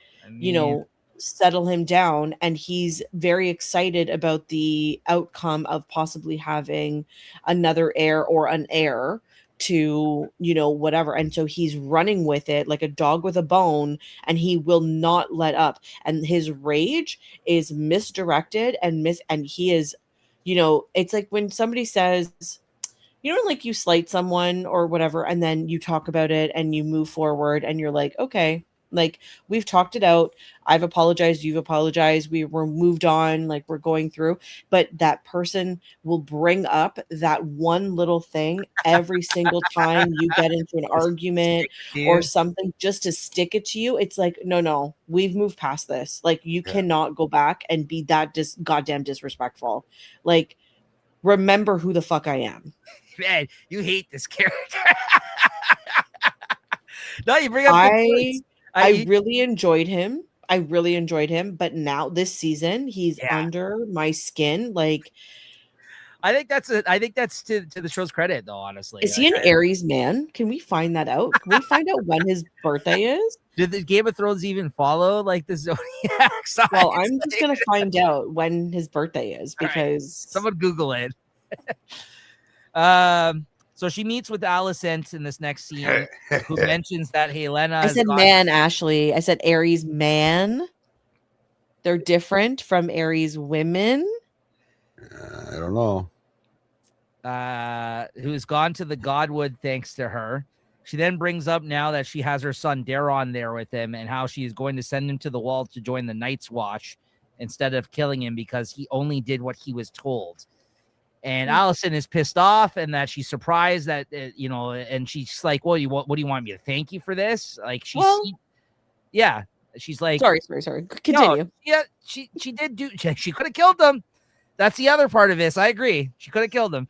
settle him down, and he's very excited about the outcome of possibly having another heir or an heir to whatever, and so he's running with it like a dog with a bone, and he will not let up, and his rage is misdirected and he is it's like when somebody says like you slight someone or whatever, and then you talk about it and you move forward and you're like, okay, like we've talked it out. I've apologized. You've apologized. We're moved on. Like we're going through, but that person will bring up that one little thing every single time you get into an argument or something, just to stick it to you. It's like, no, we've moved past this. Like you cannot go back and be that goddamn disrespectful. Like, remember who the fuck I am. Man, you hate this character. No, you bring up I really enjoyed him. But now this season he's under my skin. Like I think that's to the show's credit though, honestly. Is he an Aries man? Can we find that out? Can we find out when his birthday is? Did the Game of Thrones even follow like the zodiac signs? Well, I'm just gonna find out when his birthday is because someone Google it. So she meets with Alicent in this next scene, who mentions that Helena. I said man, Ashley. I said Aries man. They're different from Aries women. I don't know. Who's gone to the Godwood thanks to her. She then brings up now that she has her son Daron there with him, and how she is going to send him to the wall to join the Night's Watch instead of killing him because he only did what he was told. And Alicent is pissed off, and that she's surprised that and she's like, "Well, what do you want me to thank you for this?" Like she's like, sorry. Continue. No, she did do. She could have killed him. That's the other part of this. I agree. She could have killed him,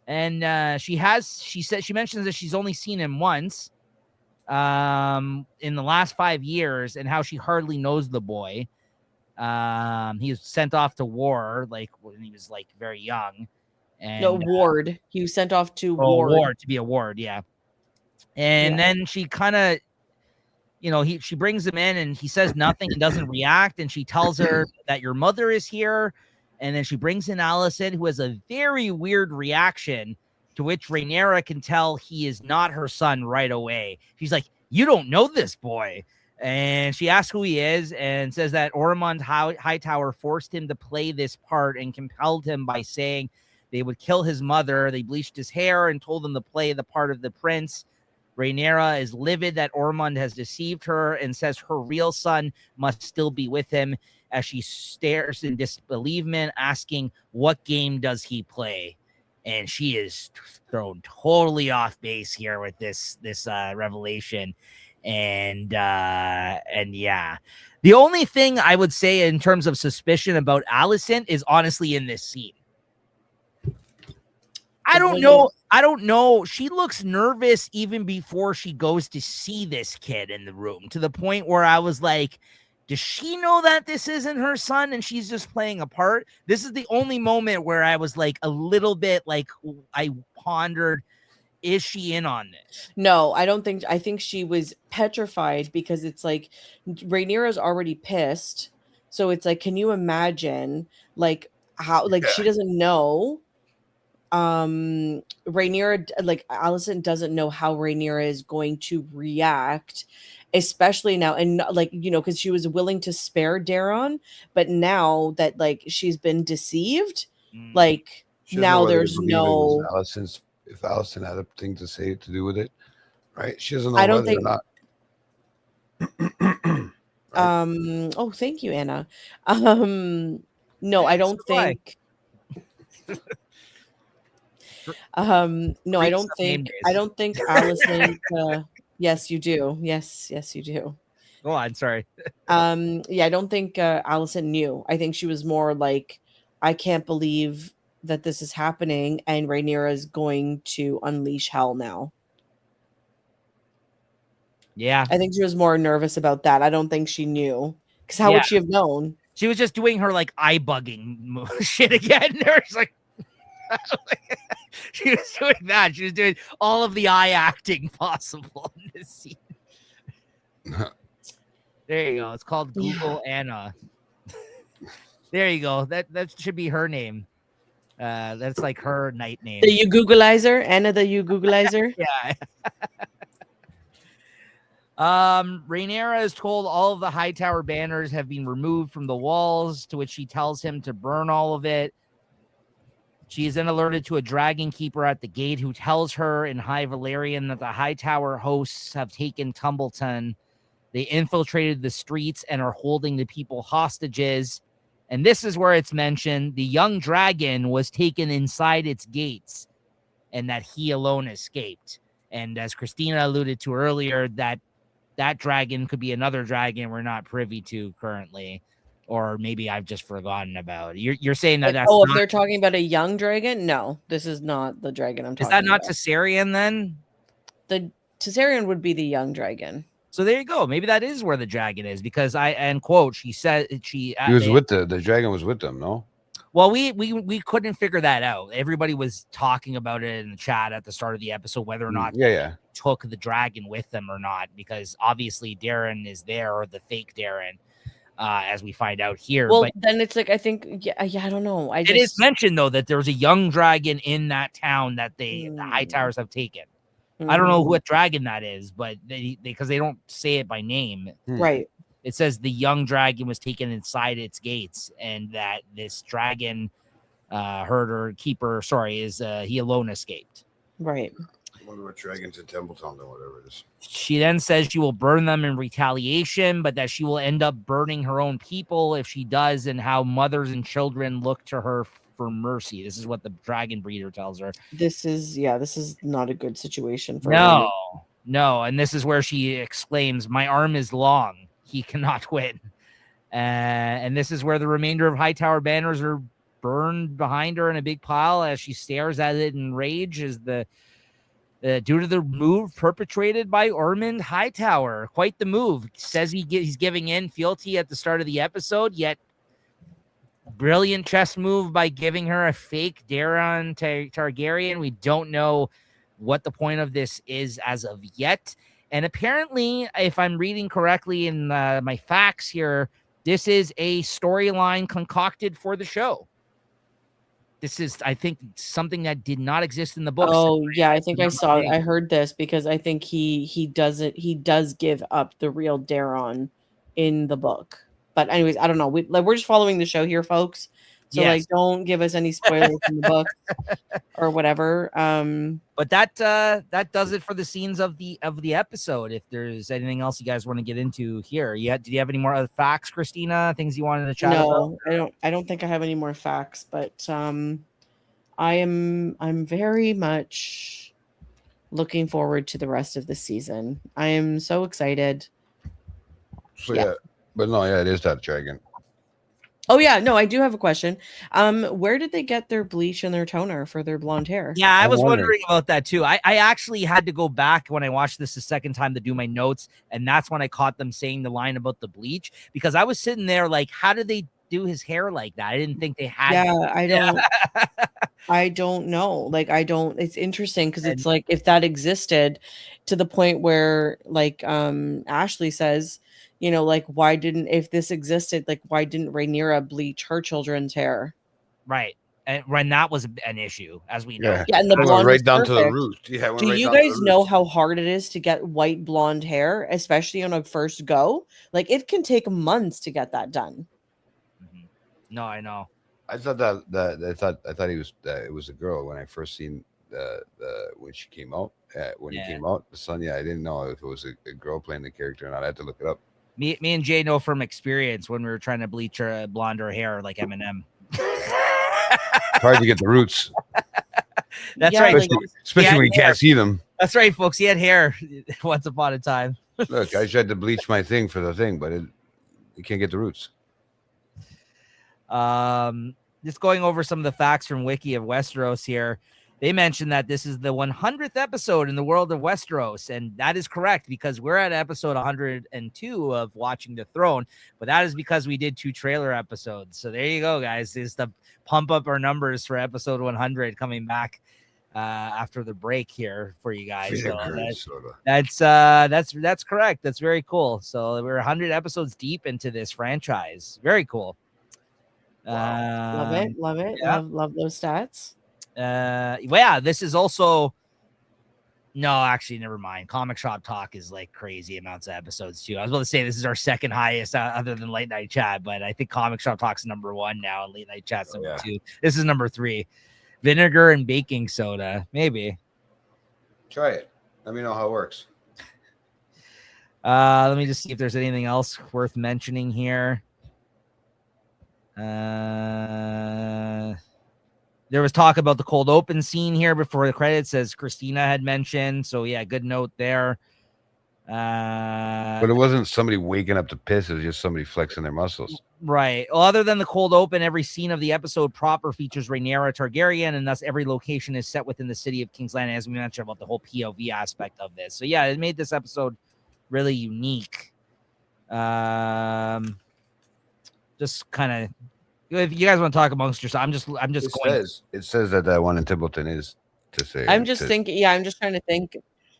and she mentions that she's only seen him once, in the last 5 years, and how she hardly knows the boy. He was sent off to war like when he was like very young. And, no, ward. He was sent off to ward to be a ward, yeah. And then she kind of, she brings him in, and he says nothing and doesn't react. And she tells her that your mother is here. And then she brings in Alicent, who has a very weird reaction, to which Rhaenyra can tell he is not her son right away. She's like, "You don't know this boy." And she asks who he is and says that Ormond Hightower forced him to play this part and compelled him by saying they would kill his mother. They bleached his hair and told him to play the part of the prince. Rhaenyra is livid that Ormond has deceived her and says her real son must still be with him, as she stares in disbelievement, asking, "What game does he play?" And she is thrown totally off base here with this revelation. And yeah, the only thing I would say in terms of suspicion about Alicent is honestly in this scene. I don't know. She looks nervous even before she goes to see this kid in the room, to the point where I was like, does she know that this isn't her son and she's just playing a part? This is the only moment where I was like a little bit like, I pondered, is she in on this? No, I don't think. I think she was petrified because it's like Rhaenyra's already pissed. So it's like, can you imagine like how, like she doesn't know. Rhaenyra, like Alicent doesn't know how Rhaenyra is going to react, especially now. And like, because she was willing to spare Daron, but now that like she's been deceived, Like She doesn't know now whether to there's believe it was no. Allison's, if Allison had a thing to say to do with it, right? She doesn't know I don't whether think. or not. Oh, thank you, Anna. No, I don't why? think. No, I Great don't name think. I days. don't think Allison. Yes, you do. Yes, you do. Go on. Sorry. Yeah, I don't think Allison knew. I think she was more like, I can't believe that this is happening, and Rhaenyra is going to unleash hell now. Yeah. I think she was more nervous about that. I don't think she knew, because how Yeah. would she have known? She was just doing her like eye bugging shit again. There's like she was doing that. She was doing all of the eye acting possible in this scene. There you go. It's called Google Anna. There you go. That should be her name. That's like her night name. The you Googleizer, Anna the you Googleizer. Yeah. Rhaenyra is told all of the Hightower banners have been removed from the walls, to which she tells him to burn all of it. She is then alerted to a dragon keeper at the gate who tells her in High Valyrian that the Hightower hosts have taken Tumbleton. They infiltrated the streets and are holding the people hostages. And this is where it's mentioned the young dragon was taken inside its gates and that he alone escaped. And as Christina alluded to earlier, that dragon could be another dragon we're not privy to currently, or maybe I've just forgotten about. You're saying that that's if they're talking about a young dragon, no, this is not the dragon I'm talking about. Is that not Caesarion then? The Caesarion would be the young dragon. So there you go. Maybe that is where the dragon is, because she said he was with the dragon was with them, no? Well, we couldn't figure that out. Everybody was talking about it in the chat at the start of the episode, whether or not they took the dragon with them or not, because obviously Darren is there, or the fake Darren, as we find out here. Well, but then it's like, I think, I don't know. It is mentioned though that there's a young dragon in that town that the Hightowers have taken. I don't know what dragon that is, but because they don't say it by name, right? It says the young dragon was taken inside its gates, and that this dragon herder keeper, he alone escaped. Right. I wonder what dragons in Templeton or whatever it is. She then says she will burn them in retaliation, but that she will end up burning her own people if she does, and how mothers and children look to her for mercy. This is what the dragon breeder tells her. This is not a good situation for her. No. And this is where she exclaims, "My arm is long. He cannot win." And this is where the remainder of Hightower banners are burned behind her in a big pile as she stares at it in rage, as due to the move perpetrated by Ormond Hightower. Quite the move. Says he's giving in fealty at the start of the episode, yet brilliant chess move by giving her a fake Daeron Targaryen. We don't know what the point of this is as of yet. And apparently, if I'm reading correctly in my facts here, this is a storyline concocted for the show. This is, I think, something that did not exist in the books. Oh yeah, I think I heard this, because I think he does give up the real Daeron in the book. But anyways, I don't know. We're just following the show here, folks. So don't give us any spoilers from the book or whatever. But that does it for the scenes of the episode. If there's anything else you guys want to get into here, did you have any more other facts, Christina? Things you wanted to chat about? No, I don't think I have any more facts. But I'm very much looking forward to the rest of the season. I am so excited. So it is that dragon. Oh yeah, no, I do have a question. Where did they get their bleach and their toner for their blonde hair? Yeah, I was wondering about that too. I actually had to go back when I watched this the second time to do my notes, and that's when I caught them saying the line about the bleach, because I was sitting there like, how did they do his hair like that? I didn't think they had. Yeah, I don't. I don't know. Like, I don't. It's interesting because it's like, if that existed to the point where, like, Ashley says, like, if this existed, like, why didn't Rhaenyra bleach her children's hair? Right. And when that was an issue, as we know. Yeah, and the blonde right down to the root. Yeah, do you guys know how hard it is to get white blonde hair, especially on a first go? Like, it can take months to get that done. No, I know. I thought that I thought he was it was a girl when I first seen the when she came out when he came out, the son. Yeah, I didn't know if it was a girl playing the character or not. I had to look it up. Me and Jay know from experience when we were trying to bleach her blonde her hair like Eminem. Hard to get the roots. That's right. Especially when you can't see them. That's right, folks. He had hair once upon a time. Look, I tried to bleach my thing for the thing, but you can't get the roots. Just going over some of the facts from Wiki of Westeros here. They mentioned that this is the 100th episode in the world of Westeros, and that is correct because we're at episode 102 of Watching the Throne, but that is because we did 2 trailer episodes. So there you go, guys. Is to pump up our numbers for episode 100 coming back after the break here for you guys. So that's correct. That's very cool. So we're 100 episodes deep into this franchise. Very cool. Wow. Love it. Yeah. Love those stats. Yeah, this is also actually, never mind. Comic Shop Talk is like crazy amounts of episodes too. I was about to say this is our second highest other than Late Night Chat, but I think Comic Shop Talk's number 1 now, and Late Night Chat's number 2. This is number 3. Vinegar and baking soda, maybe. Try it. Let me know how it works. Let me just see if there's anything else worth mentioning here. There was talk about the cold open scene here before the credits, as Christina had mentioned. So yeah, good note there. But it wasn't somebody waking up to piss. It was just somebody flexing their muscles. Right. Well, other than the cold open, every scene of the episode proper features Rhaenyra Targaryen, and thus every location is set within the city of King's Landing, as we mentioned about the whole POV aspect of this. So yeah, it made this episode really unique. Just kind of, if you guys want to talk amongst yourselves, I'm just going. It says that one in Templeton is to say. I'm just thinking. Yeah, I'm just trying to think.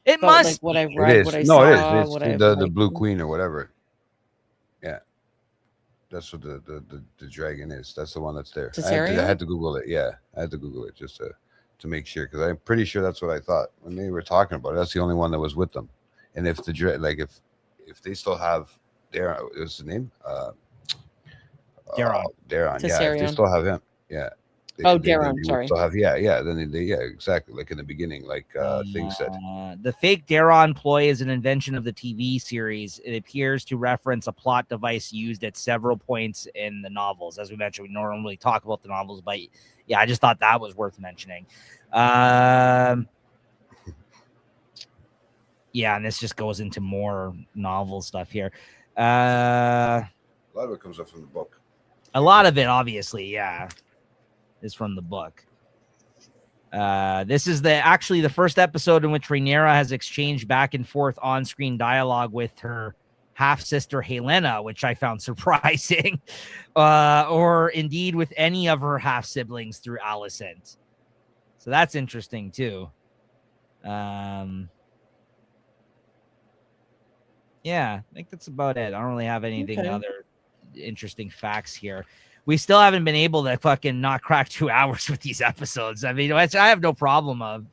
It must like what I've read, what I saw. No, it is. It's the Blue Queen or whatever. Yeah, that's what the dragon is. That's the one that's there. I had to Google it. Yeah, I had to Google it just to make sure, because I'm pretty sure that's what I thought when they were talking about it. That's the only one that was with them. And if if they still have their, what's the name? Daron. Yeah, if they still have him. Yeah. Daron, sorry. Then exactly, like in the beginning, like things said. The fake Daron ploy is an invention of the TV series. It appears to reference a plot device used at several points in the novels. As we mentioned, we normally talk about the novels, but yeah, I just thought that was worth mentioning. Yeah, and this just goes into more novel stuff here. A lot of it comes up from the book. A lot of it, obviously, yeah, is from the book. This is actually the first episode in which Rhaenyra has exchanged back and forth on-screen dialogue with her half-sister Helena, which I found surprising, or indeed with any of her half-siblings through Alicent. So that's interesting too. Yeah, I think that's about it. I don't really have anything other interesting facts here. We still haven't been able to fucking not crack 2 hours with these episodes. I mean, I have no problem of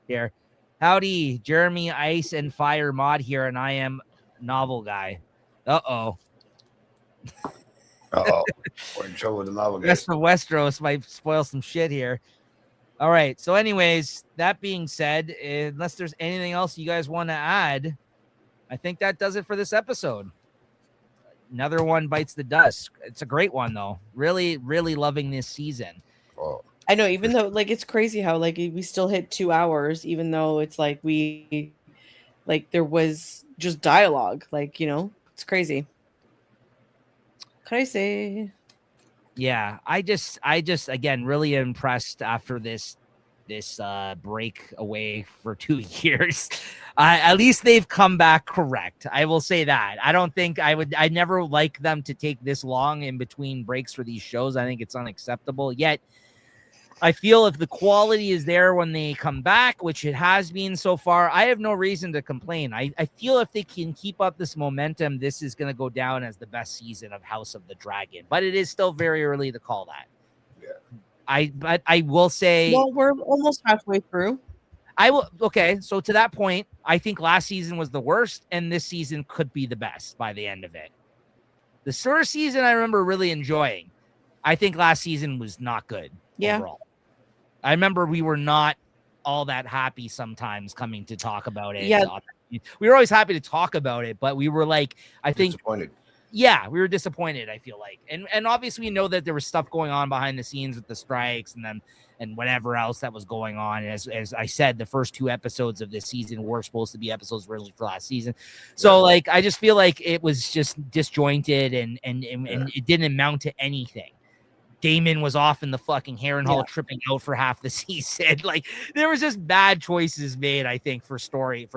here. Howdy, Jeremy Ice and Fire Mod here, and I am Novel Guy. Uh-oh. We're in trouble with the novel guy. Rest of Westeros might spoil some shit here. All right. So anyways, that being said, unless there's anything else you guys want to add, I think that does it for this episode. Another one bites the dust. It's a great one, though. Really, really loving this season. Oh, I know, even though it's crazy how we still hit 2 hours, even though it's there was just dialogue. It's crazy. Crazy. Yeah, I just again really impressed after this break away for 2 years. At least they've come back correct. I will say that. I don't think I never like them to take this long in between breaks for these shows. I think it's unacceptable. Yet I feel if the quality is there when they come back, which it has been so far, I have no reason to complain. I feel if they can keep up this momentum, this is going to go down as the best season of House of the Dragon. But it is still very early to call that. Yeah. But I will say, well, we're almost halfway through. Okay, so to that point, I think last season was the worst, and this season could be the best by the end of it. The first season I remember really enjoying. I think last season was not good overall. I remember we were not all that happy sometimes coming to talk about it. Yeah. We were always happy to talk about it, but we were like, I think disappointed. Yeah, we were disappointed, I feel like. And obviously we know that there was stuff going on behind the scenes with the strikes and whatever else that was going on. As I said, the first 2 episodes of this season were supposed to be episodes really for last season. So like I just feel like it was just disjointed and it didn't amount to anything. Damon was off in the fucking Harrenhal tripping out for half the season. Like there was just bad choices made, I think, for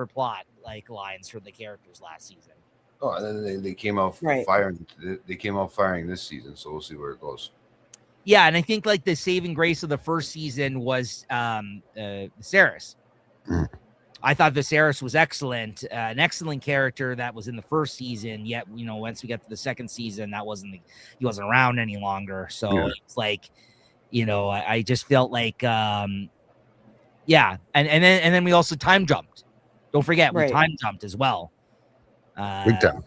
plot like lines for the characters last season. Oh, and then they came out firing. They came out firing this season, so we'll see where it goes. Yeah, and I think like the saving grace of the first season was Viserys. I thought Viserys was excellent, an excellent character that was in the first season. Yet, once we got to the second season, he wasn't around any longer. So it's like, I just felt like, and then we also time jumped. Don't forget, we time jumped as well. Big time.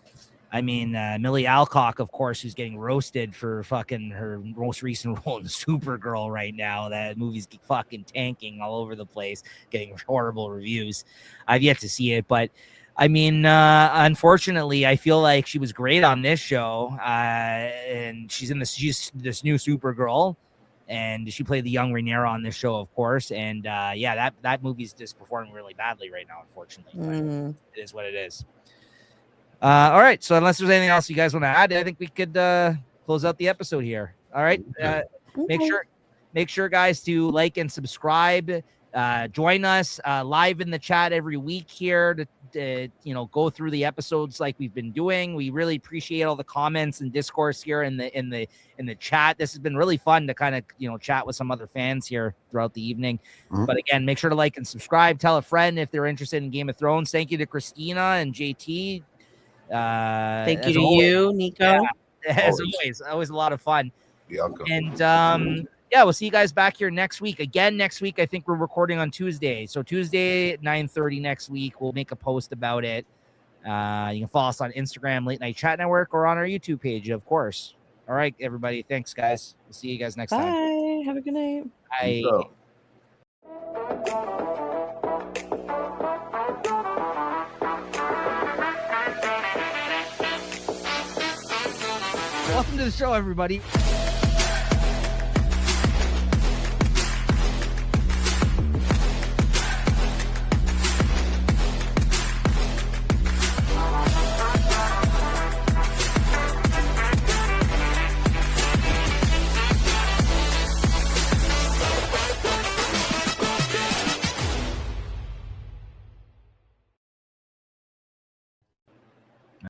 I mean, Millie Alcock, of course, who's getting roasted for fucking her most recent role in Supergirl right now. That movie's fucking tanking all over the place, getting horrible reviews. I've yet to see it, but I mean, unfortunately, I feel like she was great on this show, and she's this new Supergirl, and she played the young Rhaenyra on this show, of course. And that movie's just performing really badly right now, unfortunately. But it is what it is. All right. So unless there's anything else you guys want to add, I think we could close out the episode here. All right. Make sure, guys, to like and subscribe. Join us live in the chat every week here to go through the episodes like we've been doing. We really appreciate all the comments and discourse here in the chat. This has been really fun to kind of chat with some other fans here throughout the evening. But again, make sure to like and subscribe. Tell a friend if they're interested in Game of Thrones. Thank you to Christina and JT. Thank you to you, Nico. As always a lot of fun. And we'll see you guys back here next week. Again, next week, I think we're recording on Tuesday. So Tuesday at 9:30 next week, we'll make a post about it. You can follow us on Instagram, Late Night Chat Network, or on our YouTube page, of course. All right, everybody. Thanks, guys. We'll see you guys next time. Bye. Have a good night. Bye. Welcome to the show, everybody.